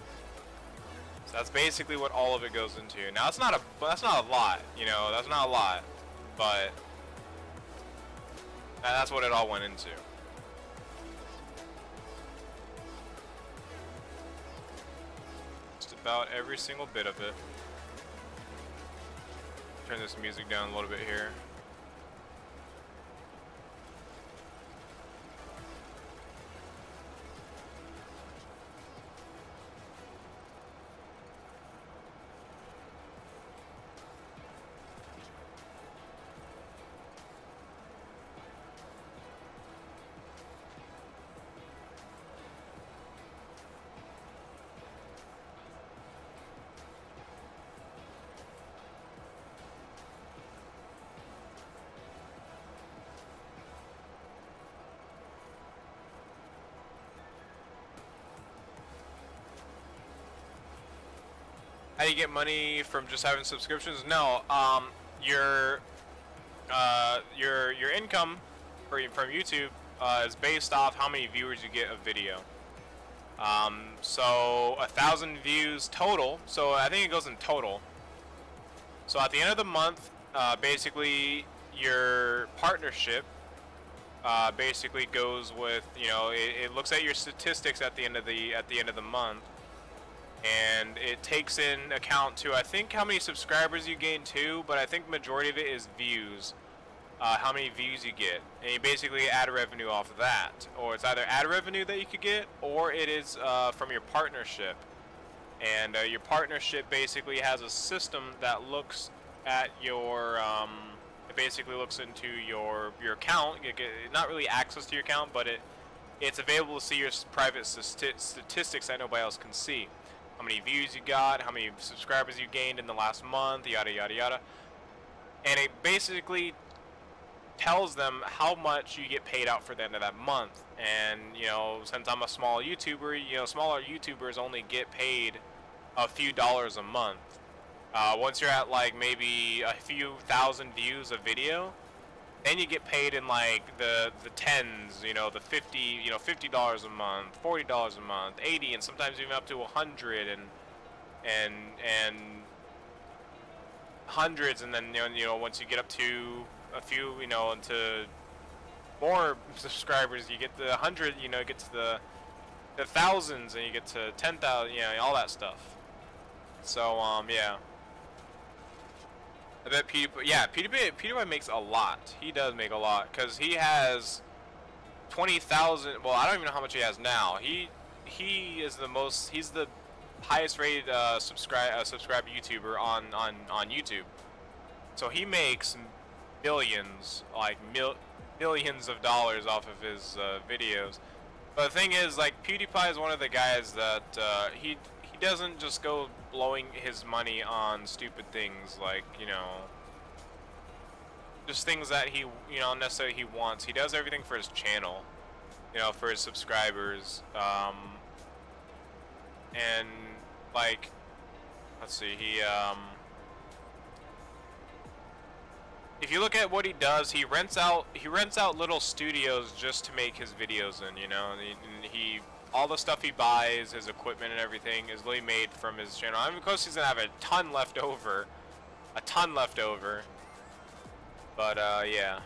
So that's basically what all of it goes into. Now that's not a lot, you know, that's not a lot, but that's what it all went into. Just about every single bit of it. Turn this music down a little bit here. How do you get money from just having subscriptions? No, your income from YouTube is based off how many viewers you get a video. So 1,000 views total. So I think it goes in total. So at the end of the month, basically your partnership basically goes with, you know, it looks at your statistics at the end of the month. And it takes in account to, I think, how many subscribers you gain too, but I think majority of it is views, how many views you get, and you basically add revenue off of that, or it's either ad revenue that you could get, or it is from your partnership, and your partnership basically has a system that looks at your It basically looks into your account. You get not really access to your account, but it's available to see your private statistics that nobody else can see. How many views you got, how many subscribers you gained in the last month, yada yada yada. And it basically tells them how much you get paid out for the end of that month. And you know, since I'm a small YouTuber, you know, smaller YouTubers only get paid a few dollars a month. Once you're at like maybe a few thousand views a video, then you get paid in like the tens, you know, the $50 a month, $40 a month, 80, and sometimes even up to 100 and hundreds, and then you know once you get up to a few, you know, into more subscribers, you get the 100, you know, get to the thousands, and you get to 10,000, you know, all that stuff. So yeah. I bet PewDiePie makes a lot. He does make a lot, because he has 20,000. Well, I don't even know how much he has now. He is the most. He's the highest rated subscribed YouTuber on YouTube. So he makes millions, like millions of dollars off of his videos. But the thing is, like, PewDiePie is one of the guys that he doesn't just go blowing his money on stupid things, like, you know, just things that he, you know, necessarily he wants. He does everything for his channel, you know, for his subscribers. And like, let's see, if you look at what he does, he rents out little studios just to make his videos in, you know, and he all the stuff he buys, his equipment and everything, is really made from his channel. I mean, of course, he's gonna have a ton left over. But, yeah.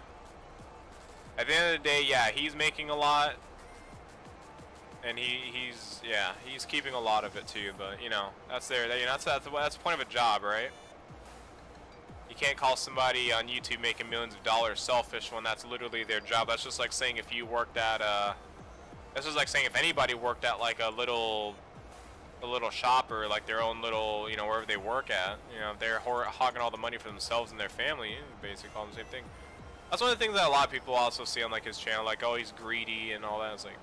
At the end of the day, yeah, he's making a lot. And he's keeping a lot of it, too. But, you know, that's there. You know, that's the point of a job, right? You can't call somebody on YouTube making millions of dollars selfish when that's literally their job. That's just like saying if you worked at, this is like saying if anybody worked at like a little shop, or like their own little, you know, wherever they work at, you know, if they're hogging all the money for themselves and their family, basically call them the same thing. That's one of the things that a lot of people also see on like his channel, like, oh, he's greedy and all that. It's like,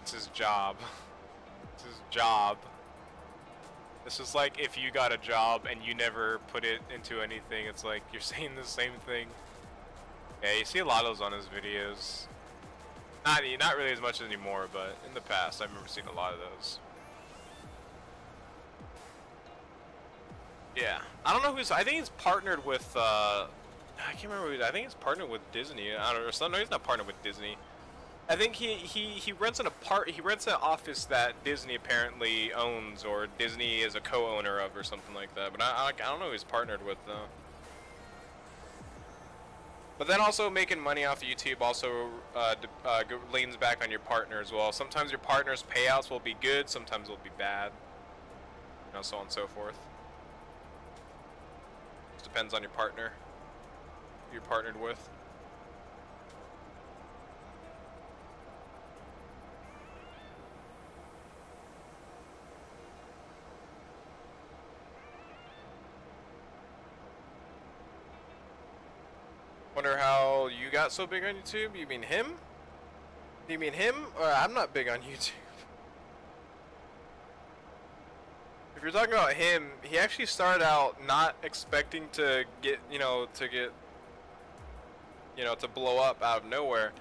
it's his job. It's his job. This is like if you got a job and you never put it into anything, it's like you're saying the same thing. Yeah, you see a lot of those on his videos. Not really as much anymore, but in the past I remember seeing a lot of those. Yeah, I don't know who's. I think he's partnered with. I can't remember who. I think he's partnered with Disney. I don't know. No, he's not partnered with Disney. I think he rents an He rents an office that Disney apparently owns, or Disney is a co-owner of, or something like that. But I don't know who he's partnered with though. But then also making money off of YouTube also leans back on your partner as well. Sometimes your partner's payouts will be good, sometimes they'll be bad. You know, so on and so forth. Just depends on your partner, who you're partnered with. Wonder how you got so big on YouTube? You mean him? You mean him? Or I'm not big on YouTube. If you're talking about him, he actually started out not expecting to get, to blow up out of nowhere.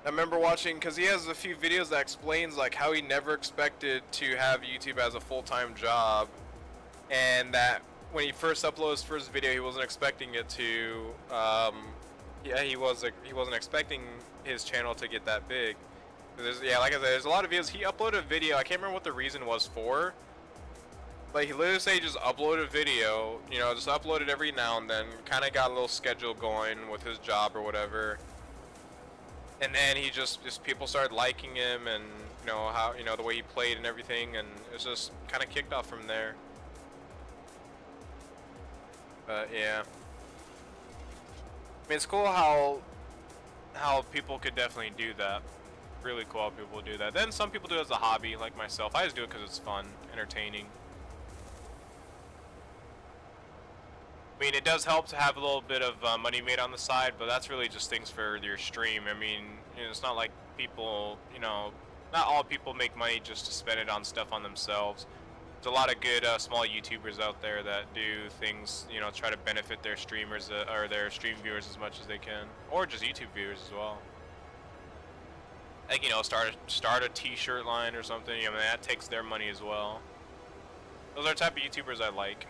I remember watching, because he has a few videos that explains like how he never expected to have YouTube as a full-time job, and that when he first uploaded his first video, he wasn't expecting it to. He wasn't expecting his channel to get that big. Like I said, there's a lot of videos. He uploaded a video. I can't remember what the reason was for. Like, he literally said he just uploaded a video. You know, just uploaded every now and then. Kind of got a little schedule going with his job or whatever. And then he just people started liking him, and how the way he played and everything, and it was just kind of kicked off from there. But yeah, I mean, it's cool how people could definitely do that. Really cool how people do that. Then some people do it as a hobby, like myself. I just do it because it's fun, entertaining. I mean, it does help to have a little bit of money made on the side, but that's really just things for your stream. I mean, you know, it's not like people, you know, not all people make money just to spend it on stuff on themselves. There's a lot of good small YouTubers out there that do things, you know, try to benefit their streamers or their stream viewers as much as they can, or just YouTube viewers as well. Like, you know, start a T-shirt line or something. You know, that takes their money as well. Those are the type of YouTubers I like.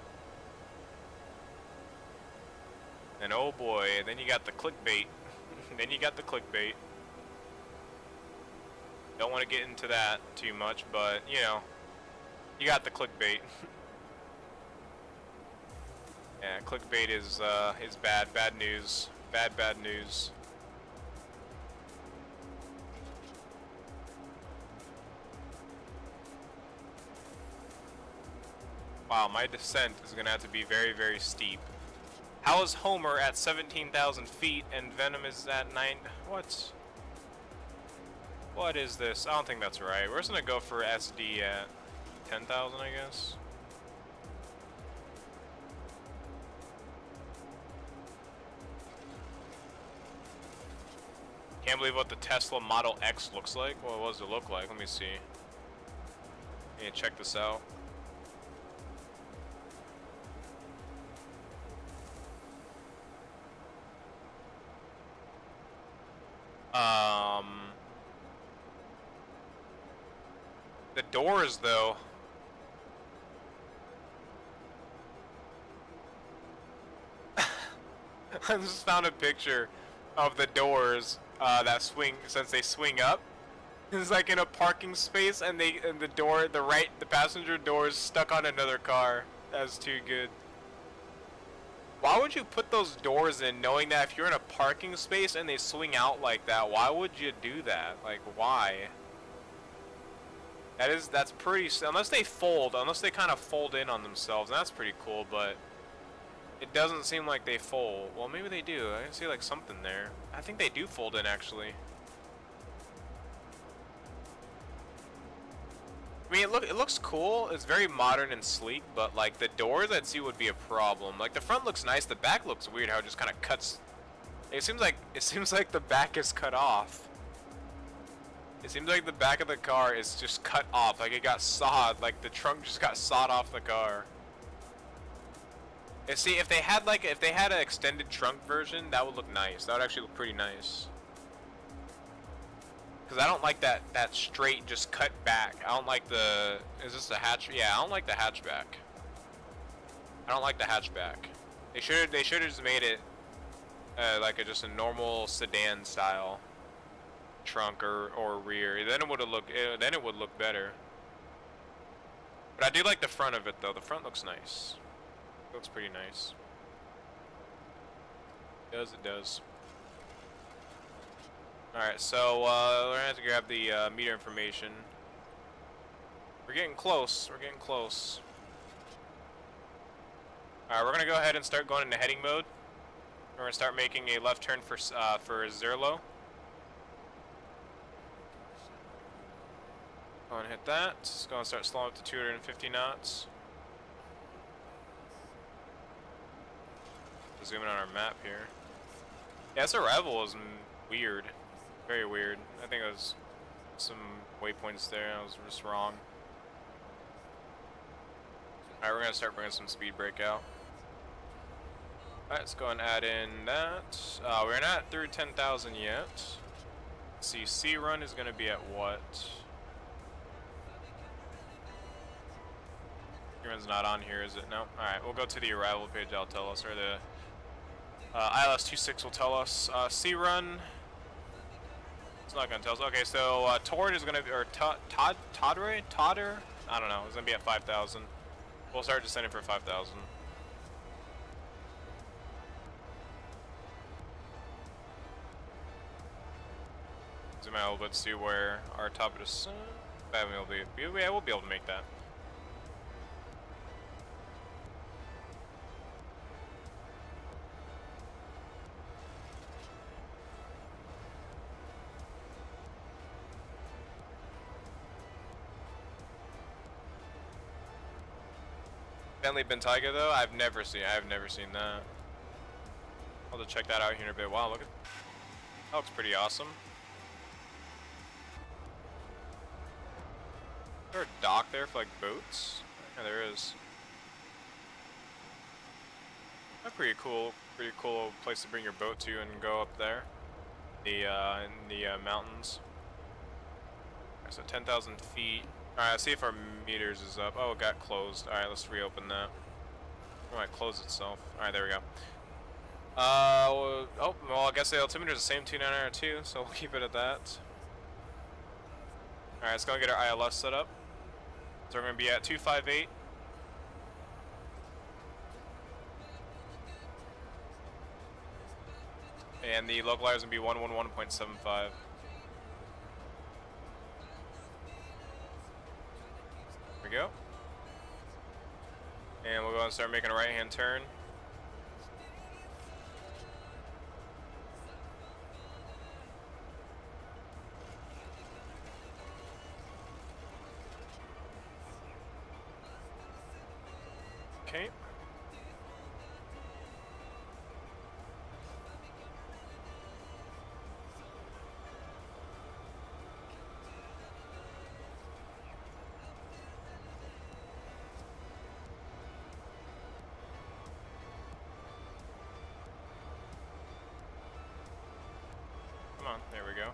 And oh boy, then you got the clickbait. Then you got the clickbait. Don't want to get into that too much, but you know, you got the clickbait. Yeah, clickbait is bad news. Bad news. Wow, my descent is gonna have to be very, very steep. How is Homer at 17,000 feet and Venom is at 9? What? What is this? I don't think that's right. We're just gonna go for SD at 10,000, I guess. Can't believe what the Tesla Model X looks like. Well, what does it look like? Let me see. Yeah, check this out. The doors, though. I just found a picture of the doors that swing, since they swing up. It's like in a parking space, and the passenger door is stuck on another car. That's too good. Why would you put those doors in knowing that if you're in a parking space and they swing out like that, why would you do that? Like, why? That's pretty, unless they kind of fold in on themselves, and that's pretty cool, but it doesn't seem like they fold. Well, maybe they do. I can see like something there. I think they do fold in, actually. I mean, it looks cool. It's very modern and sleek, but like the doors I'd see would be a problem. Like the front looks nice, the back looks weird how it just kind of cuts. It seems like the back is cut off. It seems like the back of the car is just cut off, like it got sawed, like the trunk just got sawed off the car. And see, if they had an extended trunk version, that would look nice. That would actually look pretty nice. Because I don't like that straight, just cut back. I don't like the... Is this a hatch? Yeah, I don't like the hatchback. I don't like the hatchback. They should have just made it like just a normal sedan style trunk or rear. Then it would look better. But I do like the front of it though. The front looks nice. It looks pretty nice. It does. Alright, so we're gonna have to grab the meter information. We're getting close. We're getting close. Alright, we're gonna go ahead and start going into heading mode. We're gonna start making a left turn for Zerlo. Go and hit that. It's gonna start slowing up to 250 knots. Zoom in on our map here. Yeah, this arrival was weird. Very weird. I think it was some waypoints there. I was just wrong. Alright, we're gonna start bringing some speed brake out. Alright, let's go and add in that. We're not through 10,000 yet. Let's see, C run is gonna be at what? C run's not on here, is it? No. Alright, we'll go to the arrival page. That'll tell us, or the ILS26 will tell us. C run. It's not gonna tell us. Okay, so Tord is gonna be, or Todder? I don't know. It's gonna be at 5,000. We'll start descending for 5,000. Zoom out a little bit to see where our top of descent. Yeah, we'll be able to make that. Bentley Bentayga though, I've never seen that. I'll have to check that out here in a bit. Wow, look at that, looks pretty awesome. Is there a dock there for like boats? Yeah, there is. A pretty cool place to bring your boat to and go up there. In the mountains. So 10,000 feet. Alright, let's see if our meters is up. Oh, it got closed. Alright, let's reopen that. It might close itself. Alright, there we go. Oh, well, I guess the altimeter is the same 2902, so we'll keep it at that. Alright, let's go get our ILS set up. So we're going to be at 258. And the localizer is going to be 111.75. There we go. And we'll go and start making a right-hand turn. Okay. Come on, there we go.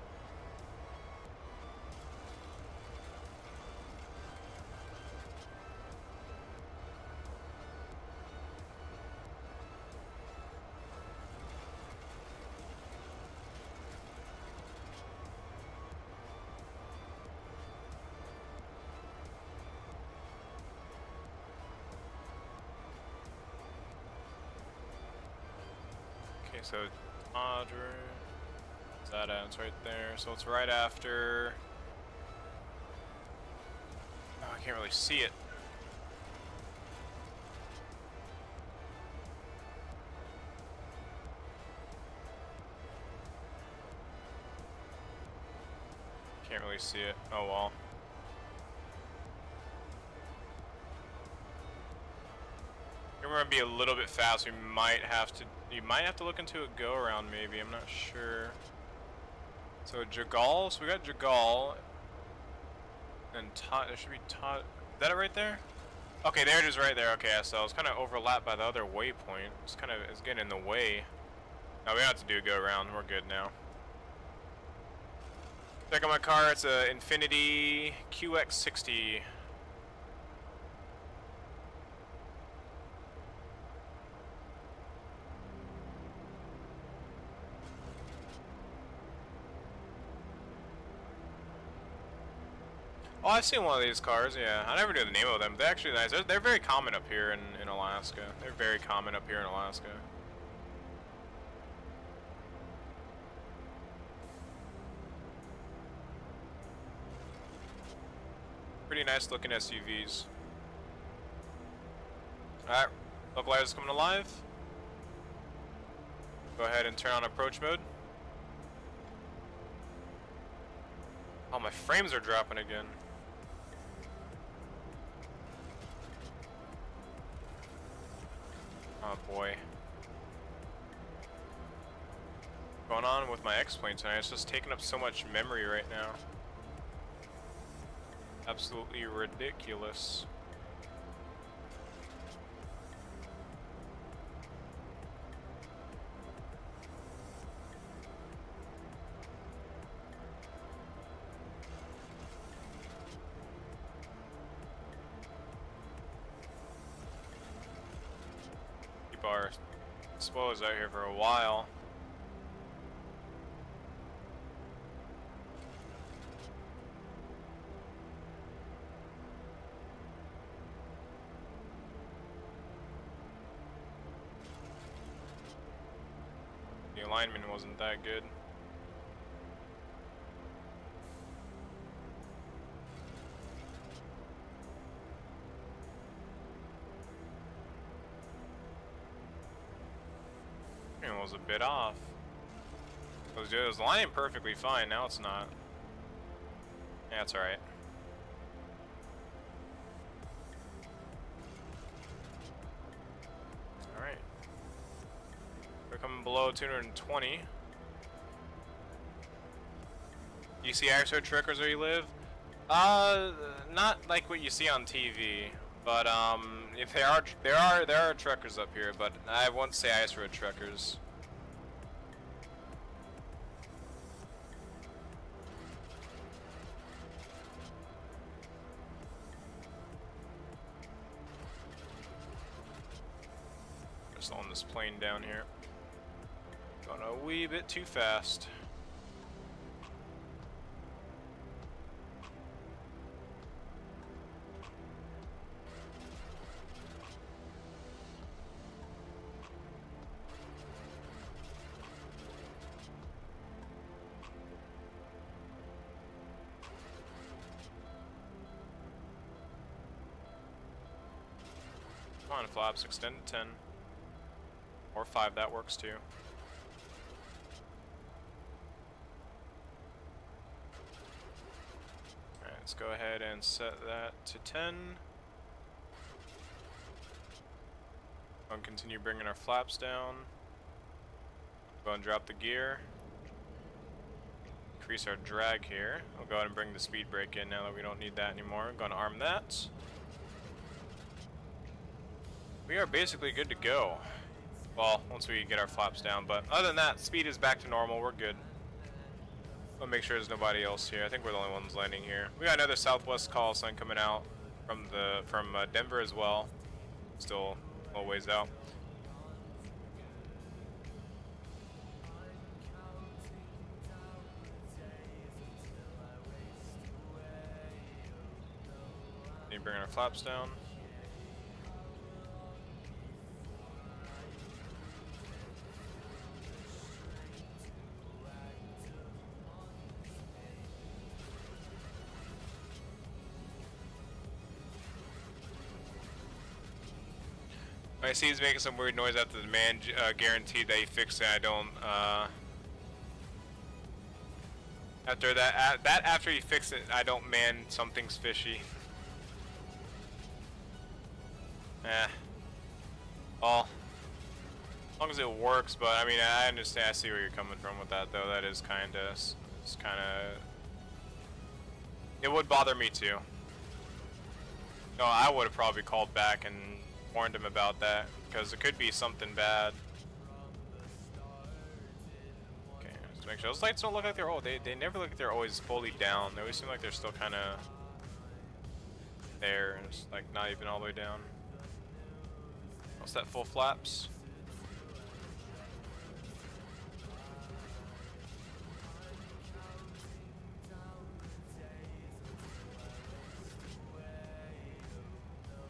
Okay, so Audrey. That ends right there, so it's right after. Oh, I can't really see it. Can't really see it. Oh well. We're gonna be a little bit fast. We might have to. You might have to look into a go around, maybe. I'm not sure. So Jagal, so we got Jagal, and Todd, there should be Todd, is that it right there? Okay, there it is right there, okay, so it's kind of overlapped by the other waypoint, it's getting in the way. No, we don't have to do a go around, we're good now. Check out my car, it's a Infiniti QX60. Oh, I've seen one of these cars, yeah. I never knew the name of them. They're actually nice. They're very common up here in Alaska. They're very common up here in Alaska. Pretty nice looking SUVs. Alright, localizer's coming alive. Go ahead and turn on approach mode. Oh, my frames are dropping again. Oh boy. What's going on with my X-Plane tonight? It's just taking up so much memory right now. Absolutely ridiculous. Our spoilers out here for a while. The alignment wasn't that good. Was a bit off. It was lining perfectly fine, now it's not. Yeah, it's alright. We're coming below 220. You see ISO trackers where you live? Not like what you see on TV, but if there are truckers up here, but I won't say ice road truckers. Just slowing this plane down here. Going a wee bit too fast. Come on, flaps, extend to 10. Or 5, that works too. Alright, let's go ahead and set that to 10. And continue bringing our flaps down. Go and drop the gear. Increase our drag here. We'll go ahead and bring the speed brake in now that we don't need that anymore. I'm going to arm that. We are basically good to go. Well, once we get our flaps down, but other than that, speed is back to normal. We're good. I'll make sure there's nobody else here. I think we're the only ones landing here. We got another Southwest call sign coming out from Denver as well. Still a little ways out. Need to bring our flaps down. I see he's making some weird noise after the man guaranteed that he fixed it. I don't. After that, after he fixed it, I don't man something's fishy. Well, as long as it works. But I mean, I understand. I see where you're coming from with that, though. That is kind of. It would bother me too. No, I would have probably called back and warned him about that, because it could be something bad. Okay, let's make sure those lights don't look like they're they never look like they're always fully down. They always seem like they're still kind of there, and it's like not even all the way down. What's that, full flaps?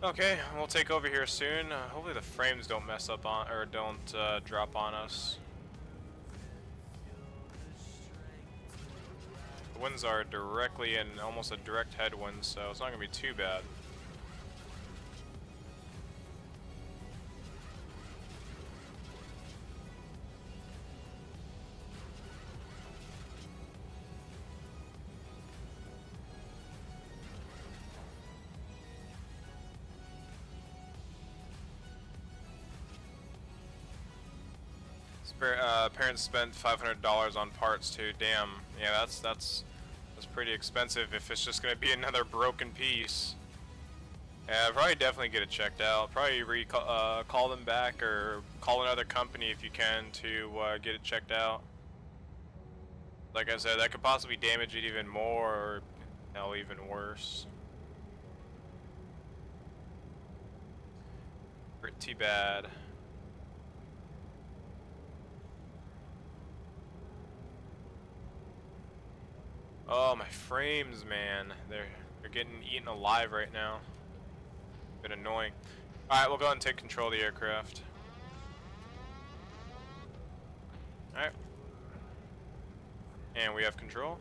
Okay, we'll take over here soon. Hopefully the frames don't mess up on, or don't drop on us. The winds are directly in almost a direct headwind, so it's not gonna be too bad. Parents spent $500 on parts too. Damn. Yeah, that's pretty expensive if it's just gonna be another broken piece. Yeah, probably definitely get it checked out. Probably call them back or call another company if you can to get it checked out. Like I said, that could possibly damage it even more, or hell, even worse. Pretty bad. Oh, my frames, man. They're getting eaten alive right now. Been annoying. Alright, we'll go ahead and take control of the aircraft. Alright. And we have control.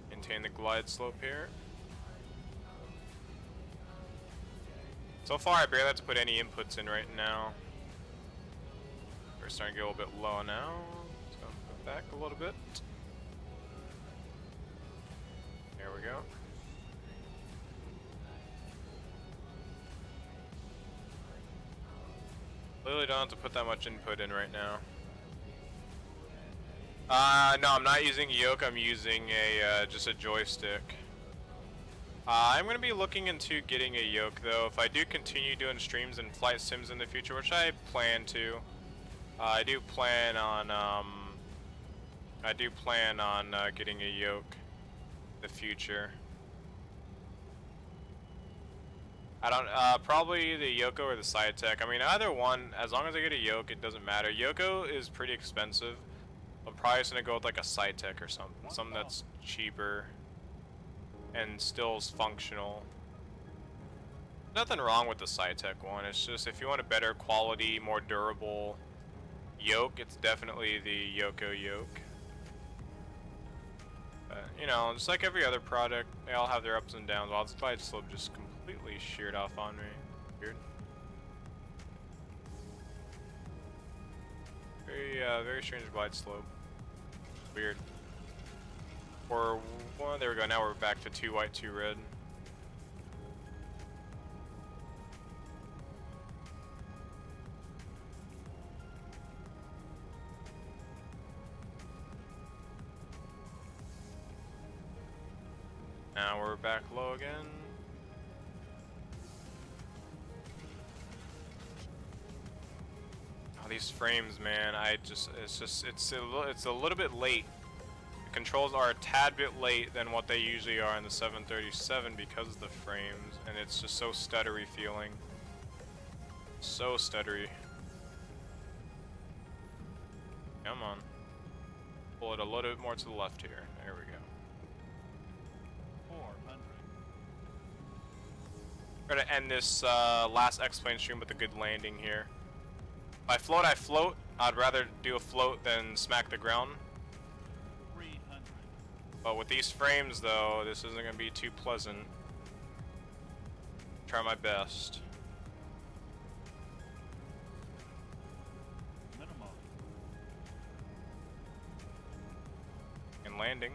Maintain the glide slope here. So far, I barely have to put any inputs in right now. We're starting to get a little bit low now. Back a little bit. There we go. Literally don't have to put that much input in right now. No, I'm not using a yoke. I'm using a just a joystick. I'm gonna be looking into getting a yoke though. If I do continue doing streams and flight sims in the future, which I plan to, I do plan on getting a yoke in the future. I don't, probably the Yoko or the Sci-Tech. I mean, either one, as long as I get a yoke, it doesn't matter. Yoko is pretty expensive. I'm probably just gonna go with like a Sci-Tech or something that's cheaper and still is functional. Nothing wrong with the Sci-Tech one. It's just if you want a better quality, more durable yoke, it's definitely the Yoko yoke. But, you know, just like every other product, they all have their ups and downs. Well, this glide slope just completely sheared off on me. Weird. Very strange glide slope. Weird. Or, well, there we go. Now we're back to 2 white, 2 red. Now we're back low again. Oh, these frames, man, it's a little bit late. The controls are a tad bit late than what they usually are in the 737 because of the frames, and it's just so stuttery feeling. So stuttery. Come on. Pull it a little bit more to the left here. There we go. 400. We're gonna end this last X-Plane stream with a good landing here. If I float, I float. I'd rather do a float than smack the ground. 300. But with these frames though, this isn't gonna be too pleasant. Try my best. Minimum. And landing.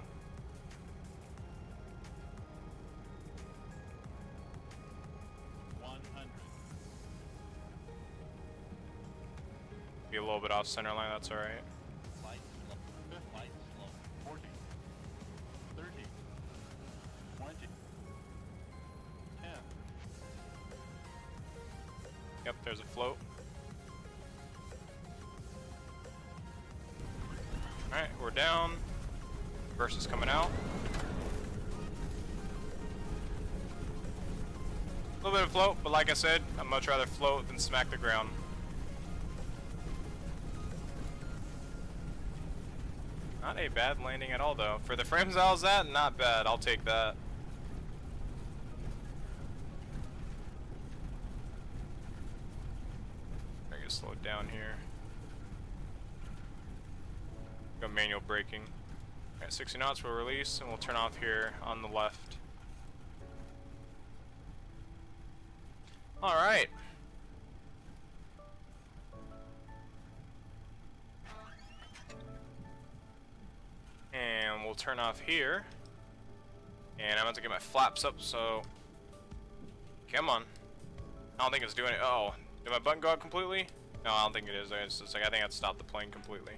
Be a little bit off center line, that's alright. Light slow. Light slow. 40. 30. 20. 10. Yep, there's a float. Alright, we're down. Reverse is coming out. A little bit of float, but like I said, I'd much rather float than smack the ground. Not a bad landing at all though. For the frames I was at, not bad. I'll take that. I get slowed down here. Go manual braking. At 60 knots we'll release and we'll turn off here on the left. Alright. And we'll turn off here. And I'm about to get my flaps up, so come on. I don't think it's doing it. Oh, did my button go out completely? No, I don't think it is. It's just like I think I'd stop the plane completely.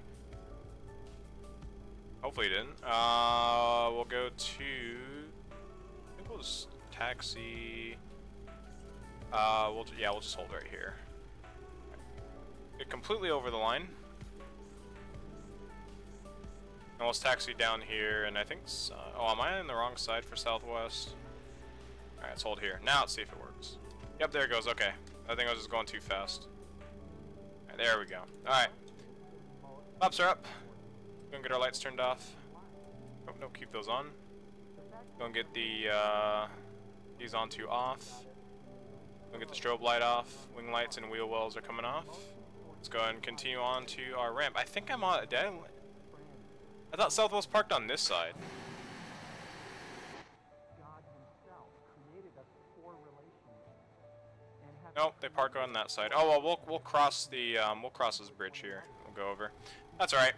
Hopefully it didn't. We'll go to, I think we'll just taxi. We'll just hold right here. Get completely over the line. And let's taxi down here, and I think, oh, am I on the wrong side for Southwest? Alright, let's hold here. Now let's see if it works. Yep, there it goes, okay. I think I was just going too fast. Alright, there we go. Alright. Flaps are up. Go and get our lights turned off. Oh, no, keep those on. Go and get the, these on to off. Go and get the strobe light off. Wing lights and wheel wells are coming off. Let's go and continue on to our ramp. I think I'm on, I thought Southwest parked on this side. Nope, they park on that side. Oh well, we'll cross the we'll cross this bridge here. We'll go over. That's all right.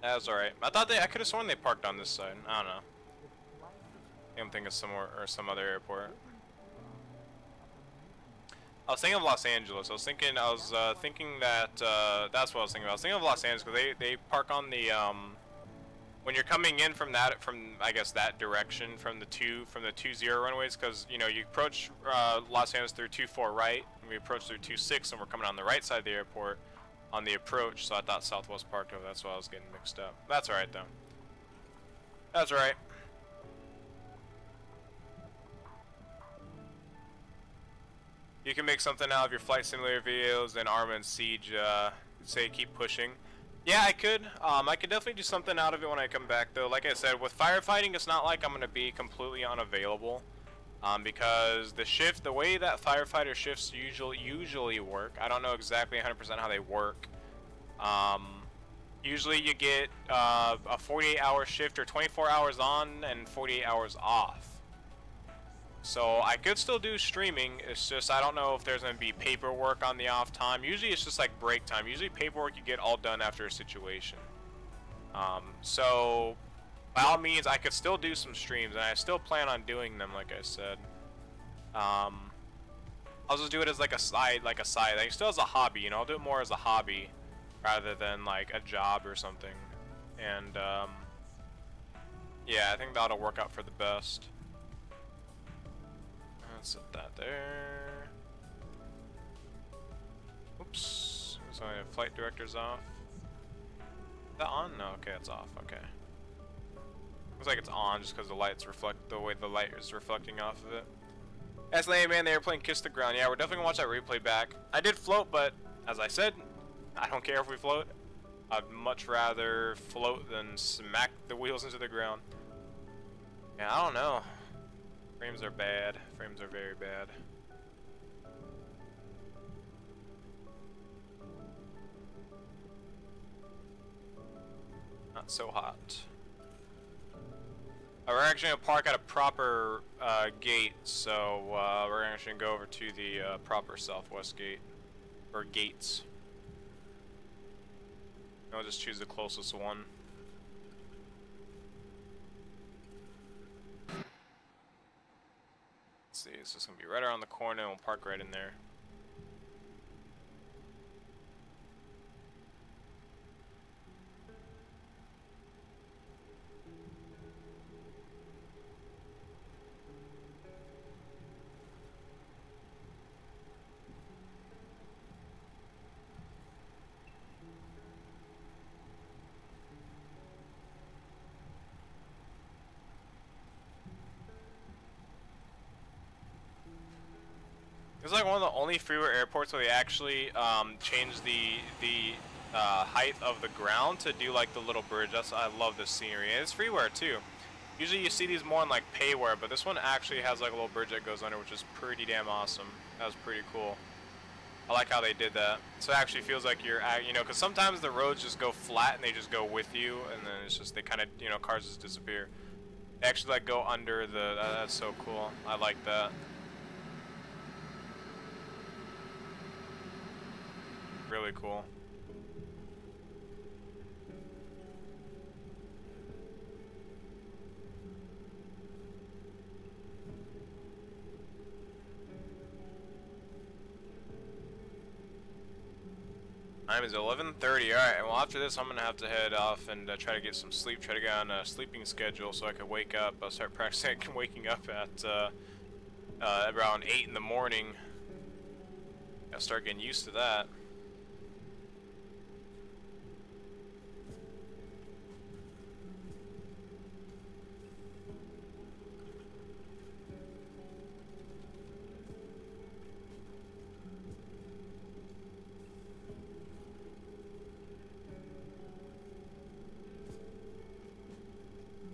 That's all right. I could have sworn they parked on this side. I don't know. I'm thinking somewhere or some other airport. I was thinking of Los Angeles. I was thinking that that's what I was thinking about. I was thinking of Los Angeles because they park on the when you're coming in from I guess that direction from the 20 runways, because you know you approach Los Angeles through 24 right, and we approach through 26, and we're coming on the right side of the airport on the approach. So I thought Southwest parked over. That's why I was getting mixed up. That's all right though. That's all right. You can make something out of your flight simulator videos and Arma and Siege, say keep pushing. Yeah, I could. I could definitely do something out of it when I come back though. Like I said, with firefighting, it's not like I'm gonna be completely unavailable. Because the way that firefighter shifts usually work, I don't know exactly 100% how they work. Usually you get a 48-hour shift or 24 hours on and 48 hours off. So I could still do streaming, it's just I don't know if there's going to be paperwork on the off time. Usually it's just like break time. Usually paperwork you get all done after a situation. So by all means I could still do some streams, and I still plan on doing them like I said. I'll just do it as like a side, like still as a hobby, you know, I'll do it more as a hobby rather than like a job or something. And yeah, I think that'll work out for the best. Let's set that there. Oops. So the flight director's off. Is that on? No, okay, it's off. Okay. Looks like it's on just because the way the light is reflecting off of it. That's lame, man. The airplane kissed the ground. Yeah, we're definitely gonna watch that replay back. I did float, but as I said, I don't care if we float. I'd much rather float than smack the wheels into the ground. Yeah, I don't know. Frames are bad. Frames are very bad. Not so hot. We're actually going to park at a proper gate, so we're actually going to go over to the proper Southwest gate. Or gates. I'll just choose the closest one. Let's see, it's just gonna be right around the corner and we'll park right in there. It's like one of the only freeware airports where they actually change the height of the ground to do like the little bridge. I love this scenery, and it's freeware too. Usually you see these more in like payware, but this one actually has like a little bridge that goes under, which is pretty damn awesome. That was pretty cool. I like how they did that. So it actually feels like you're at, you know, because sometimes the roads just go flat and they just go with you, and then it's just they kind of, you know, cars just disappear. They actually like go under the. That's so cool. I like that. Really cool. Time is 11:30. Alright, well after this I'm gonna have to head off and try to get some sleep, try to get on a sleeping schedule so I can wake up. I'll start practicing waking up at around 8 in the morning. Gotta start getting used to that.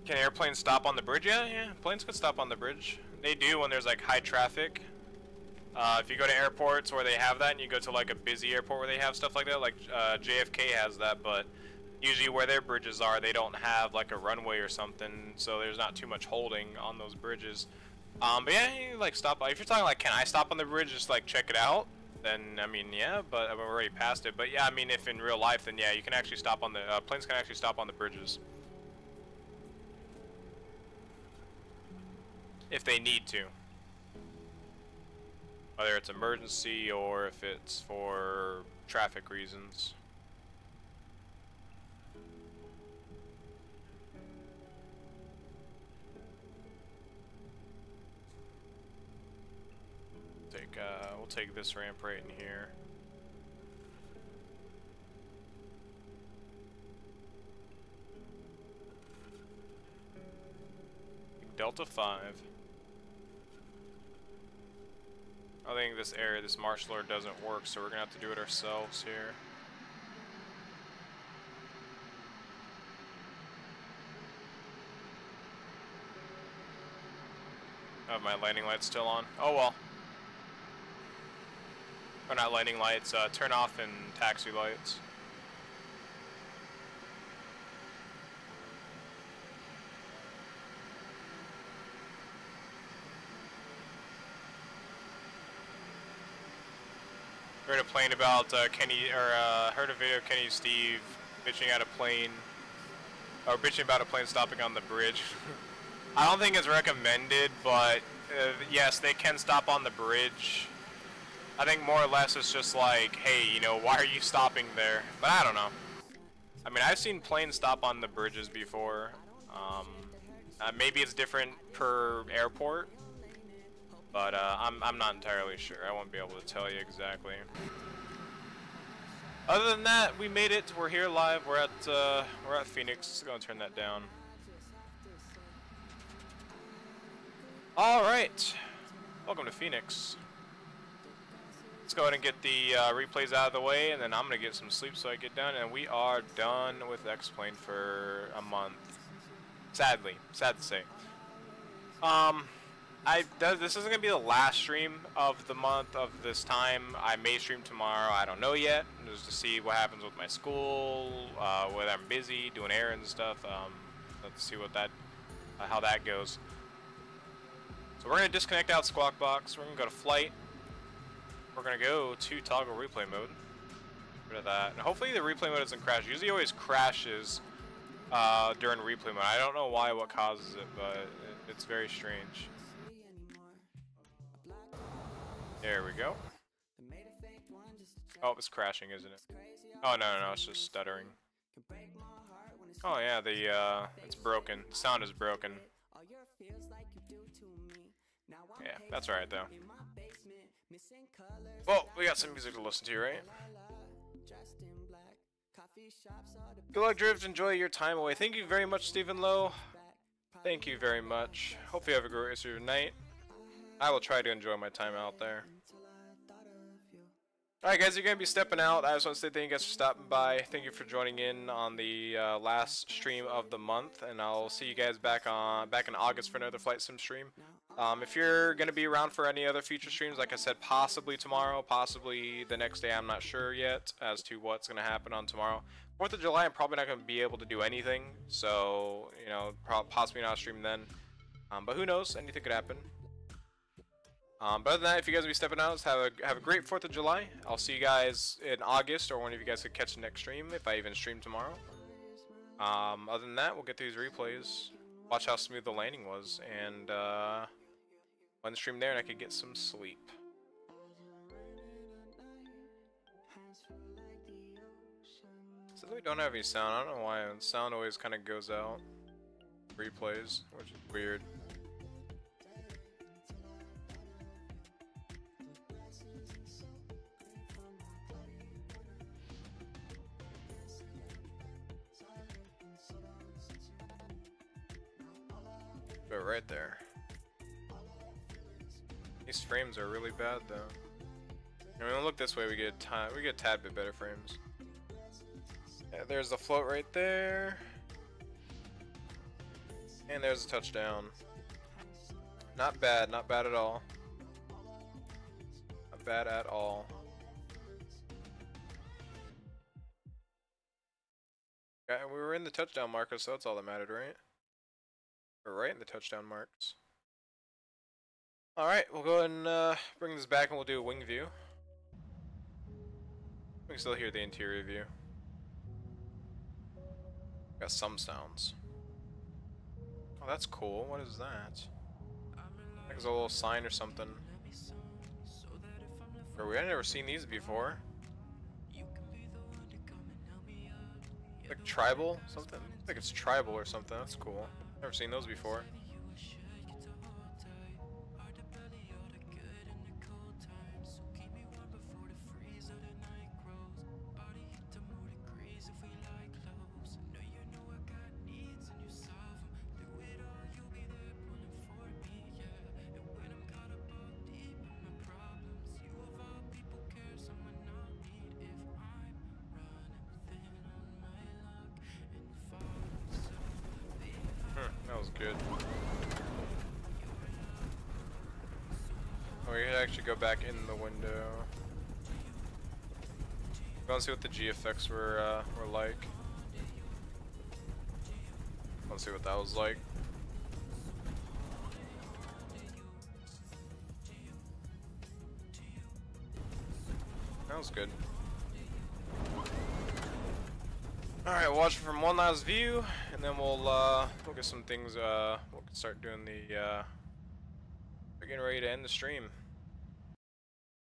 Can airplanes stop on the bridge? Yeah, planes can stop on the bridge. They do when there's like high traffic. If you go to airports where they have that, and you go to like a busy airport where they have stuff like that, like JFK has that, but usually where their bridges are, they don't have like a runway or something, so there's not too much holding on those bridges. But yeah, you like stop. If you're talking like, can I stop on the bridge just like check it out? Then I mean, yeah, but we're already past it. But yeah, I mean, if in real life, then yeah, you can actually stop on the planes can actually stop on the bridges. If they need to. whether it's emergency or if it's for traffic reasons. We'll take this ramp right in here. Delta 5. I think this area, this martial art doesn't work, so we're gonna have to do it ourselves here. I have my landing lights still on. Oh well. Or not landing lights, turn off and taxi lights. Heard a plane about Kenny, or heard a video of Kenny Steve bitching at a plane, or bitching about a plane stopping on the bridge. I don't think it's recommended, but yes, they can stop on the bridge. I think more or less it's just like, hey, you know, why are you stopping there? But I don't know. I mean, I've seen planes stop on the bridges before. Maybe it's different per airport, but I'm not entirely sure. I won't be able to tell you exactly. Other than that, we made it. We're here live. We're at Phoenix. Let's go and turn that down. All right. Welcome to Phoenix. Let's go ahead and get the replays out of the way, and then I'm gonna get some sleep so I get done. And we are done with X-Plane for a month. Sadly, sad to say. This isn't gonna be the last stream of the month of this time. I may stream tomorrow. I don't know yet. Just to see what happens with my school, whether I'm busy doing errands and stuff. Let's see what how that goes. So we're gonna disconnect out Squawk Box. We're gonna go to flight. We're gonna go to toggle replay mode. Rid of that. And hopefully the replay mode doesn't crash. Usually always crashes during replay mode. I don't know why, what causes it, but it's very strange. There we go. Oh, it's crashing, isn't it? Oh no, it's just stuttering. Oh yeah, it's broken. The sound is broken. Yeah, that's alright though. Well, we got some music to listen to, right? Good luck, Drift. Enjoy your time away. Thank you very much, Stephen Lowe. Thank you very much. Hope you have a great rest of your night. I will try to enjoy my time out there. Alright guys, you're going to be stepping out. I just want to say thank you guys for stopping by. Thank you for joining in on the last stream of the month. And I'll see you guys back in August for another Flight Sim stream. If you're going to be around for any other future streams, like I said, possibly tomorrow, possibly the next day, I'm not sure yet as to what's going to happen on tomorrow. 4th of July, I'm probably not going to be able to do anything. So, you know, possibly not stream then. But who knows? Anything could happen. But other than that, if you guys will be stepping out, have a great 4th of July. I'll see you guys in August, or one of you guys could catch the next stream if I even stream tomorrow. Other than that, we'll get these replays. Watch how smooth the landing was, and one stream there, and I could get some sleep. So we don't have any sound. I don't know why. The sound always kind of goes out. Replays, which is weird. But right there. These frames are really bad though. I mean, look this way, we get a tad bit better frames. Yeah, there's the float right there. And there's a touchdown. Not bad at all. Not bad at all. Yeah, we were in the touchdown marker, so that's all that mattered, right? We're right in the touchdown marks. Alright, we'll go ahead and bring this back and we'll do a wing view. We can still hear the interior view. Got some sounds. Oh, that's cool. What is that? Like there's a little sign or something. I've never seen these before. Like tribal something? I think it's tribal or something. That's cool. Never seen those before. That was good. Oh, we could actually go back in the window. Go and see what the G effects were like. Let's see what that was like. That was good. Alright, watch it from one last view, and then we'll get some things, we'll start doing the, we're getting ready to end the stream.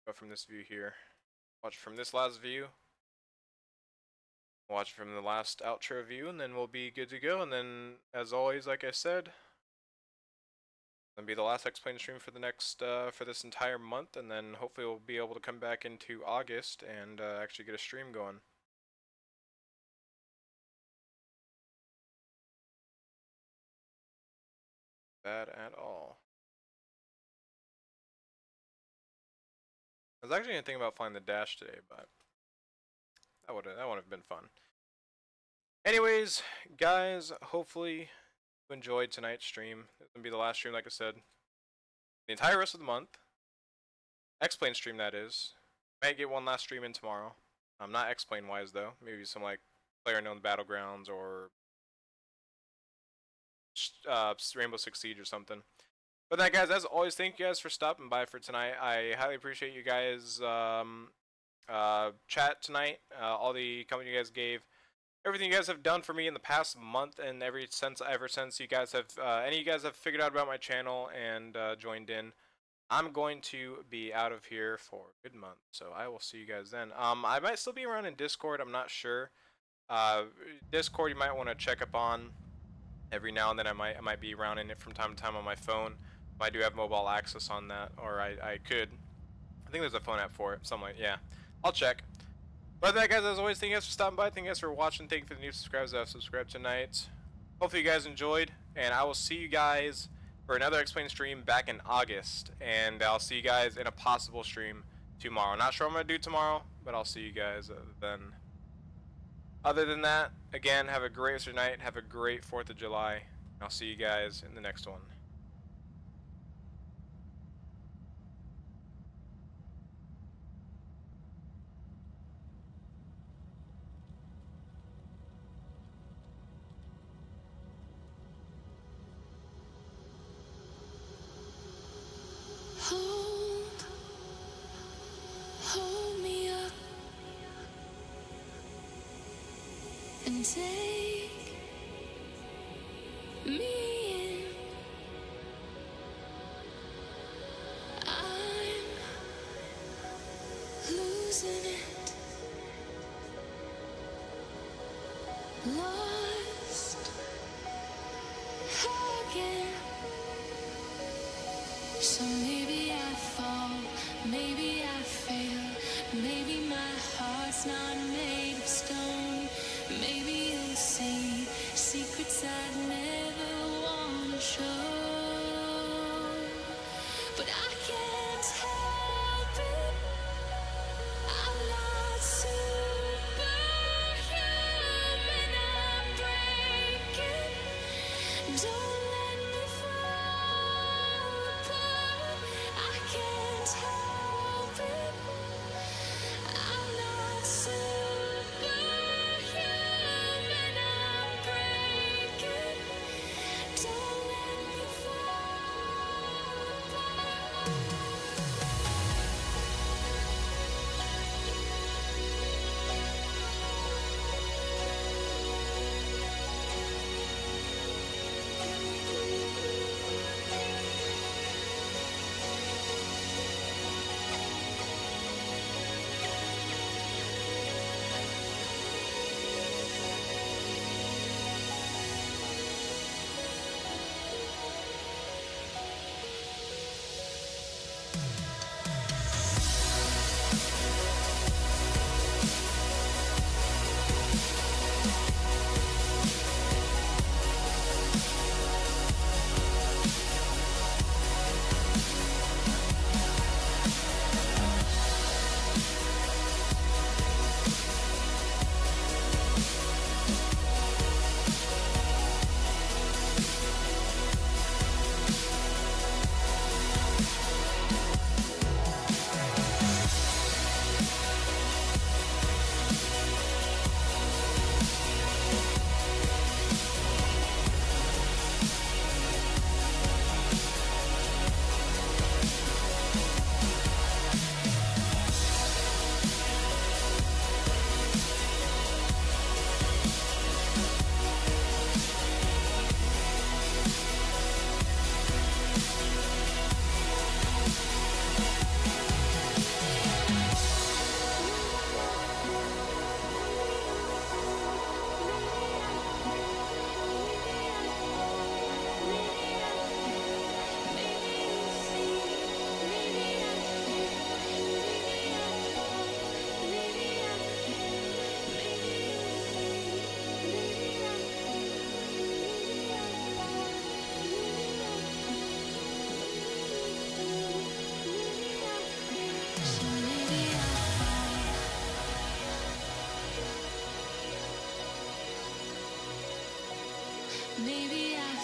Go from this view here. Watch it from this last view. Watch it from the last outro view, and then we'll be good to go, and then, as always, like I said, that'll be the last X-Plane stream for the next, for this entire month, and then hopefully we'll be able to come back into August and, actually get a stream going. Bad at all. I was actually gonna think about flying the Dash today, but that would have been fun. Anyways, guys, hopefully you enjoyed tonight's stream. It's gonna be the last stream, like I said. The entire rest of the month. X-Plane stream, that is. Might get one last stream in tomorrow. Not X-Plane wise though. Maybe some like PlayerUnknown's Battlegrounds or Rainbow Six Siege or something. But that, guys, as always, thank you guys for stopping by for tonight. I highly appreciate you guys chat tonight, all the comment you guys gave, everything you guys have done for me in the past month, and ever since you guys have any of you guys have figured out about my channel and joined in. I'm going to be out of here for a good month, so I will see you guys then. I might still be around in Discord. I'm not sure. Discord you might want to check up on. Every now and then I might be around in it from time to time on my phone. I do have mobile access on that, or I could. I think there's a phone app for it. Something like, yeah. I'll check. But that, guys, as always, thank you guys for stopping by. Thank you guys for watching. Thank you for the new subscribers that have subscribed tonight. Hopefully you guys enjoyed, and I will see you guys for another X-Plane stream back in August. And I'll see you guys in a possible stream tomorrow. Not sure what I'm going to do tomorrow, but I'll see you guys then. Other than that, again, have a great rest of your night. Have a great 4th of July. I'll see you guys in the next one. Hold me up and take me in. I'm losing it, lost again. So maybe I fall, maybe I fail, maybe my heart's not made of stone. Maybe you'll see secrets I'd never want to show. But I can't help it, I'm not superhuman, I'm breaking. Don't let me fall apart. I can't help it, I'm not superhuman, I'm breaking. Don't let me fall apart. maybe I